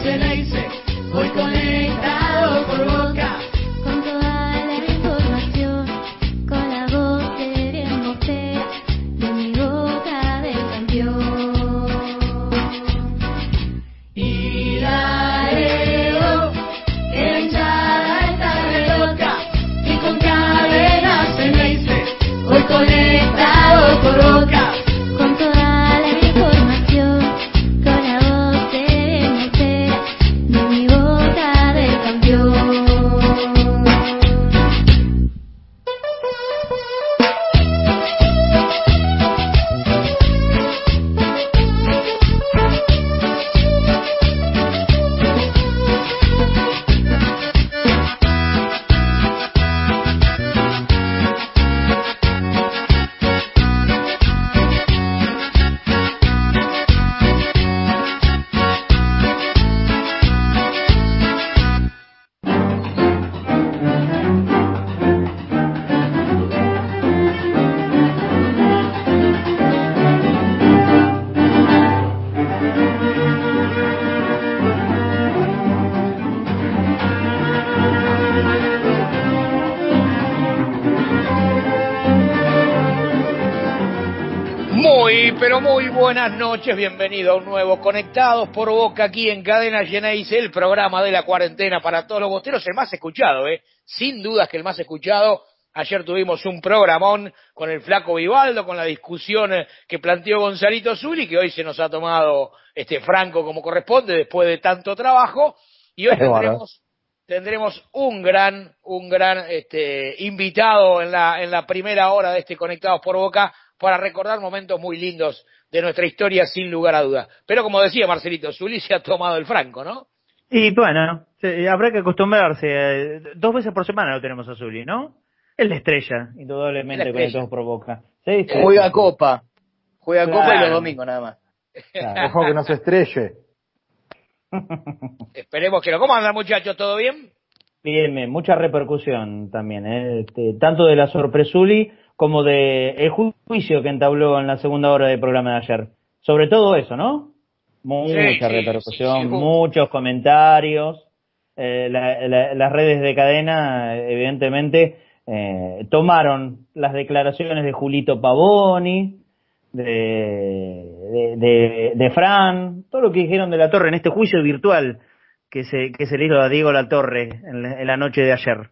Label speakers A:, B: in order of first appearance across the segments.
A: Geneise, hoy conectado por Boca.
B: Con toda la información, con la voz de Hermosea, de mi Boca del campeón.
A: Y la Evo, que la hinchada está re loca, y con cadena Geneise, hoy conectado por Boca.
B: Con toda la información, con la voz de Hermosea, de mi Boca del campeón.
C: Pero muy buenas noches, bienvenido a un nuevo Conectados por Boca aquí en Cadena Geneise, el programa de la cuarentena para todos los bosteros, el más escuchado, sin dudas que el más escuchado. Ayer tuvimos un programón con el Flaco Vivaldo, con la discusión que planteó Gonzalito Zuli, que hoy se nos ha tomado Franco como corresponde después de tanto trabajo, y hoy tendremos un gran invitado en la primera hora de Conectados por Boca, para recordar momentos muy lindos de nuestra historia, sin lugar a dudas. Pero como decía Marcelito, Zuli se ha tomado el Franco, ¿no?
D: Y bueno, habrá que acostumbrarse. 2 veces por semana lo tenemos a Zuli, ¿no? Es la estrella, indudablemente, con el que nos provoca.
E: Sí, juega Copa. Juega
D: Claro.
E: Copa y los domingos nada más.
F: Claro, ojo que no se estrelle.
C: Esperemos que no. ¿Cómo andan, muchachos? ¿Todo bien?
D: Bien, mucha repercusión también, tanto de la sorpresuli como de el juicio que entabló en la segunda hora del programa de ayer. Sobre todo eso, ¿no? Mucha repercusión,
C: sí.
D: Muchos comentarios. Las redes de cadena, evidentemente, tomaron las declaraciones de Julito Pavoni, de Fran, todo lo que dijeron de La Torre en este juicio virtual que se le hizo a Diego La Torre en la noche de ayer.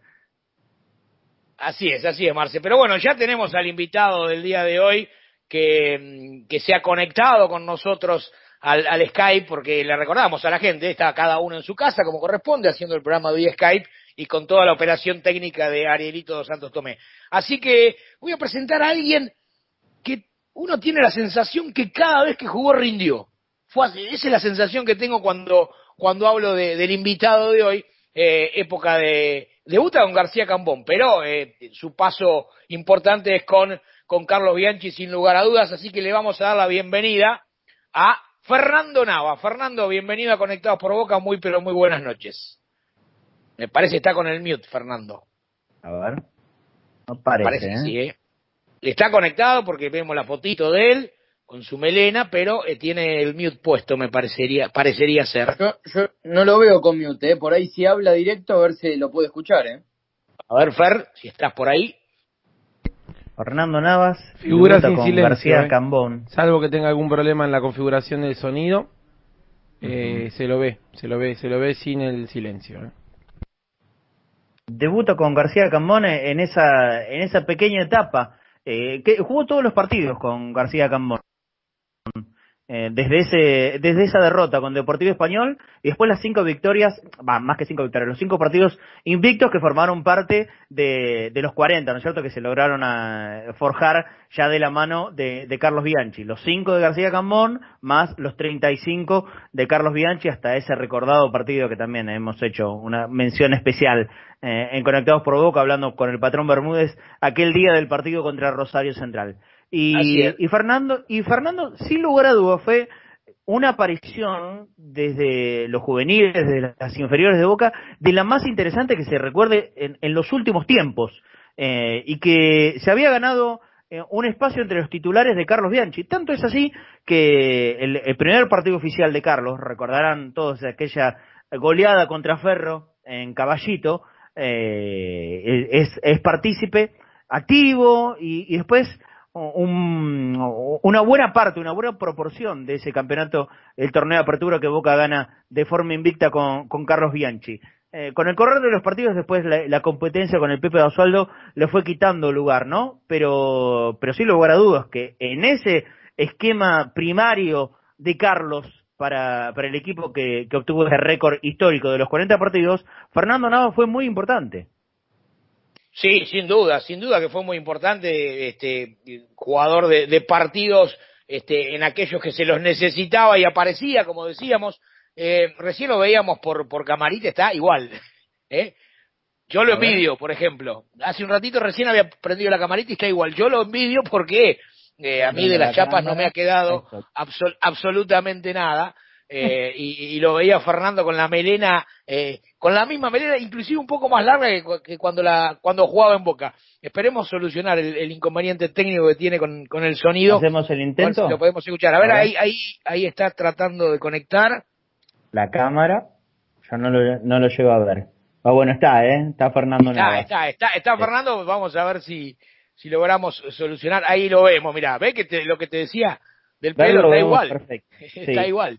C: Así es, Marce. Pero bueno, ya tenemos al invitado del día de hoy que se ha conectado con nosotros al Skype, porque le recordamos a la gente, está cada uno en su casa como corresponde, haciendo el programa de Skype y con toda la operación técnica de Arielito dos Santos Tomé. Así que voy a presentar a alguien que uno tiene la sensación que cada vez que jugó rindió. Esa es la sensación que tengo cuando hablo del invitado de hoy, época debuta con García Cambón, pero su paso importante es con Carlos Bianchi, sin lugar a dudas, así que le vamos a dar la bienvenida a Fernando Nava. Fernando, bienvenido a Conectados por Boca, pero muy buenas noches. Me parece que está con el mute, Fernando.
D: A ver, no parece,
C: que sí, Está conectado porque vemos la fotito de él con su melena, pero tiene el mute puesto, parecería ser.
E: Yo no lo veo con mute, por ahí si habla directo a ver si lo puedo escuchar,
C: A ver, Fer, si estás por ahí.
D: Fernando Navas,
G: figura sin
D: con
G: silencio,
D: García Cambón.
G: Salvo que tenga algún problema en la configuración del sonido, se lo ve sin el silencio.
D: Debuta con García Cambón en esa pequeña etapa, que jugó todos los partidos con García Cambón. Desde esa derrota con Deportivo Español y después las 5 victorias, más que 5 victorias, los 5 partidos invictos que formaron parte de los 40, ¿no es cierto?, que se lograron forjar ya de la mano de Carlos Bianchi. Los 5 de García Cambón más los 35 de Carlos Bianchi hasta ese recordado partido que también hemos hecho una mención especial en Conectados por Boca, hablando con el patrón Bermúdez aquel día del partido contra Rosario Central. Y Fernando, sin lugar a dudas, fue una aparición desde los juveniles, desde las inferiores de Boca, de la más interesante que se recuerde en los últimos tiempos, y que se había ganado un espacio entre los titulares de Carlos Bianchi. Tanto es así que el primer partido oficial de Carlos, recordarán todos aquella goleada contra Ferro en Caballito, es partícipe activo y después una buena parte, una buena proporción de ese campeonato, el torneo de apertura que Boca gana de forma invicta con Carlos Bianchi. Con el correr de los partidos después la competencia con el Pepe Basualdo le fue quitando lugar, ¿no? Pero sin lugar a dudas que en ese esquema primario de Carlos para el equipo que obtuvo ese récord histórico de los 40 partidos, Fernando Navas fue muy importante.
C: Sí, sin duda que fue muy importante, jugador de partidos, en aquellos que se los necesitaba y aparecía, como decíamos, recién lo veíamos por camarita, está igual, Yo lo envidio, por ejemplo, hace un ratito recién había prendido la camarita y está igual, yo lo envidio porque a mí de las chapas no me ha quedado absolutamente nada, y lo veía Fernando con la melena, con la misma melena, inclusive un poco más larga que cuando jugaba en Boca. Esperemos solucionar el inconveniente técnico que tiene con el sonido.
D: ¿Hacemos el intento?
C: Lo podemos escuchar. A ver, ahí está tratando de conectar.
D: La cámara, yo no lo llego a ver. Bueno, está Fernando Navas.
C: Está Fernando, vamos a ver si logramos solucionar. Ahí lo vemos, mirá, ve que lo que te decía del pelo está igual.
D: Perfecto.
C: Está igual.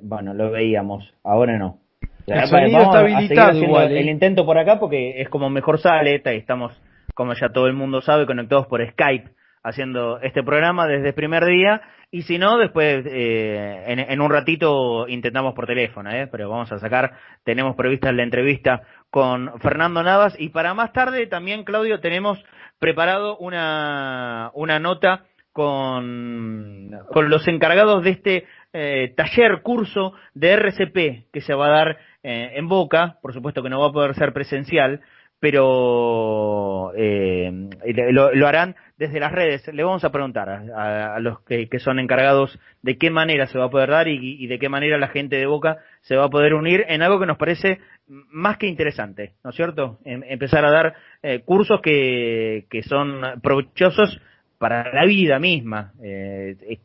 D: Bueno, lo veíamos, ahora no.
G: El sonido está habilitado igual.
D: El intento por acá porque es como mejor sale, estamos, como ya todo el mundo sabe, conectados por Skype haciendo este programa desde el primer día, y si no, después en un ratito intentamos por teléfono, pero vamos a tenemos prevista la entrevista con Fernando Navas, y para más tarde también, Claudio, tenemos preparado una nota con los encargados de este curso de RCP que se va a dar en Boca. Por supuesto que no va a poder ser presencial, pero lo harán desde las redes. Le vamos a preguntar a los que son encargados de qué manera se va a poder dar y de qué manera la gente de Boca se va a poder unir en algo que nos parece más que interesante, ¿no es cierto? Empezar a dar cursos que son provechosos para la vida misma.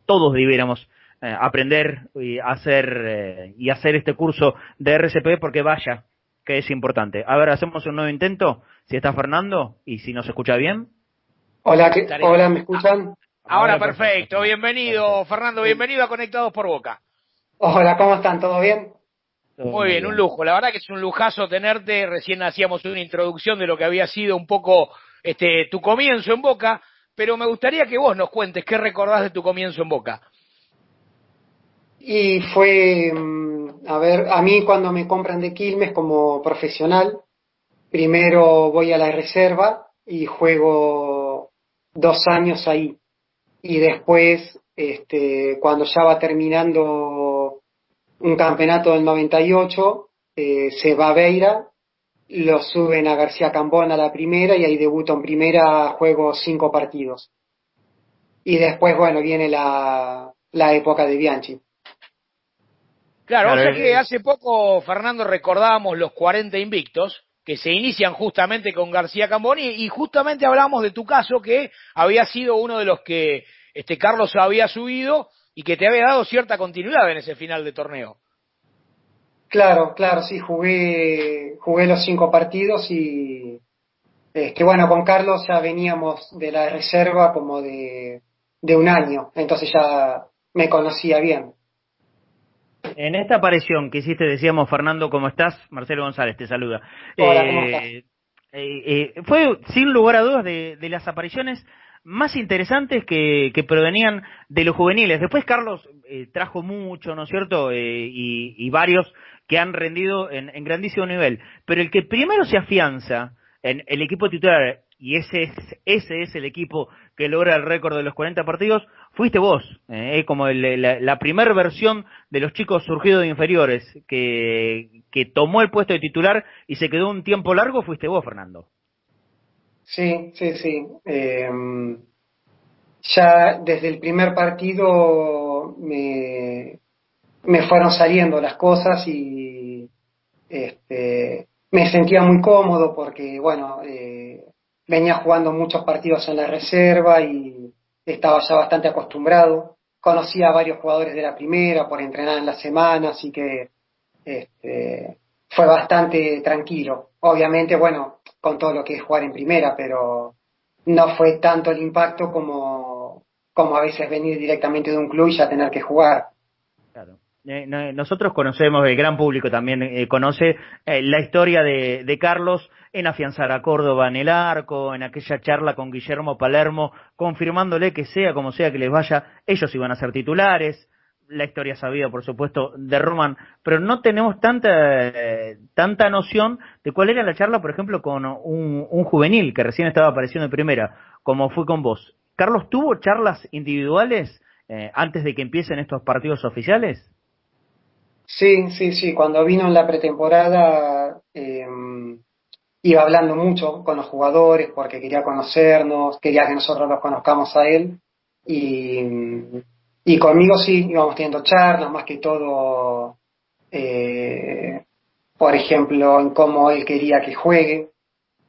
D: Todos debiéramos aprender y hacer este curso de RCP, porque vaya que es importante. A ver, hacemos un nuevo intento, si está Fernando y si nos escucha bien.
H: Hola, ¿me escuchan?
C: Ahora perfecto, bienvenido Fernando, bienvenido a Conectados por Boca.
H: Hola, ¿cómo están? ¿Todo bien?
C: Muy bien, un lujo, la verdad que es un lujazo tenerte. Recién hacíamos una introducción de lo que había sido un poco tu comienzo en Boca, pero me gustaría que vos nos cuentes qué recordás de tu comienzo en Boca.
H: Y fue, a mí cuando me compran de Quilmes como profesional, primero voy a la reserva y juego 2 años ahí. Y después, cuando ya va terminando un campeonato del 98, se va a Beira, lo suben a García Cambón a la primera y ahí debuto en primera, juego 5 partidos. Y después, bueno, viene la época de Bianchi.
C: Claro, o sea que hace poco, Fernando, recordábamos los 40 invictos, que se inician justamente con García Cambón, y justamente hablamos de tu caso, que había sido uno de los que Carlos había subido y que te había dado cierta continuidad en ese final de torneo.
H: Claro, sí, jugué los 5 partidos y bueno, con Carlos ya veníamos de la reserva como de 1 año, entonces ya me conocía bien.
D: En esta aparición que hiciste, decíamos, Fernando, ¿cómo estás? Marcelo González te saluda.
H: Hola, ¿cómo estás?
D: Fue, sin lugar a dudas, de las apariciones más interesantes que provenían de los juveniles. Después Carlos trajo mucho, ¿no es cierto? Y varios que han rendido en grandísimo nivel. Pero el que primero se afianza en el equipo titular, y ese es el equipo que logra el récord de los 40 partidos, fuiste vos, como la primera versión de los chicos surgidos de inferiores, que tomó el puesto de titular y se quedó un tiempo largo, fuiste vos, Fernando.
H: Sí. Ya desde el primer partido me fueron saliendo las cosas y me sentía muy cómodo porque, bueno, venía jugando muchos partidos en la reserva y estaba ya bastante acostumbrado. Conocía a varios jugadores de la primera por entrenar en la semana, así que fue bastante tranquilo. Obviamente, bueno, con todo lo que es jugar en primera, pero no fue tanto el impacto como a veces venir directamente de un club y ya tener que jugar.
D: Claro. Nosotros conocemos, el gran público también conoce la historia de Carlos en afianzar a Córdoba en el arco, en aquella charla con Guillermo Palermo, confirmándole que sea como sea que les vaya, ellos iban a ser titulares. La historia sabida, por supuesto, de Roman, pero no tenemos tanta noción de cuál era la charla, por ejemplo, con un juvenil que recién estaba apareciendo en primera, como fue con vos. ¿Carlos tuvo charlas individuales antes de que empiecen estos partidos oficiales?
H: Sí. Cuando vino en la pretemporada iba hablando mucho con los jugadores porque quería conocernos, quería que nosotros los conozcamos a él y conmigo sí, íbamos teniendo charlas, más que todo, por ejemplo, en cómo él quería que juegue.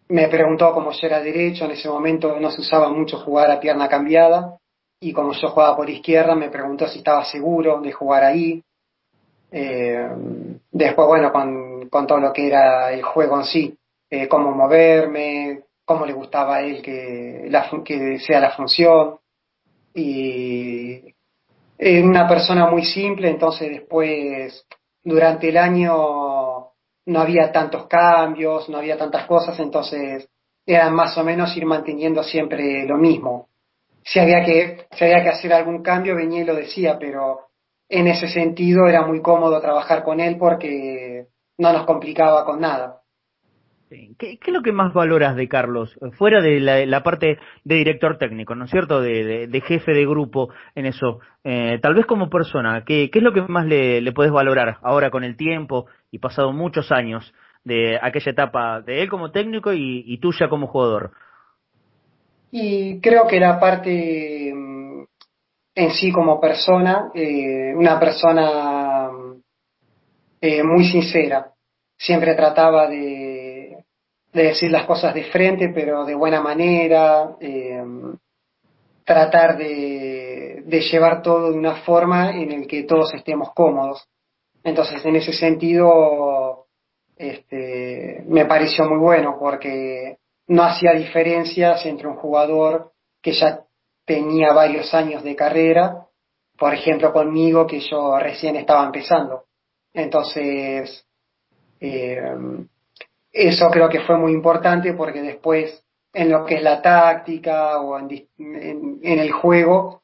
H: Me preguntó cómo yo era derecho, en ese momento no se usaba mucho jugar a pierna cambiada y como yo jugaba por izquierda me preguntó si estaba seguro de jugar ahí. Después, bueno, con todo lo que era el juego en sí, cómo moverme, cómo le gustaba a él que sea la función. Y una persona muy simple, entonces después, durante el año no había tantos cambios, no había tantas cosas, entonces era más o menos ir manteniendo siempre lo mismo. Si había que hacer algún cambio, venía y lo decía, pero en ese sentido era muy cómodo trabajar con él porque no nos complicaba con nada.
D: ¿Qué es lo que más valoras de Carlos? Fuera de la parte de director técnico, ¿no es cierto? De jefe de grupo en eso. Tal vez como persona, ¿qué es lo que más le podés valorar ahora con el tiempo y pasado muchos años de aquella etapa de él como técnico y tuya como jugador?
H: Y creo que la parte en sí como persona, una persona muy sincera. Siempre trataba de decir las cosas de frente, pero de buena manera, tratar de llevar todo de una forma en el que todos estemos cómodos. Entonces, en ese sentido, me pareció muy bueno porque no hacía diferencias entre un jugador que ya tenía varios años de carrera, por ejemplo conmigo que yo recién estaba empezando. Entonces, eso creo que fue muy importante porque después en lo que es la táctica o en el juego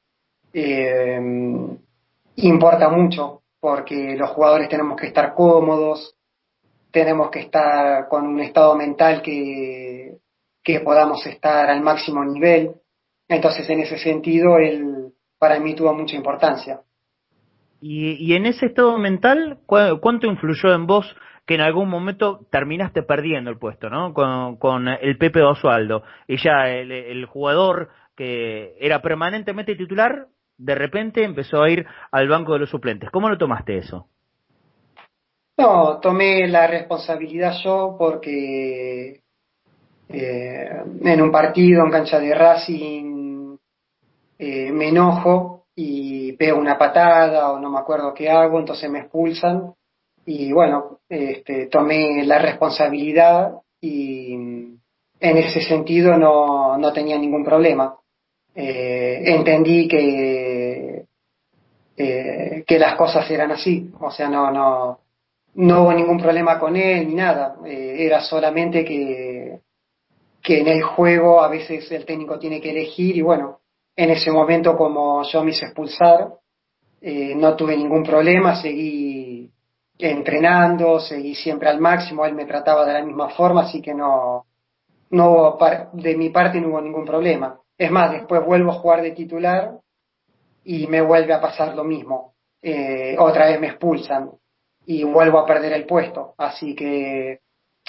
H: importa mucho porque los jugadores tenemos que estar cómodos, tenemos que estar con un estado mental que podamos estar al máximo nivel. Entonces, en ese sentido, él para mí tuvo mucha importancia.
D: Y en ese estado mental, ¿cuánto influyó en vos que en algún momento terminaste perdiendo el puesto, ¿no? Con el Pepe Basualdo. Y ya el jugador que era permanentemente titular, de repente empezó a ir al banco de los suplentes. ¿Cómo lo tomaste eso?
H: No, tomé la responsabilidad yo porque en un partido en cancha de Racing me enojo y pego una patada o no me acuerdo qué hago, entonces me expulsan y bueno, tomé la responsabilidad y en ese sentido no tenía ningún problema. Entendí que las cosas eran así, o sea, no hubo ningún problema con él ni nada, era solamente que en el juego a veces el técnico tiene que elegir y bueno, en ese momento como yo me hice expulsar, no tuve ningún problema, seguí entrenando, seguí siempre al máximo, él me trataba de la misma forma, así que no hubo, de mi parte no hubo ningún problema. Es más, después vuelvo a jugar de titular y me vuelve a pasar lo mismo, otra vez me expulsan y vuelvo a perder el puesto, así que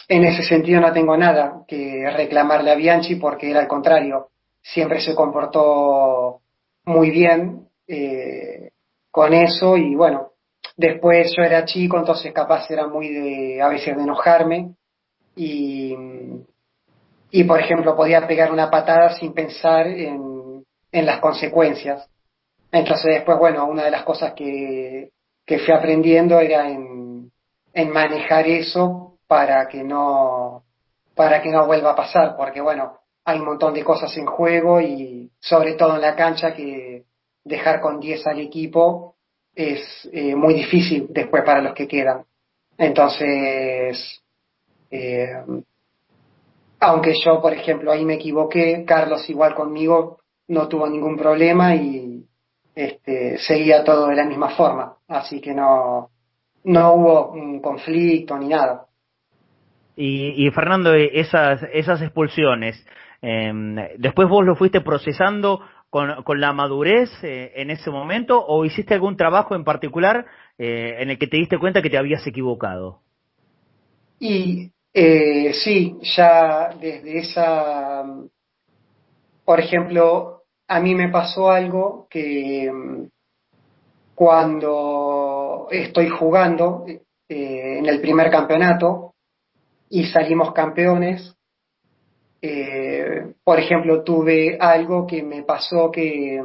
H: en ese sentido no tengo nada que reclamarle a Bianchi porque era al contrario, siempre se comportó muy bien con eso y bueno, después yo era chico, entonces capaz era muy a veces de enojarme y y por ejemplo podía pegar una patada sin pensar en las consecuencias. Entonces después, bueno, una de las cosas que fui aprendiendo era en manejar eso para que no vuelva a pasar, porque bueno, hay un montón de cosas en juego y sobre todo en la cancha que dejar con 10 al equipo es muy difícil después para los que quedan. Entonces, eh, aunque yo, por ejemplo, ahí me equivoqué, Carlos igual conmigo no tuvo ningún problema y seguía todo de la misma forma, así que no hubo un conflicto ni nada.
D: Y Fernando, esas expulsiones, ¿después vos lo fuiste procesando con la madurez en ese momento o hiciste algún trabajo en particular en el que te diste cuenta que te habías equivocado?
H: Y sí, ya desde esa, por ejemplo, a mí me pasó algo que cuando estoy jugando en el primer campeonato y salimos campeones, por ejemplo, tuve algo que me pasó que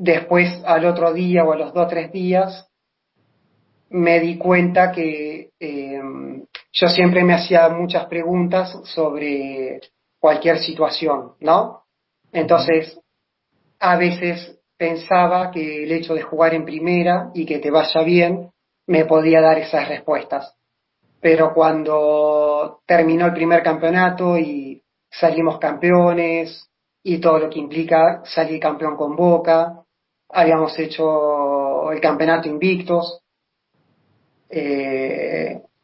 H: después al otro día o a los 2 o 3 días me di cuenta que yo siempre me hacía muchas preguntas sobre cualquier situación, ¿no? Entonces, a veces pensaba que el hecho de jugar en primera y que te vaya bien me podía dar esas respuestas. Pero cuando terminó el primer campeonato y salimos campeones y todo lo que implica salir campeón con Boca, habíamos hecho el campeonato invictos,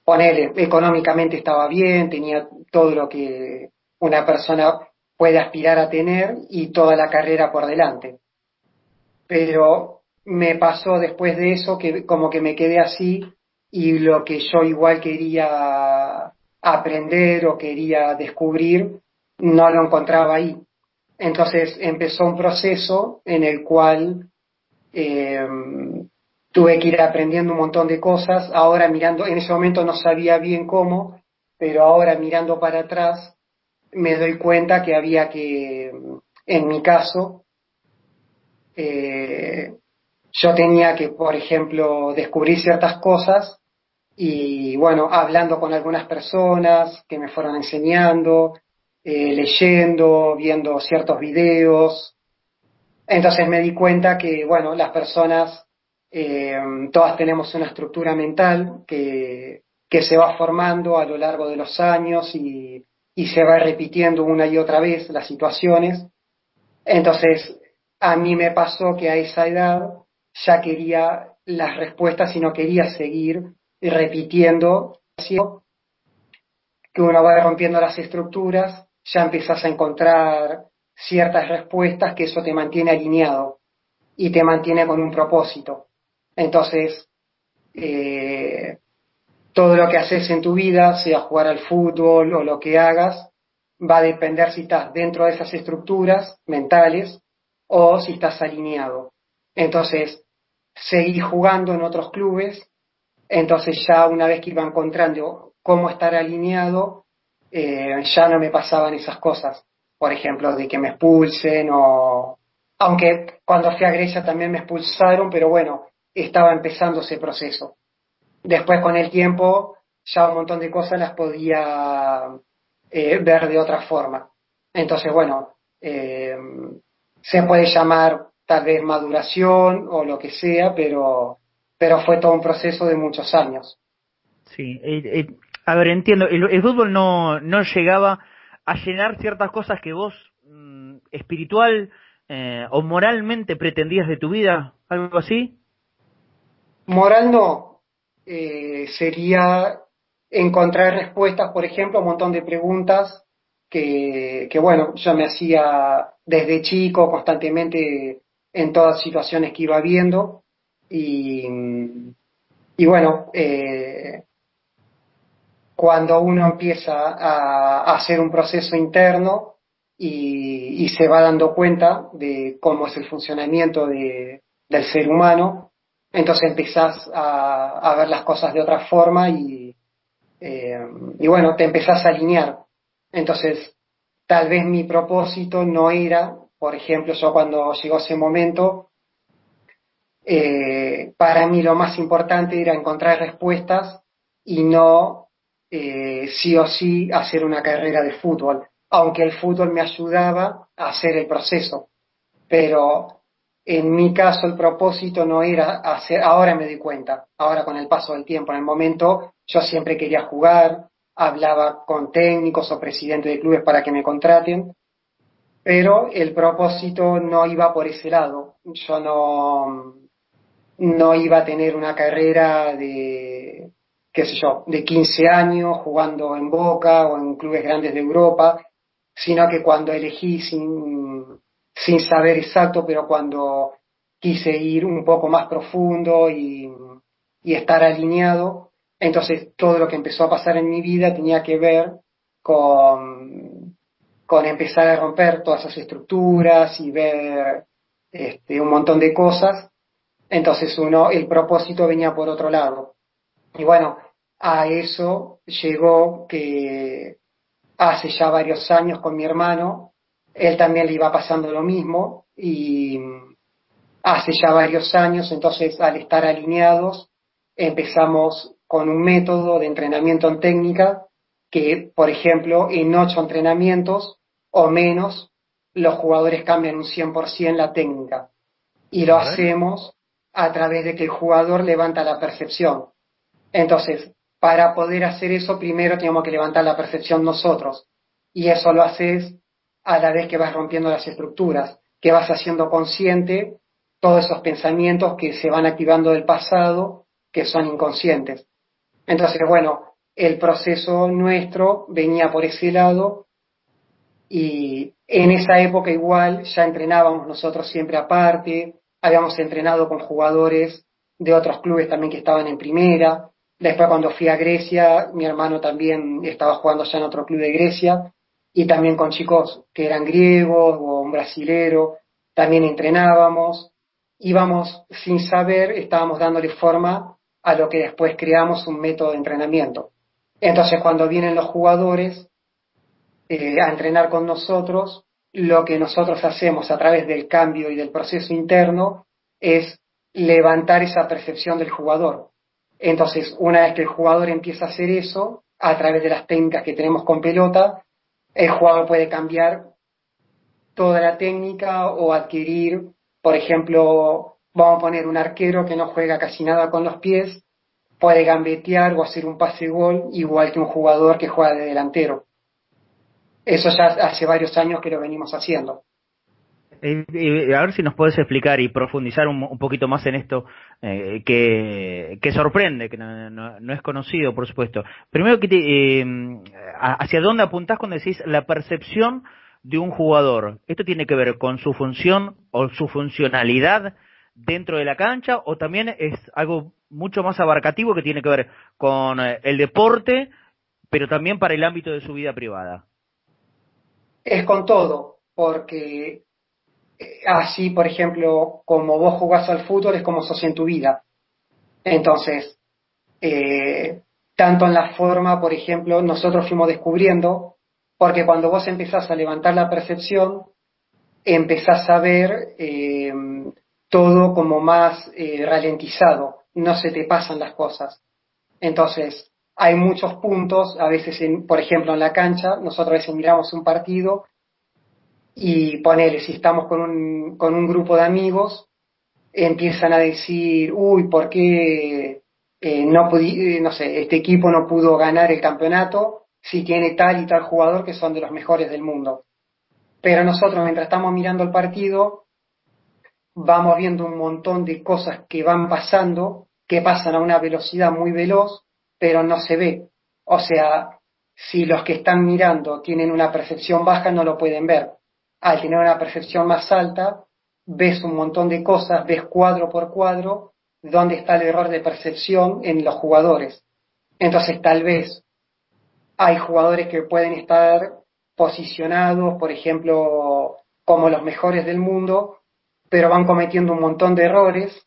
H: ponele, económicamente estaba bien, tenía todo lo que una persona puede aspirar a tener y toda la carrera por delante. Pero me pasó después de eso que como que me quedé así y lo que yo igual quería aprender o quería descubrir no lo encontraba ahí. Entonces empezó un proceso en el cual eh, tuve que ir aprendiendo un montón de cosas. Ahora mirando, en ese momento no sabía bien cómo, pero ahora mirando para atrás me doy cuenta que había que, en mi caso, eh, yo tenía que, por ejemplo, descubrir ciertas cosas y bueno, hablando con algunas personas que me fueron enseñando, leyendo, viendo ciertos videos. Entonces me di cuenta que, bueno, las personas, todas tenemos una estructura mental que se va formando a lo largo de los años y se va repitiendo una y otra vez las situaciones. Entonces, a mí me pasó que a esa edad ya quería las respuestas y no quería seguir repitiendo, que uno va rompiendo las estructuras, ya empiezas a encontrar ciertas respuestas que eso te mantiene alineado y te mantiene con un propósito. Entonces, todo lo que haces en tu vida, sea jugar al fútbol o lo que hagas, va a depender si estás dentro de esas estructuras mentales o si estás alineado. Entonces, seguí jugando en otros clubes, entonces ya una vez que iba encontrando cómo estar alineado, ya no me pasaban esas cosas. Por ejemplo, de que me expulsen o... Aunque cuando fui a Grecia también me expulsaron, pero bueno, estaba empezando ese proceso. Después con el tiempo ya un montón de cosas las podía ver de otra forma. Entonces, bueno, se puede llamar tal vez maduración o lo que sea, pero fue todo un proceso de muchos años.
D: Sí, a ver, entiendo, el fútbol no llegaba a llenar ciertas cosas que vos espiritual o moralmente pretendías de tu vida, algo así.
H: Moral no, sería encontrar respuestas, por ejemplo, a un montón de preguntas que bueno, yo me hacía desde chico constantemente en todas situaciones que iba viendo y bueno, cuando uno empieza a hacer un proceso interno y se va dando cuenta de cómo es el funcionamiento del ser humano, entonces empezás a ver las cosas de otra forma y bueno, te empezás a alinear. Entonces, tal vez mi propósito no era, por ejemplo, yo cuando llegó ese momento, para mí lo más importante era encontrar respuestas y no sí o sí hacer una carrera de fútbol, aunque el fútbol me ayudaba a hacer el proceso, pero en mi caso el propósito no era hacer, ahora me doy cuenta, ahora con el paso del tiempo, en el momento yo siempre quería jugar, hablaba con técnicos o presidentes de clubes para que me contraten, pero el propósito no iba por ese lado, yo no iba a tener una carrera de, qué sé yo, de 15 años jugando en Boca o en clubes grandes de Europa, sino que cuando elegí sin saber exacto, pero cuando quise ir un poco más profundo y estar alineado, entonces todo lo que empezó a pasar en mi vida tenía que ver con empezar a romper todas esas estructuras y ver un montón de cosas. Entonces el propósito venía por otro lado. Y bueno, a eso llegó que hace ya varios años con mi hermano, él también le iba pasando lo mismo y hace ya varios años, entonces al estar alineados, empezamos con un método de entrenamiento en técnica que, por ejemplo, en 8 entrenamientos o menos, los jugadores cambian un 100% la técnica. Y lo hacemos a través de que el jugador levanta la percepción. Entonces, para poder hacer eso, primero tenemos que levantar la percepción nosotros. Y eso lo haces a la vez que vas rompiendo las estructuras, que vas haciendo consciente todos esos pensamientos que se van activando del pasado, que son inconscientes. Entonces, bueno, el proceso nuestro venía por ese lado y en esa época igual ya entrenábamos nosotros siempre aparte, habíamos entrenado con jugadores de otros clubes también que estaban en primera. Después cuando fui a Grecia, mi hermano también estaba jugando ya en otro club de Grecia y también con chicos que eran griegos o un brasilero, también entrenábamos, íbamos sin saber, estábamos dándole forma a lo que después creamos un método de entrenamiento. Entonces cuando vienen los jugadores a entrenar con nosotros, lo que nosotros hacemos a través del cambio y del proceso interno es levantar esa percepción del jugador. Entonces, una vez que el jugador empieza a hacer eso, a través de las técnicas que tenemos con pelota, el jugador puede cambiar toda la técnica o adquirir, por ejemplo, vamos a poner un arquero que no juega casi nada con los pies, puede gambetear o hacer un pase gol igual que un jugador que juega de delantero. Eso ya hace varios años que lo venimos haciendo.
D: A ver si nos puedes explicar y profundizar un poquito más en esto que sorprende, que no es conocido, por supuesto. Primero, ¿hacia dónde apuntás cuando decís la percepción de un jugador? ¿Esto tiene que ver con su función o su funcionalidad dentro de la cancha o también es algo mucho más abarcativo que tiene que ver con el deporte, pero también para el ámbito de su vida privada?
H: Es con todo, porque así, por ejemplo, como vos jugás al fútbol, es como sos en tu vida. Entonces, tanto en la forma, por ejemplo, nosotros fuimos descubriendo, porque cuando vos empezás a levantar la percepción, empezás a ver todo como más ralentizado, no se te pasan las cosas. Entonces, hay muchos puntos, a veces, por ejemplo, en la cancha, nosotros a veces miramos un partido y ponele, si estamos con un grupo de amigos, empiezan a decir, uy, ¿por qué no sé, este equipo no pudo ganar el campeonato si tiene tal y tal jugador que son de los mejores del mundo? Pero nosotros, mientras estamos mirando el partido, vamos viendo un montón de cosas que van pasando, que pasan a una velocidad muy veloz, pero no se ve. O sea, si los que están mirando tienen una percepción baja, no lo pueden ver. Al tener una percepción más alta, ves un montón de cosas, ves cuadro por cuadro, dónde está el error de percepción en los jugadores. Entonces, tal vez hay jugadores que pueden estar posicionados, por ejemplo, como los mejores del mundo, pero van cometiendo un montón de errores.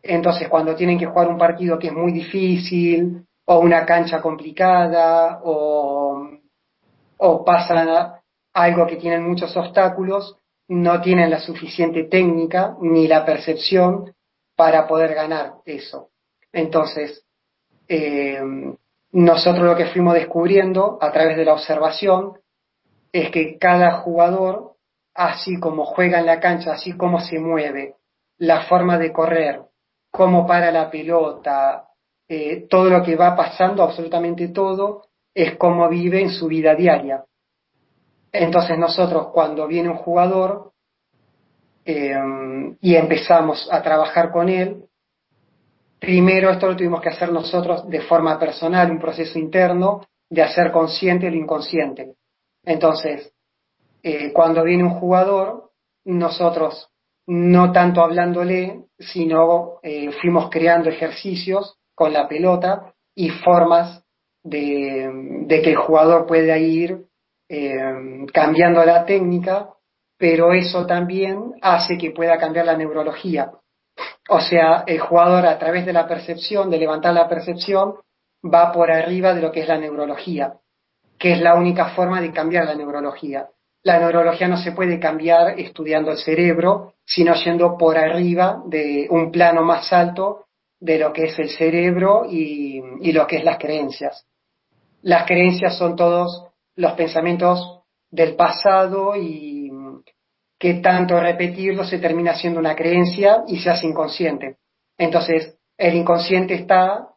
H: Entonces, cuando tienen que jugar un partido que es muy difícil, o una cancha complicada o pasan a algo que tienen muchos obstáculos, no tienen la suficiente técnica ni la percepción para poder ganar eso. Entonces, nosotros lo que fuimos descubriendo a través de la observación es que cada jugador, así como juega en la cancha, así como se mueve, la forma de correr, cómo para la pelota, todo lo que va pasando, absolutamente todo, es cómo vive en su vida diaria. Entonces nosotros cuando viene un jugador y empezamos a trabajar con él, primero esto lo tuvimos que hacer nosotros de forma personal, un proceso interno de hacer consciente lo inconsciente. Entonces, cuando viene un jugador, nosotros no tanto hablándole, sino fuimos creando ejercicios con la pelota y formas de que el jugador pueda ir cambiando la técnica, pero eso también hace que pueda cambiar la neurología. O sea, el jugador a través de la percepción, de levantar la percepción, va por arriba de lo que es la neurología, que es la única forma de cambiar la neurología. La neurología no se puede cambiar estudiando el cerebro, sino yendo por arriba de un plano más alto de lo que es el cerebro y lo que es las creencias. Las creencias son todos los pensamientos del pasado y que tanto repetirlo se termina siendo una creencia y se hace inconsciente. Entonces, el inconsciente está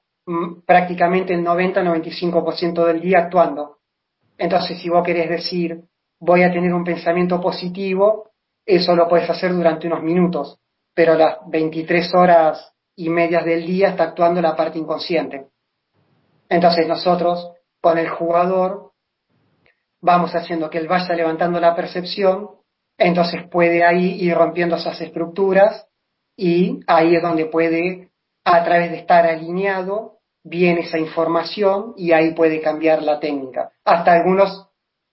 H: prácticamente el 90-95% del día actuando. Entonces, si vos querés decir, voy a tener un pensamiento positivo, eso lo puedes hacer durante unos minutos, pero las 23 horas y medias del día está actuando la parte inconsciente. Entonces, nosotros, con el jugador, vamos haciendo que él vaya levantando la percepción, entonces puede ahí ir rompiendo esas estructuras y ahí es donde puede, a través de estar alineado, viene esa información y ahí puede cambiar la técnica. Hasta algunos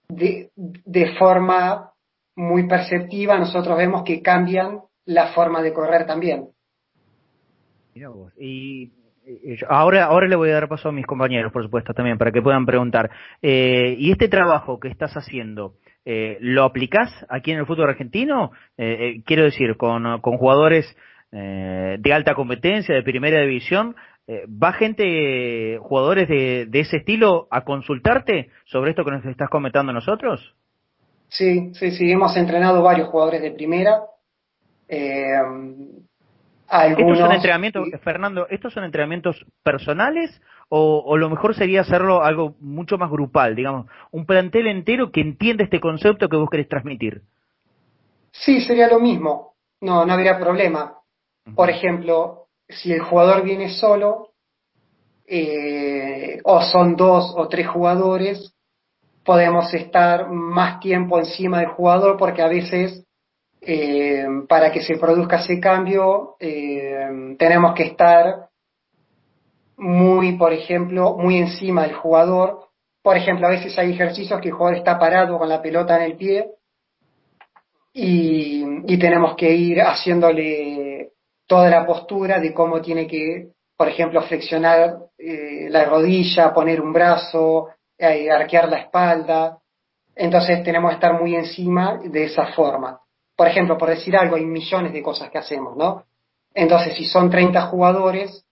H: de forma muy perceptiva nosotros vemos que cambian la forma de correr también.
D: Mirá vos. Y ahora le voy a dar paso a mis compañeros, por supuesto, también, para que puedan preguntar. ¿Y este trabajo que estás haciendo, lo aplicás aquí en el fútbol argentino? Quiero decir, con jugadores de alta competencia, de primera división, ¿va gente, jugadores de ese estilo, a consultarte sobre esto que nos estás comentando nosotros?
H: Sí, hemos entrenado varios jugadores de primera. Algunos...
D: ¿Estos son entrenamientos, Fernando, estos son entrenamientos personales o lo mejor sería hacerlo algo mucho más grupal, digamos, un plantel entero que entienda este concepto que vos querés transmitir?
H: Sí, sería lo mismo, no habría problema. Por ejemplo, si el jugador viene solo, o son 2 o 3 jugadores, podemos estar más tiempo encima del jugador porque a veces para que se produzca ese cambio tenemos que estar por ejemplo, muy encima del jugador. Por ejemplo, a veces hay ejercicios que el jugador está parado con la pelota en el pie y tenemos que ir haciéndole toda la postura de cómo tiene que, por ejemplo, flexionar la rodilla, poner un brazo, arquear la espalda. Entonces tenemos que estar muy encima de esa forma. Por ejemplo, por decir algo, hay millones de cosas que hacemos, ¿no? Entonces, si son 30 jugadores,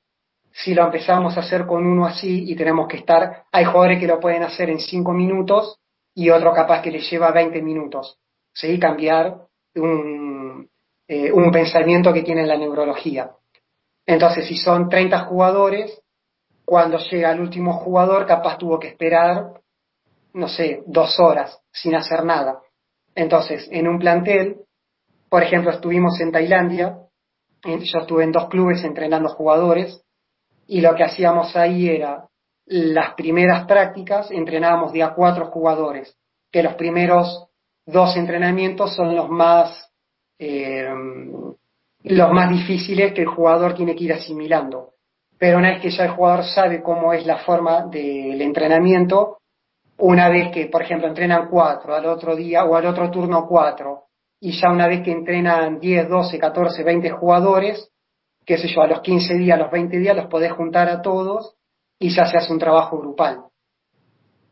H: si lo empezamos a hacer con uno así y tenemos que estar, hay jugadores que lo pueden hacer en 5 minutos y otro capaz que le lleva 20 minutos. ¿Sí? Cambiar un pensamiento que tiene la neurología. Entonces, si son 30 jugadores, cuando llega el último jugador, capaz tuvo que esperar, no sé, 2 horas sin hacer nada. Entonces, en un plantel, por ejemplo, estuvimos en Tailandia, yo estuve en 2 clubes entrenando jugadores, y lo que hacíamos ahí era, las primeras prácticas entrenábamos de a 4 jugadores, que los primeros 2 entrenamientos son los más difíciles que el jugador tiene que ir asimilando. Pero una vez que ya el jugador sabe cómo es la forma del entrenamiento, una vez que, por ejemplo, entrenan 4, al otro día o al otro turno 4, y ya una vez que entrenan 10, 12, 14, 20 jugadores, qué sé yo, a los 15 días, a los 20 días los podés juntar a todos y ya se hace un trabajo grupal,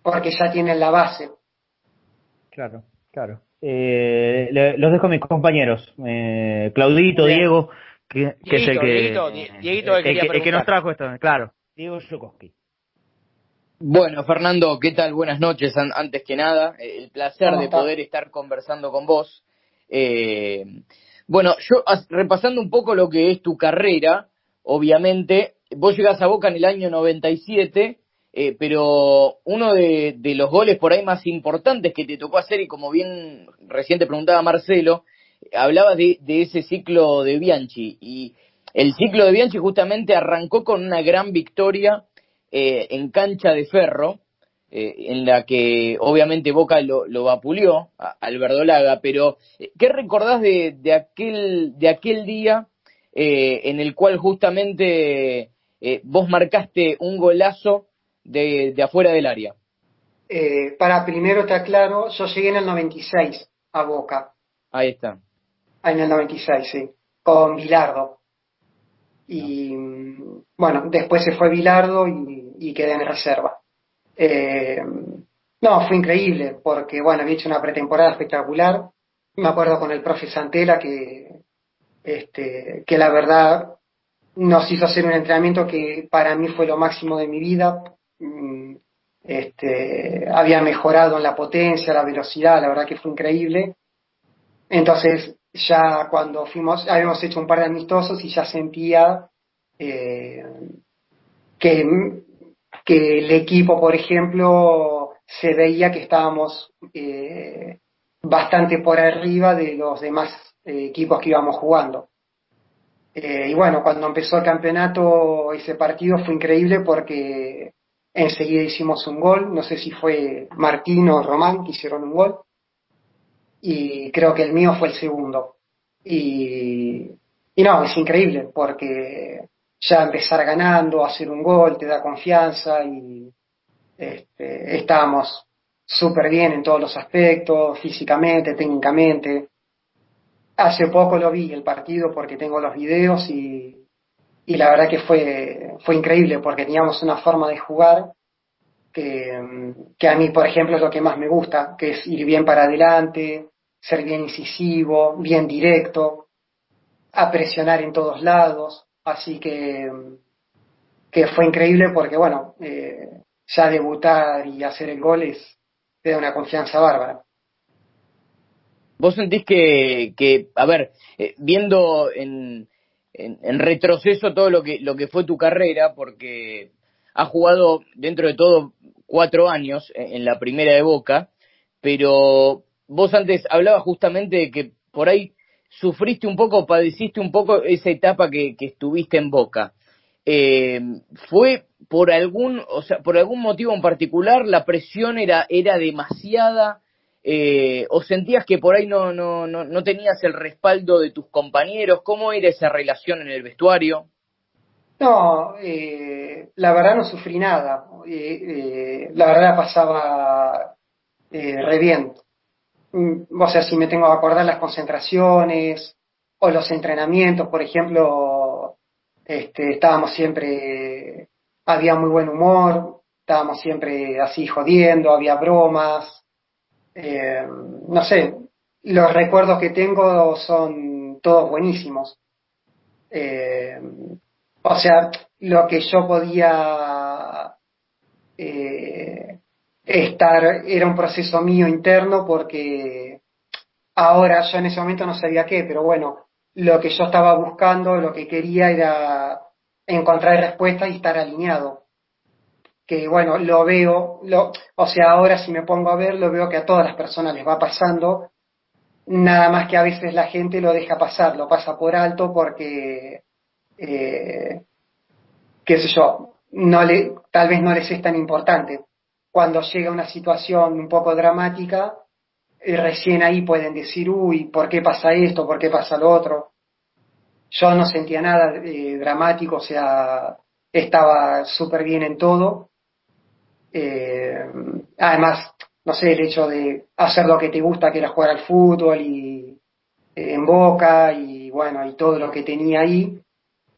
H: porque ya tienen la base.
D: Claro, claro. Los dejo a mis compañeros. Claudito,
C: Bien.
D: Diego, que es el que,
C: Dieguito, que
D: el que nos trajo esto. Claro, Diego Yukoski.
E: Bueno, Fernando, ¿qué tal? Buenas noches. Antes que nada, el placer
H: ¿Cómo
E: de
H: estás?
E: poder estar conversando con vos. Bueno, yo repasando un poco lo que es tu carrera, obviamente, vos llegás a Boca en el año 97, pero uno de los goles por ahí más importantes que te tocó hacer, y como bien recién te preguntaba Marcelo, hablabas de ese ciclo de Bianchi, y el ciclo de Bianchi justamente arrancó con una gran victoria en cancha de Ferro, en la que obviamente Boca lo vapuleó al Verdolaga, pero ¿qué recordás de aquel día en el cual justamente vos marcaste un golazo de afuera del área?
H: Primero te aclaro, yo llegué en el 96 a Boca,
E: Ahí está.
H: en el 96, sí, con Bilardo. Y bueno, después se fue Bilardo y quedé en reserva. No, fue increíble, porque bueno, había hecho una pretemporada espectacular. Me acuerdo con el profe Santela que la verdad nos hizo hacer un entrenamiento que para mí fue lo máximo de mi vida. Había mejorado en la potencia, la velocidad, la verdad que fue increíble. Entonces, ya cuando habíamos hecho un par de amistosos y ya sentía que el equipo, por ejemplo, se veía que estábamos bastante por arriba de los demás equipos que íbamos jugando. Y bueno, cuando empezó el campeonato, ese partido fue increíble porque enseguida hicimos un gol, no sé si fue Martín o Román que hicieron un gol, y creo que el mío fue el segundo. Y no, es increíble porque ya empezar ganando, hacer un gol, te da confianza y estábamos súper bien en todos los aspectos, físicamente, técnicamente. Hace poco lo vi el partido porque tengo los videos y la verdad que fue increíble porque teníamos una forma de jugar que a mí, por ejemplo, es lo que más me gusta, que es ir bien para adelante, ser bien incisivo, bien directo, a presionar en todos lados. Así que fue increíble porque, bueno, ya debutar y hacer el gol te da una confianza bárbara.
E: ¿Vos sentís que a ver, viendo en retroceso todo lo que fue tu carrera, porque has jugado dentro de todo 4 años en la primera de Boca, pero vos antes hablabas justamente de que por ahí sufriste un poco, padeciste un poco esa etapa que estuviste en Boca. ¿Fue por algún motivo en particular? ¿La presión era demasiada? ¿O sentías que por ahí no tenías el respaldo de tus compañeros? ¿Cómo era esa relación en el vestuario?
H: No, la verdad no sufrí nada. La verdad la pasaba re bien. O sea, si me tengo que acordar las concentraciones o los entrenamientos, por ejemplo, estábamos siempre, había muy buen humor, estábamos siempre así jodiendo, había bromas. No sé, los recuerdos que tengo son todos buenísimos. O sea, lo que yo podía estar era un proceso mío interno porque ahora yo en ese momento no sabía qué, pero bueno, lo que yo estaba buscando, lo que quería era encontrar respuestas y estar alineado. Que bueno, lo veo, o sea, ahora si me pongo a ver, lo veo que a todas las personas les va pasando, nada más que a veces la gente lo deja pasar, lo pasa por alto porque, qué sé yo, tal vez no les es tan importante. Cuando llega una situación un poco dramática, recién ahí pueden decir, uy, ¿por qué pasa esto? ¿Por qué pasa lo otro? Yo no sentía nada dramático, o sea, estaba súper bien en todo. Además, no sé, el hecho de hacer lo que te gusta, que era jugar al fútbol y en Boca y bueno, y todo lo que tenía ahí,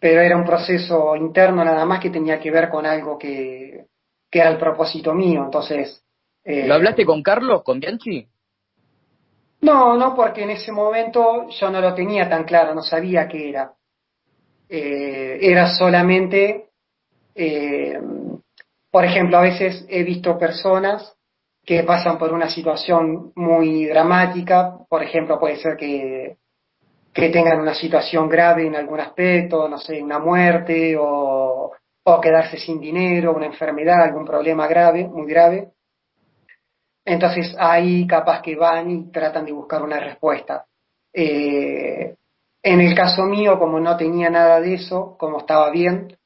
H: pero era un proceso interno nada más que tenía que ver con algo que era el propósito mío. Entonces,
E: ¿Lo hablaste con Carlos, con Bianchi?
H: no, porque en ese momento yo no lo tenía tan claro, no sabía qué era. Era solamente, por ejemplo, a veces he visto personas que pasan por una situación muy dramática, por ejemplo, puede ser que tengan una situación grave en algún aspecto, no sé, una muerte o quedarse sin dinero, una enfermedad, algún problema grave, muy grave. Entonces ahí capaz que van y tratan de buscar una respuesta. En el caso mío, como no tenía nada de eso, como estaba bien,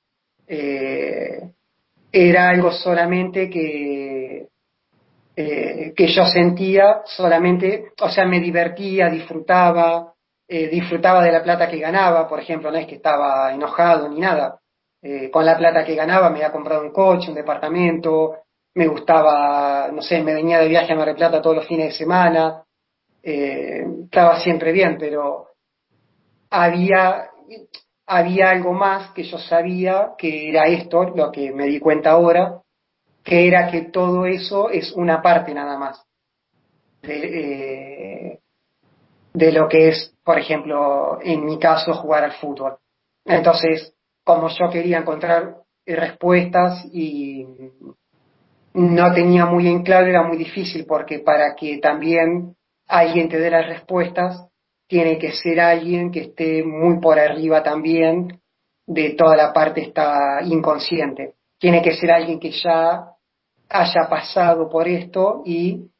H: era algo solamente que yo sentía solamente, o sea, me divertía, disfrutaba de la plata que ganaba, por ejemplo, no es que estaba enojado ni nada. Con la plata que ganaba me había comprado un coche, un departamento, me gustaba, no sé, me venía de viaje a Mar del Plata todos los fines de semana, estaba siempre bien, pero había, había algo más que yo sabía que era esto, lo que me di cuenta ahora, que era que todo eso es una parte nada más de lo que es, por ejemplo, en mi caso, jugar al fútbol. Entonces, como yo quería encontrar respuestas y no tenía muy en claro, era muy difícil porque para que también alguien te dé las respuestas, tiene que ser alguien que esté muy por arriba también de toda la parte esta inconsciente. Tiene que ser alguien que ya haya pasado por esto y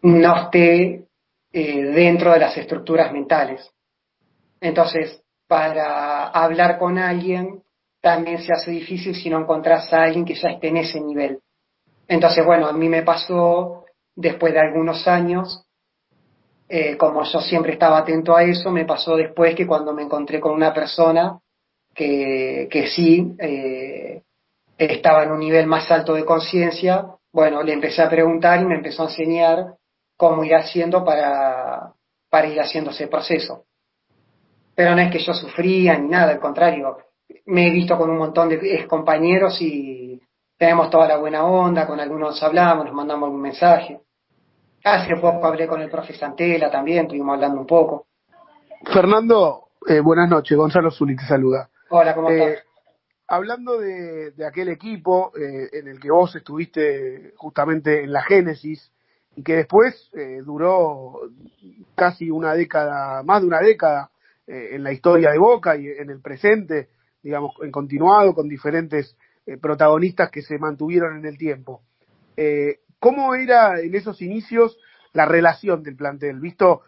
H: no esté dentro de las estructuras mentales. Entonces, para hablar con alguien también se hace difícil si no encontrás a alguien que ya esté en ese nivel. Entonces, bueno, a mí me pasó después de algunos años, como yo siempre estaba atento a eso, me pasó después que cuando me encontré con una persona que sí estaba en un nivel más alto de conciencia, bueno, le empecé a preguntar y me empezó a enseñar cómo ir haciendo para ir haciendo ese proceso. Pero no es que yo sufría ni nada, al contrario, me he visto con un montón de ex compañeros y tenemos toda la buena onda, con algunos hablamos, nos mandamos algún mensaje. Hace poco hablé con el profe Santela también, estuvimos hablando un poco.
I: Fernando, buenas noches, Gonzalo Zuli te saluda.
H: Hola, ¿cómo estás?
I: Hablando de aquel equipo en el que vos estuviste justamente en la génesis y que después duró casi una década, más de una década en la historia de Boca y en el presente, digamos, en continuado con diferentes protagonistas que se mantuvieron en el tiempo. ¿Cómo era en esos inicios la relación del plantel? Visto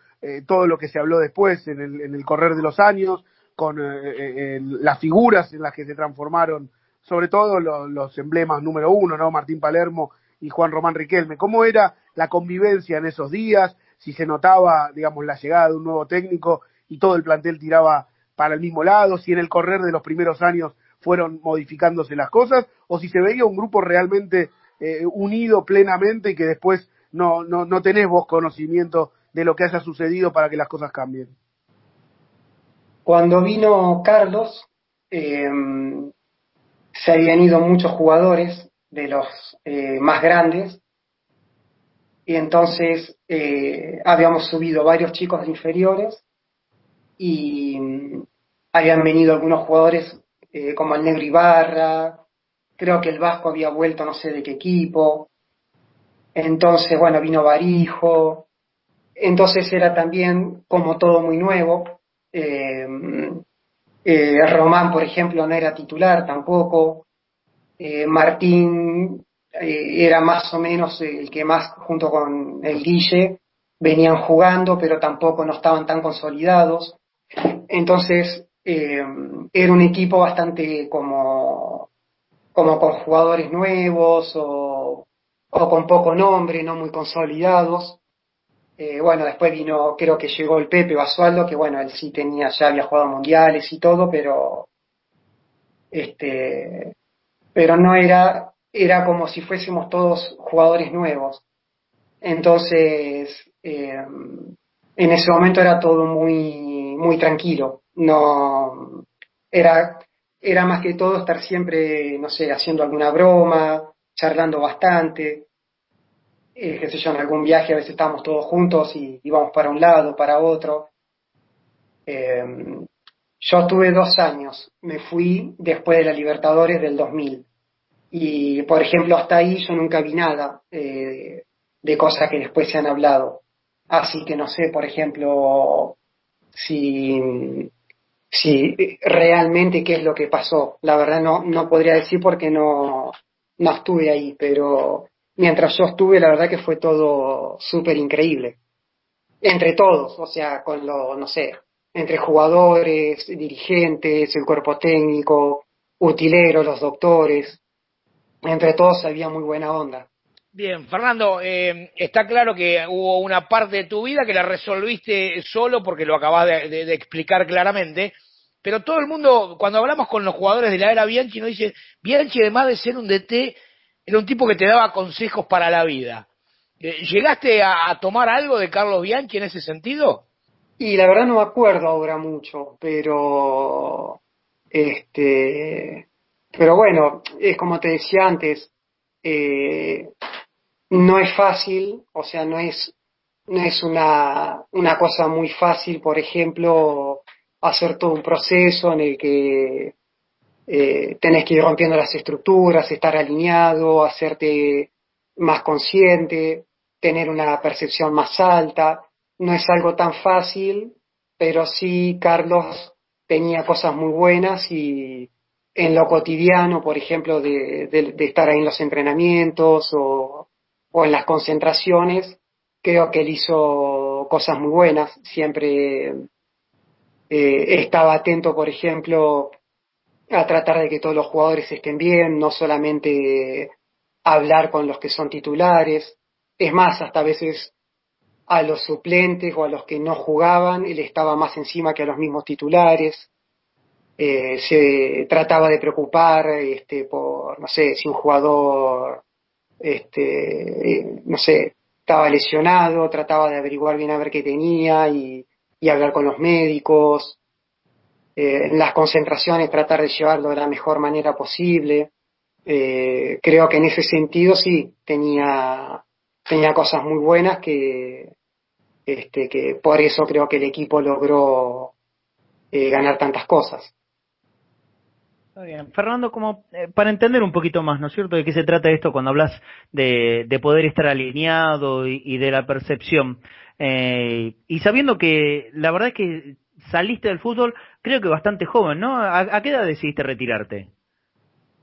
I: todo lo que se habló después en el correr de los años, con las figuras en las que se transformaron, sobre todo los emblemas número uno, ¿no? Martín Palermo y Juan Román Riquelme. ¿Cómo era la convivencia en esos días? Si se notaba, digamos, la llegada de un nuevo técnico y todo el plantel tiraba para el mismo lado, si en el correr de los primeros años fueron modificándose las cosas, o si se veía un grupo realmente unido plenamente y que después no tenés vos conocimiento de lo que haya sucedido para que las cosas cambien.
H: Cuando vino Carlos, se habían ido muchos jugadores de los más grandes, y entonces habíamos subido varios chicos de inferiores y habían venido algunos jugadores como el Negro Ibarra, creo que el Vasco había vuelto no sé de qué equipo, entonces bueno, vino Barijo, entonces era también como todo muy nuevo. Román, por ejemplo, no era titular tampoco. Martín era más o menos el que más, junto con el Guille, venían jugando, pero tampoco no estaban tan consolidados. Entonces, era un equipo bastante como con jugadores nuevos o con poco nombre, no muy consolidados. Bueno, después vino, creo que llegó el Pepe Basualdo, que bueno, él sí ya había jugado mundiales y todo, pero no era como si fuésemos todos jugadores nuevos. Entonces, en ese momento era todo muy, muy tranquilo. no, era más que todo estar siempre, no sé, haciendo alguna broma, charlando bastante, qué sé yo, en algún viaje a veces estábamos todos juntos y íbamos para un lado, para otro. Eh, yo tuve 2 años, me fui después de la Libertadores del 2000 y, por ejemplo, hasta ahí yo nunca vi nada de cosas que después se han hablado. Así que no sé, por ejemplo, si realmente qué es lo que pasó. La verdad no podría decir porque no estuve ahí, pero mientras yo estuve, la verdad que fue todo súper increíble. Entre todos, o sea, no sé, entre jugadores, dirigentes, el cuerpo técnico, utileros, los doctores, entre todos había muy buena onda.
C: Bien, Fernando, está claro que hubo una parte de tu vida que la resolviste solo porque lo acabas de explicar claramente, pero todo el mundo, cuando hablamos con los jugadores de la era Bianchi, nos dice, Bianchi además de ser un DT, era un tipo que te daba consejos para la vida. ¿Llegaste a tomar algo de Carlos Bianchi en ese sentido?
H: Y la verdad no me acuerdo ahora mucho, pero bueno, es como te decía antes, no es fácil, o sea, no es una cosa muy fácil, por ejemplo, hacer todo un proceso en el que tenés que ir rompiendo las estructuras, estar alineado, hacerte más consciente, tener una percepción más alta. No es algo tan fácil, pero sí Carlos tenía cosas muy buenas y en lo cotidiano, por ejemplo, de estar ahí en los entrenamientos o en las concentraciones, creo que él hizo cosas muy buenas. Siempre estaba atento, por ejemplo, a tratar de que todos los jugadores estén bien, no solamente hablar con los que son titulares. Es más, hasta a veces a los suplentes o a los que no jugaban, él estaba más encima que a los mismos titulares. Se trataba de preocupar por, no sé, si un jugador, no sé, estaba lesionado, trataba de averiguar bien a ver qué tenía y hablar con los médicos. En las concentraciones tratar de llevarlo de la mejor manera posible. Creo que en ese sentido sí, tenía cosas muy buenas que por eso creo que el equipo logró ganar tantas cosas.
D: Está bien. Fernando, como para entender un poquito más, ¿no es cierto?, de qué se trata esto cuando hablas de poder estar alineado y de la percepción. Y sabiendo que la verdad es que saliste del fútbol, creo que bastante joven, ¿no? ¿A qué edad decidiste retirarte?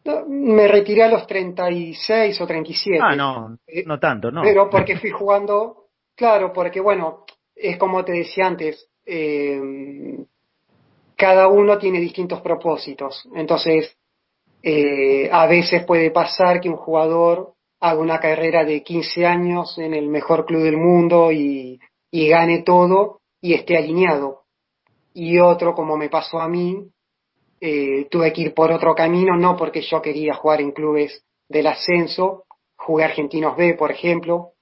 H: No, me retiré a los 36 o 37.
D: Ah, no tanto, ¿no?
H: Pero porque fui jugando, claro, porque bueno, es como te decía antes, cada uno tiene distintos propósitos. Entonces, a veces puede pasar que un jugador haga una carrera de 15 años en el mejor club del mundo y gane todo y esté alineado. Y otro, como me pasó a mí, tuve que ir por otro camino, no porque yo quería jugar en clubes del ascenso, jugué Argentinos B, por ejemplo.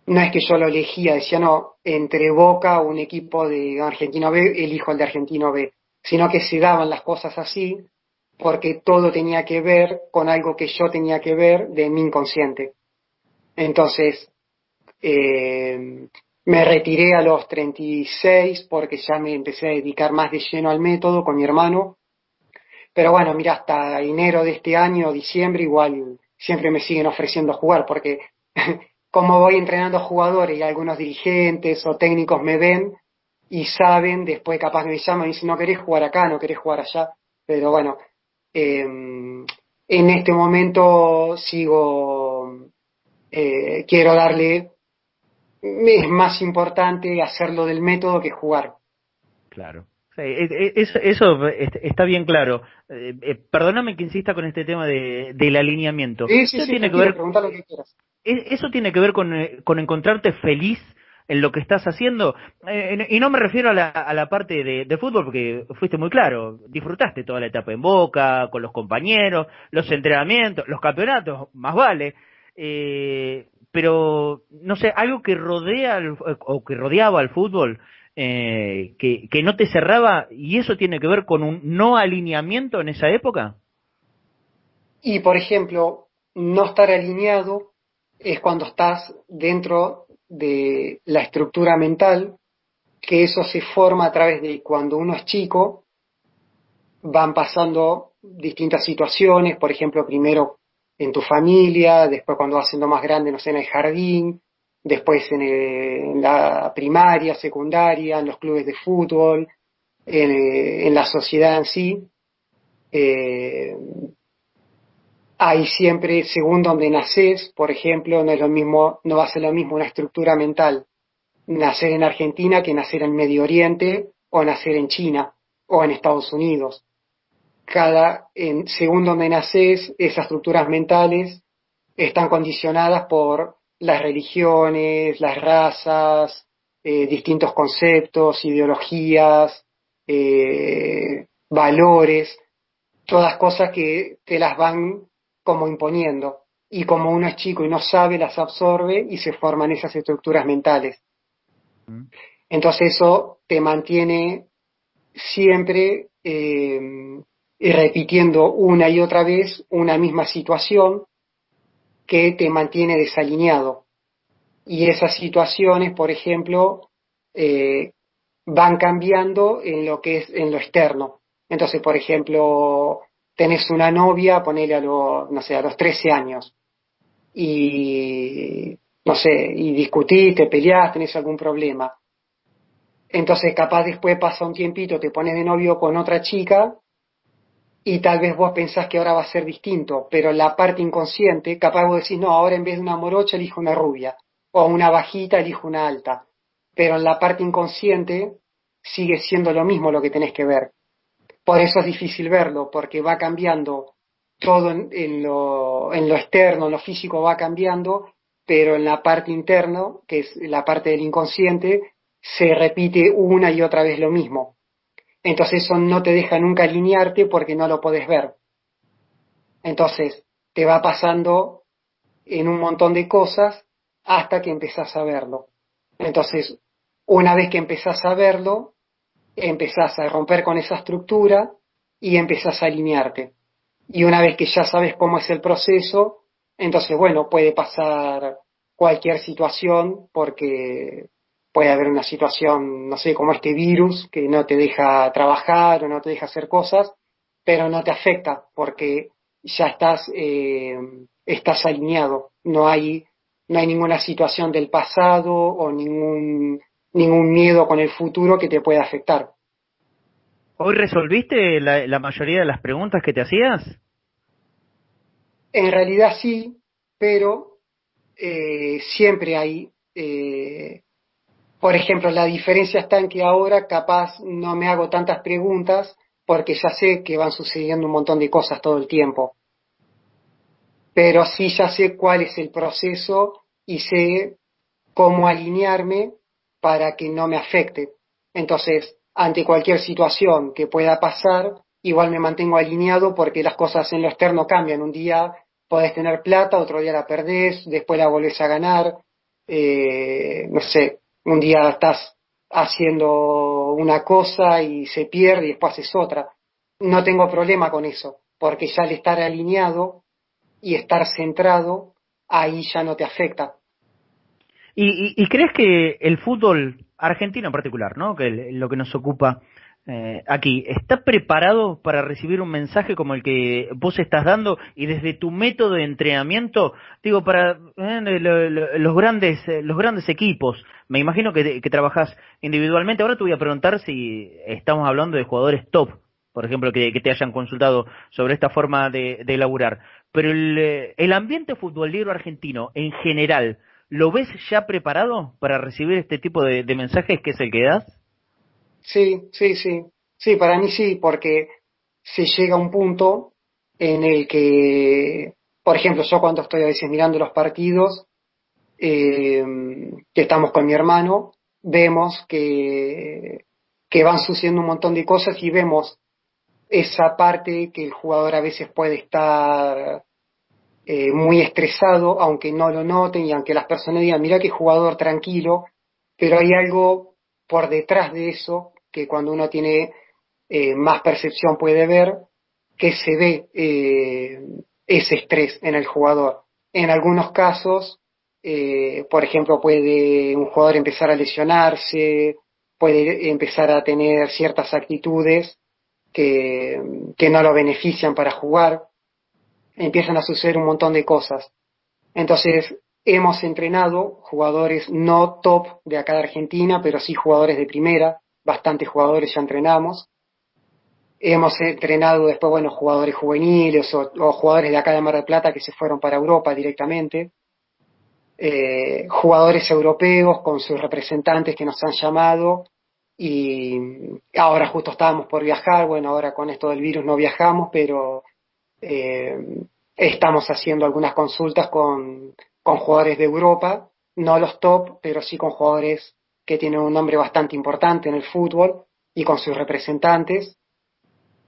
H: No es que yo lo elegía, decía, no, entre Boca o un equipo de Argentino B, elijo el de Argentino B, sino que se daban las cosas así, porque todo tenía que ver con algo que yo tenía que ver de mi inconsciente. Entonces, me retiré a los 36 porque ya me empecé a dedicar más de lleno al método con mi hermano. Pero bueno, mira, hasta enero de este año, diciembre, igual siempre me siguen ofreciendo jugar, porque como voy entrenando jugadores y algunos dirigentes o técnicos me ven y saben, después capaz me llaman y dicen, no querés jugar acá, no querés jugar allá. Pero bueno, en este momento quiero darle, es más importante hacerlo del método que jugar.
D: Claro. Sí, eso está bien claro. Perdóname que insista con este tema del alineamiento.
H: Sí,
D: eso
H: sí,
D: tiene que ver,
H: pregunta lo que quieras.
D: eso tiene que ver con encontrarte feliz en lo que estás haciendo. Y no me refiero a la parte de fútbol, porque fuiste muy claro. Disfrutaste toda la etapa en Boca, con los compañeros, los entrenamientos, los campeonatos, más vale. Pero, no sé, algo que rodea o que rodeaba al fútbol, que no te cerraba, y eso tiene que ver con un no alineamiento en esa época.
H: Y, por ejemplo, no estar alineado es cuando estás dentro de la estructura mental, que eso se forma a través de cuando uno es chico, van pasando distintas situaciones, por ejemplo, primero en tu familia, después cuando vas siendo más grande, no sé, en el jardín, después en la primaria, secundaria, en los clubes de fútbol, en la sociedad en sí. Hay siempre, según donde naces, por ejemplo, no es lo mismo, no va a ser lo mismo una estructura mental nacer en Argentina que nacer en Medio Oriente o nacer en China o en Estados Unidos. Según donde naces, esas estructuras mentales están condicionadas por las religiones, las razas, distintos conceptos, ideologías, valores, todas cosas que te las van como imponiendo. Y como uno es chico y no sabe, las absorbe y se forman esas estructuras mentales. Entonces eso te mantiene siempre repitiendo una y otra vez una misma situación que te mantiene desalineado. Y esas situaciones, por ejemplo, van cambiando en lo que es en lo externo. Entonces, por ejemplo, tenés una novia, ponele a los 13 años, y no sé, y discutís, te peleás, tenés algún problema. Entonces, capaz después pasa un tiempito, te pones de novio con otra chica y tal vez vos pensás que ahora va a ser distinto, pero en la parte inconsciente, capaz vos decís, no, ahora en vez de una morocha elijo una rubia, o una bajita elijo una alta, pero en la parte inconsciente sigue siendo lo mismo lo que tenés que ver. Por eso es difícil verlo, porque va cambiando todo en lo externo, en lo físico va cambiando, pero en la parte interna, que es la parte del inconsciente, se repite una y otra vez lo mismo. Entonces eso no te deja nunca alinearte porque no lo podés ver. Entonces te va pasando en un montón de cosas hasta que empezás a verlo. Entonces, una vez que empezás a verlo, empezás a romper con esa estructura y empezás a alinearte. Y una vez que ya sabes cómo es el proceso, entonces, bueno, puede pasar cualquier situación, porque puede haber una situación, no sé, como este virus, que no te deja trabajar o no te deja hacer cosas, pero no te afecta, porque ya estás alineado. No hay ninguna situación del pasado o ningún miedo con el futuro que te pueda afectar.
D: ¿Hoy resolviste la mayoría de las preguntas que te hacías?
H: En realidad sí, pero siempre hay, por ejemplo, la diferencia está en que ahora capaz no me hago tantas preguntas porque ya sé que van sucediendo un montón de cosas todo el tiempo. Pero sí ya sé cuál es el proceso y sé cómo alinearme para que no me afecte. Entonces, ante cualquier situación que pueda pasar, igual me mantengo alineado porque las cosas en lo externo cambian. Un día podés tener plata, otro día la perdés, después la volvés a ganar. No sé, un día estás haciendo una cosa y se pierde y después haces otra. No tengo problema con eso, porque ya al estar alineado y estar centrado, ahí ya no te afecta.
D: ¿Y crees que el fútbol argentino en particular, ¿no?, que lo que nos ocupa aquí, está preparado para recibir un mensaje como el que vos estás dando, y desde tu método de entrenamiento, digo, para los grandes equipos? Me imagino que trabajás individualmente. Ahora te voy a preguntar si estamos hablando de jugadores top, por ejemplo, que te hayan consultado sobre esta forma de laburar. Pero el ambiente futbolero argentino en general, ¿lo ves ya preparado para recibir este tipo de mensajes que es el que das?
H: Sí, para mí sí, porque se llega a un punto en el que, por ejemplo, yo cuando estoy a veces mirando los partidos, que estamos con mi hermano, vemos que van sucediendo un montón de cosas y vemos esa parte que el jugador a veces puede estar muy estresado, aunque no lo noten y aunque las personas digan, mira qué jugador tranquilo, pero hay algo por detrás de eso, que cuando uno tiene más percepción puede ver, que se ve ese estrés en el jugador. En algunos casos, por ejemplo, puede un jugador empezar a lesionarse, puede empezar a tener ciertas actitudes que no lo benefician para jugar, empiezan a suceder un montón de cosas. Entonces, hemos entrenado jugadores no top de acá de Argentina, pero sí jugadores de primera, bastantes jugadores ya entrenamos. Hemos entrenado después, bueno, jugadores juveniles o jugadores de acá de Mar del Plata que se fueron para Europa directamente. Jugadores europeos con sus representantes que nos han llamado y ahora justo estábamos por viajar, bueno, ahora con esto del virus no viajamos, pero estamos haciendo algunas consultas con jugadores de Europa, no los top, pero sí con jugadores que tienen un nombre bastante importante en el fútbol y con sus representantes.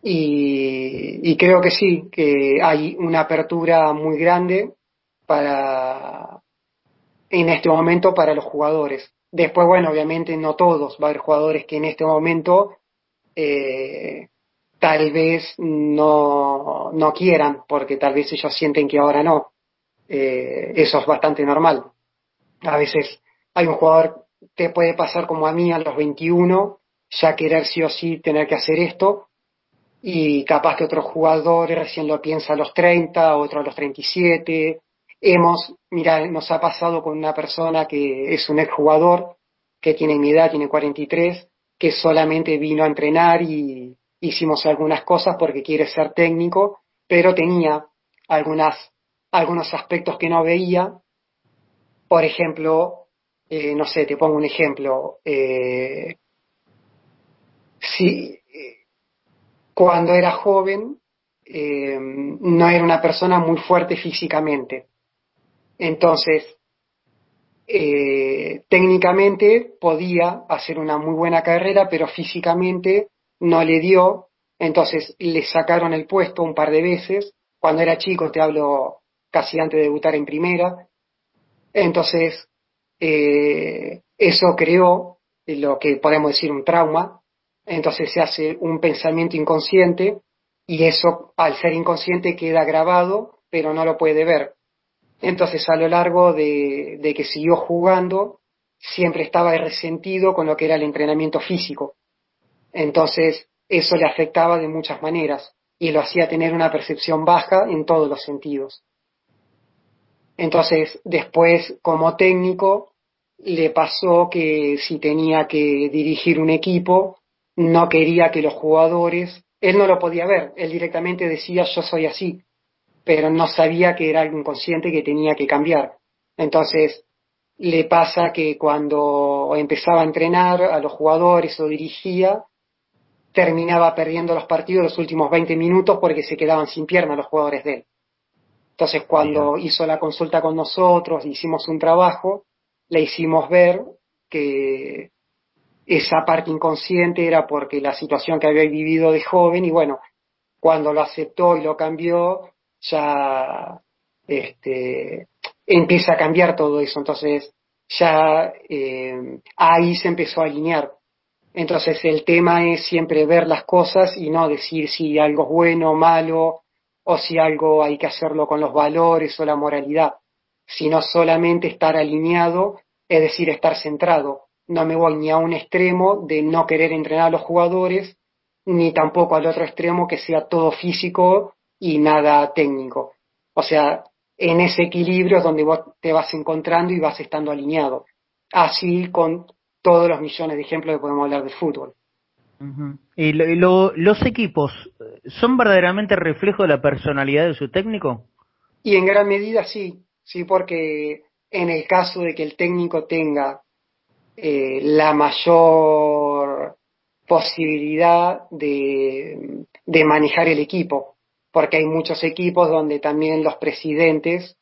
H: Y creo que sí, que hay una apertura muy grande en este momento para los jugadores. Después, bueno, obviamente no todos, va a haber jugadores que en este momento tal vez no quieran, porque tal vez ellos sienten que ahora no. Eso es bastante normal. A veces hay un jugador que puede pasar como a mí a los 21, ya querer sí o sí tener que hacer esto, y capaz que otro jugador recién lo piensa a los 30, otro a los 37. Nos ha pasado con una persona que es un exjugador, que tiene mi edad, tiene 43, que solamente vino a entrenar y hicimos algunas cosas porque quiere ser técnico, pero tenía algunos aspectos que no veía. Por ejemplo, no sé, te pongo un ejemplo. Si cuando era joven no era una persona muy fuerte físicamente. Entonces, técnicamente podía hacer una muy buena carrera, pero físicamente no le dio. Entonces le sacaron el puesto un par de veces. Cuando era chico, te hablo casi antes de debutar en primera. Entonces, eso creó lo que podemos decir un trauma. Entonces se hace un pensamiento inconsciente y eso, al ser inconsciente, queda grabado, pero no lo puede ver. Entonces, a lo largo de que siguió jugando, siempre estaba resentido con lo que era el entrenamiento físico. Entonces, eso le afectaba de muchas maneras y lo hacía tener una percepción baja en todos los sentidos. Entonces, después, como técnico, le pasó que si tenía que dirigir un equipo, no quería que los jugadores, él no lo podía ver, él directamente decía yo soy así, pero no sabía que era algo inconsciente que tenía que cambiar. Entonces, le pasa que cuando empezaba a entrenar a los jugadores o dirigía, terminaba perdiendo los partidos los últimos 20 minutos porque se quedaban sin pierna los jugadores de él. Entonces, cuando hizo la consulta con nosotros, hicimos un trabajo, le hicimos ver que esa parte inconsciente era porque la situación que había vivido de joven, y bueno, cuando lo aceptó y lo cambió, ya empieza a cambiar todo eso. Entonces, ya ahí se empezó a alinear. Entonces, el tema es siempre ver las cosas y no decir si algo es bueno o malo, o si algo hay que hacerlo con los valores o la moralidad, sino solamente estar alineado, es decir, estar centrado. No me voy ni a un extremo de no querer entrenar a los jugadores, ni tampoco al otro extremo que sea todo físico y nada técnico. O sea, en ese equilibrio es donde vos te vas encontrando y vas estando alineado. Así con todos los millones de ejemplos que podemos hablar de fútbol.
D: Uh-huh. ¿Y los equipos son verdaderamente reflejo de la personalidad de su técnico?
H: Y en gran medida sí, porque en el caso de que el técnico tenga la mayor posibilidad de manejar el equipo, porque hay muchos equipos donde también los presidentes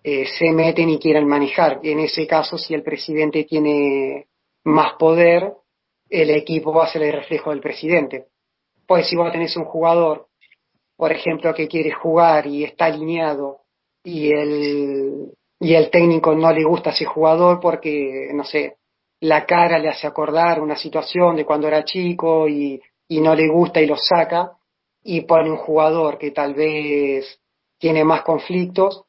H: se meten y quieren manejar. En ese caso, si el presidente tiene más poder, el equipo va a ser el reflejo del presidente. Pues si vos tenés un jugador, por ejemplo, que quiere jugar y está alineado y el técnico no le gusta a ese jugador porque, no sé, la cara le hace acordar una situación de cuando era chico y no le gusta y lo saca, y pone un jugador que tal vez tiene más conflictos,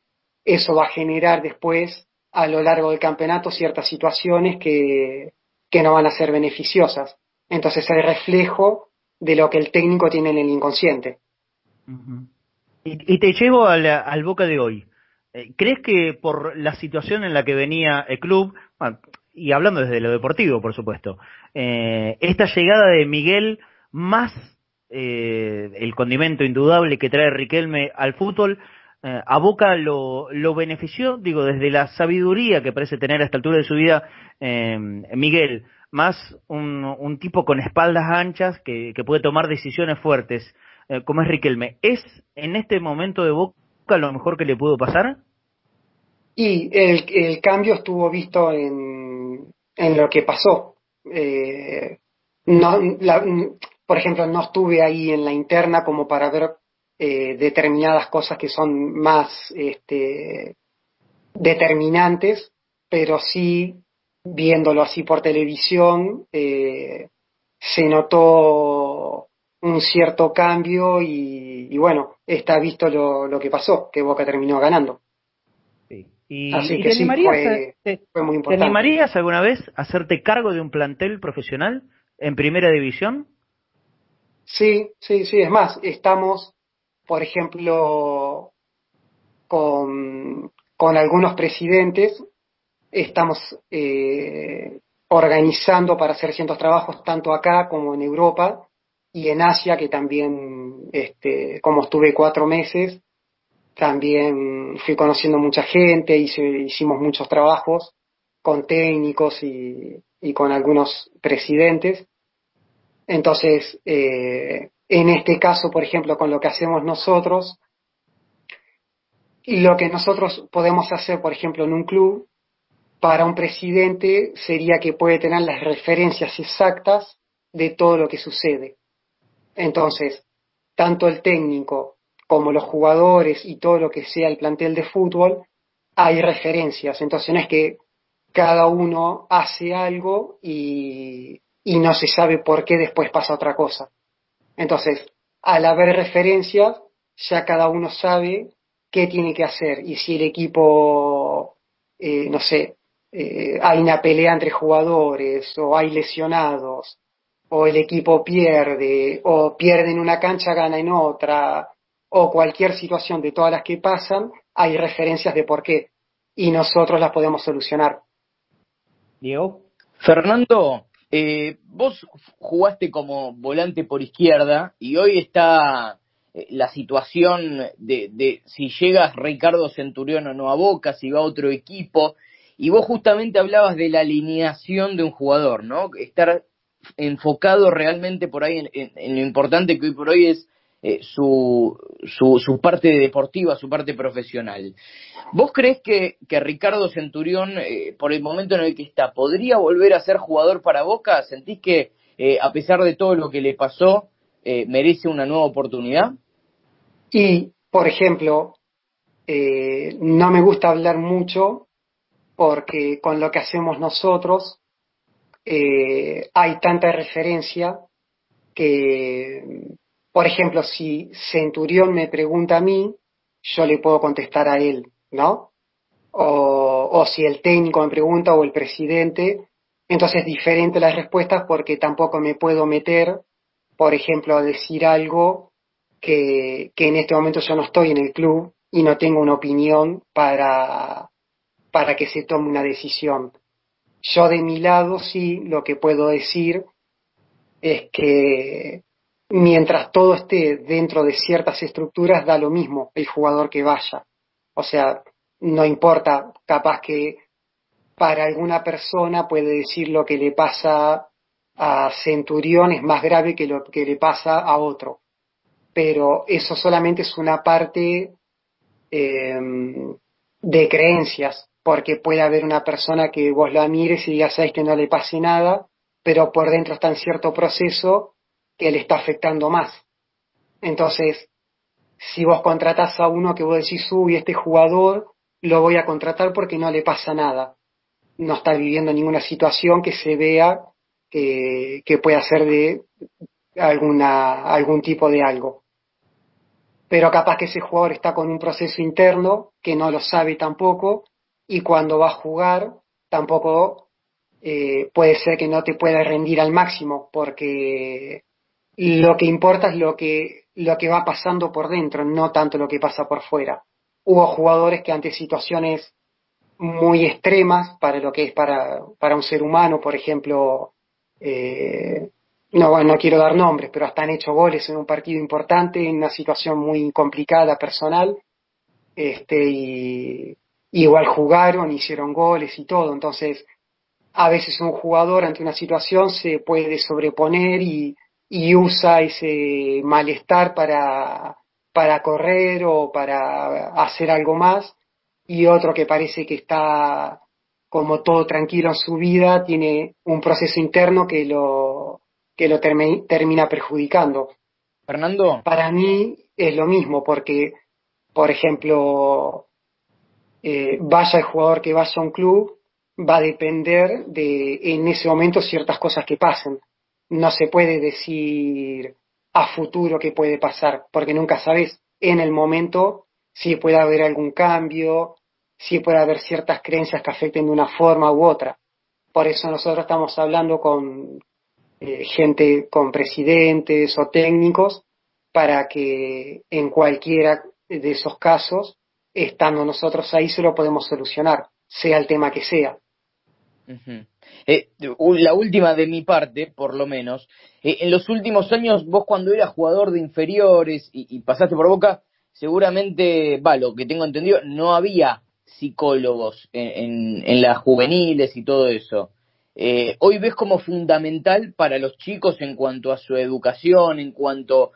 H: eso va a generar después, a lo largo del campeonato, ciertas situaciones que no van a ser beneficiosas. Entonces hay reflejo de lo que el técnico tiene en el inconsciente.
D: Ujú. Y te llevo al Boca de hoy. ¿Crees que por la situación en la que venía el club, bueno, y hablando desde lo deportivo, por supuesto, esta llegada de Miguel más el condimento indudable que trae Riquelme al fútbol, a Boca lo benefició, digo, desde la sabiduría que parece tener a esta altura de su vida Miguel, más un tipo con espaldas anchas que puede tomar decisiones fuertes, como es Riquelme? ¿Es en este momento de Boca lo mejor que le pudo pasar?
H: Y el cambio estuvo visto en lo que pasó. No, por ejemplo, no estuve ahí en la interna como para ver determinadas cosas que son más determinantes, pero sí, viéndolo así por televisión, se notó un cierto cambio y bueno, está visto lo que pasó, que Boca terminó ganando.
D: Sí.
H: Así
D: ¿Y
H: que
D: te
H: sí,
D: animarías,
H: fue muy
D: te
H: importante.
D: animarías alguna vez a hacerte cargo de un plantel profesional en primera división?
H: Sí, sí, sí, es más, estamos, por ejemplo, con algunos presidentes, estamos organizando para hacer ciertos trabajos tanto acá como en Europa y en Asia, que también, como estuve 4 meses, también fui conociendo mucha gente, hicimos muchos trabajos con técnicos y con algunos presidentes. Entonces, en este caso, por ejemplo, con lo que hacemos nosotros, y lo que nosotros podemos hacer, por ejemplo, en un club, para un presidente sería que puede tener las referencias exactas de todo lo que sucede. Entonces, tanto el técnico como los jugadores y todo lo que sea el plantel de fútbol, hay referencias. Entonces, no es que cada uno hace algo y no se sabe por qué después pasa otra cosa. Entonces, al haber referencias, ya cada uno sabe qué tiene que hacer. Y si el equipo, no sé, hay una pelea entre jugadores, o hay lesionados, o el equipo pierde, o pierde en una cancha, gana en otra, o cualquier situación de todas las que pasan, hay referencias de por qué. Y nosotros las podemos solucionar.
D: Diego.
E: Fernando, vos jugaste como volante por izquierda y hoy está la situación de si llegas Ricardo Centurión o no a Boca, si va a otro equipo, y vos justamente hablabas de la alineación de un jugador, ¿no? Estar enfocado realmente por ahí en lo importante que hoy por hoy es su parte deportiva, su parte profesional. ¿Vos creés que Ricardo Centurión, por el momento en el que está, podría volver a ser jugador para Boca? ¿Sentís que, a pesar de todo lo que le pasó, merece una nueva oportunidad?
H: Y, por ejemplo, no me gusta hablar mucho porque con lo que hacemos nosotros hay tanta referencia que, por ejemplo, si Centurión me pregunta a mí, yo le puedo contestar a él, ¿no? O si el técnico me pregunta o el presidente, entonces es diferente las respuestas porque tampoco me puedo meter, por ejemplo, a decir algo que en este momento yo no estoy en el club y no tengo una opinión para que se tome una decisión. Yo de mi lado sí lo que puedo decir es que mientras todo esté dentro de ciertas estructuras da lo mismo el jugador que vaya. O sea, no importa, capaz que para alguna persona puede decir lo que le pasa a Centurión es más grave que lo que le pasa a otro. Pero eso solamente es una parte de creencias, porque puede haber una persona que vos la mires y ya sabes que no le pase nada, pero por dentro está en cierto proceso que le está afectando más. Entonces, si vos contratás a uno que vos decís, uy, este jugador lo voy a contratar porque no le pasa nada. no está viviendo ninguna situación que se vea que pueda ser de algún tipo de algo. Pero capaz que ese jugador está con un proceso interno que no lo sabe tampoco, y cuando va a jugar tampoco puede ser que no te pueda rendir al máximo, porque lo que importa es lo que va pasando por dentro, no tanto lo que pasa por fuera. Hubo jugadores que ante situaciones muy extremas para lo que es para un ser humano, por ejemplo, no quiero dar nombres, pero hasta han hecho goles en un partido importante, en una situación muy complicada personal, y igual jugaron, hicieron goles y todo. Entonces, a veces un jugador ante una situación se puede sobreponer y usa ese malestar para correr o para hacer algo más, y otro que parece que está como todo tranquilo en su vida, tiene un proceso interno que lo termina perjudicando.
E: Fernando.
H: Para mí es lo mismo, porque, por ejemplo, vaya el jugador que vaya a un club, va a depender de en ese momento ciertas cosas que pasen. No se puede decir a futuro qué puede pasar, porque nunca sabes en el momento si puede haber algún cambio, si puede haber ciertas creencias que afecten de una forma u otra. Por eso nosotros estamos hablando con gente, con presidentes o técnicos, para que en cualquiera de esos casos, estando nosotros ahí, se lo podemos solucionar, sea el tema que sea.
E: La última de mi parte, por lo menos, en los últimos años, vos cuando eras jugador de inferiores y pasaste por Boca, seguramente, lo que tengo entendido, no había psicólogos en las juveniles y todo eso. Hoy ves como fundamental para los chicos en cuanto a su educación, en cuanto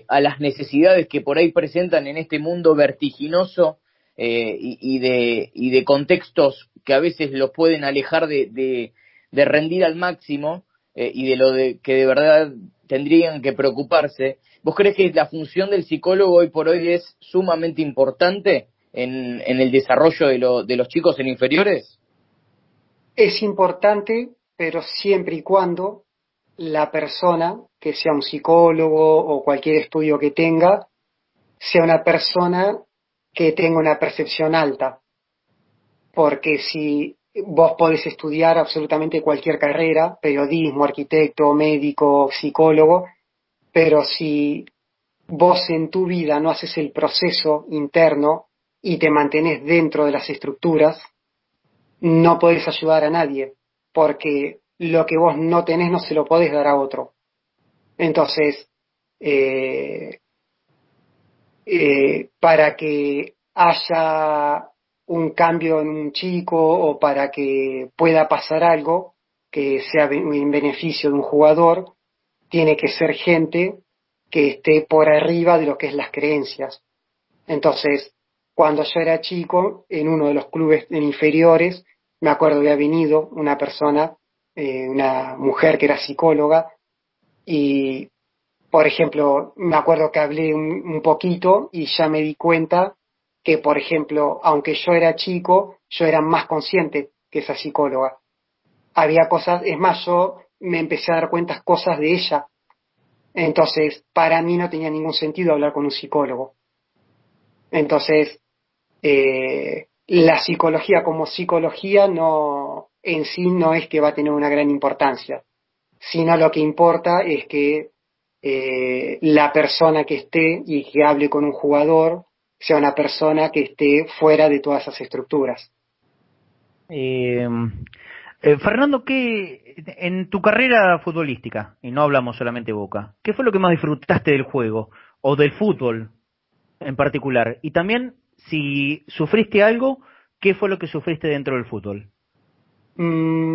E: a las necesidades que por ahí presentan en este mundo vertiginoso, y de contextos que a veces los pueden alejar de rendir al máximo, y de lo que de verdad tendrían que preocuparse. ¿Vos crees que la función del psicólogo hoy por hoy es sumamente importante en el desarrollo de los chicos en inferiores?
H: Es importante, pero siempre y cuando la persona, que sea un psicólogo o cualquier estudio que tenga, sea una persona que tenga una percepción alta. Porque si vos podés estudiar absolutamente cualquier carrera, periodismo, arquitecto, médico, psicólogo, pero si vos en tu vida no haces el proceso interno y te mantenés dentro de las estructuras, no podés ayudar a nadie, porque lo que vos no tenés no se lo podés dar a otro. Entonces, para que haya un cambio en un chico o para que pueda pasar algo que sea en beneficio de un jugador, tiene que ser gente que esté por arriba de lo que es las creencias. Entonces, cuando yo era chico, en uno de los clubes en inferiores, me acuerdo que había venido una persona, una mujer que era psicóloga, y, por ejemplo, me acuerdo que hablé un poquito y ya me di cuenta que, por ejemplo, aunque yo era chico, yo era más consciente que esa psicóloga. Había cosas, es más, yo me empecé a dar cuenta cosas de ella. Entonces, para mí no tenía ningún sentido hablar con un psicólogo. Entonces, la psicología como psicología no, en sí no es que va a tener una gran importancia, sino lo que importa es que la persona que esté y que hable con un jugador sea una persona que esté fuera de todas esas estructuras.
D: Fernando, en tu carrera futbolística, y no hablamos solamente de Boca, ¿qué fue lo que más disfrutaste del juego o del fútbol en particular? Y también, si sufriste algo, ¿qué fue lo que sufriste dentro del fútbol?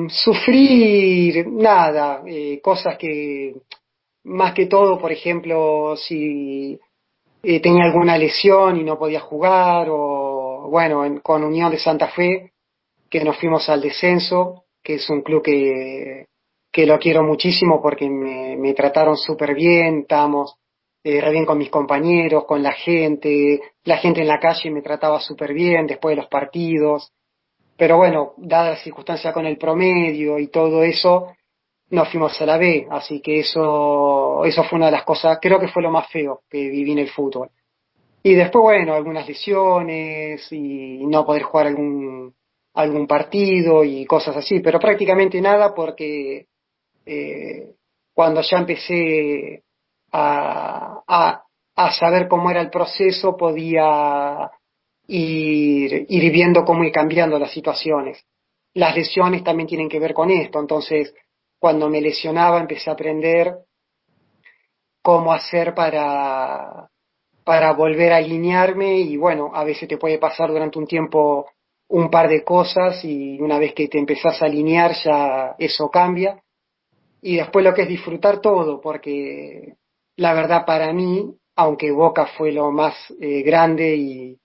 H: Sufrir nada, cosas que, más que todo, por ejemplo, si tenía alguna lesión y no podía jugar, o bueno, con Unión de Santa Fe, que nos fuimos al descenso, que es un club que lo quiero muchísimo porque me trataron súper bien, estábamos re bien con mis compañeros, con la gente en la calle me trataba súper bien después de los partidos, pero bueno, dada la circunstancia con el promedio y todo eso, nos fuimos a la B, así que eso fue una de las cosas, creo que fue lo más feo que viví en el fútbol. Y después, bueno, algunas lesiones y no poder jugar algún partido y cosas así, pero prácticamente nada porque cuando ya empecé a saber cómo era el proceso, podía ir viendo cómo ir cambiando las situaciones. Las lesiones también tienen que ver con esto, entonces cuando me lesionaba empecé a aprender cómo hacer para volver a alinearme y bueno, a veces te puede pasar durante un tiempo un par de cosas y una vez que te empezás a alinear ya eso cambia. Y después lo que es disfrutar todo, porque la verdad para mí, aunque Boca fue lo más grande y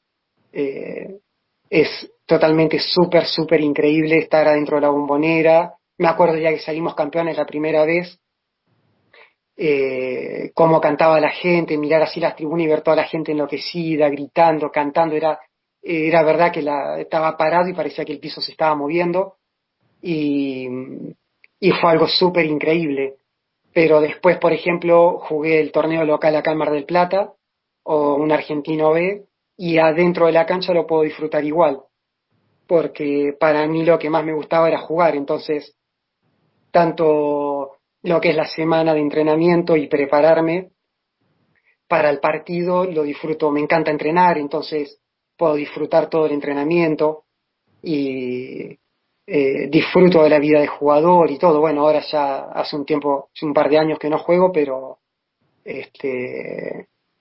H: es totalmente súper increíble estar adentro de la Bombonera. Me acuerdo ya que salimos campeones la primera vez, cómo cantaba la gente, mirar así las tribunas y ver toda la gente enloquecida, gritando, cantando, era verdad que estaba parado y parecía que el piso se estaba moviendo y fue algo súper increíble. Pero después, por ejemplo, jugué el torneo local acá en Mar del Plata o un Argentino B y adentro de la cancha lo puedo disfrutar igual, porque para mí lo que más me gustaba era jugar, entonces tanto lo que es la semana de entrenamiento y prepararme para el partido lo disfruto, me encanta entrenar, entonces puedo disfrutar todo el entrenamiento y disfruto de la vida de jugador y todo. Bueno, ahora ya hace un par de años que no juego, pero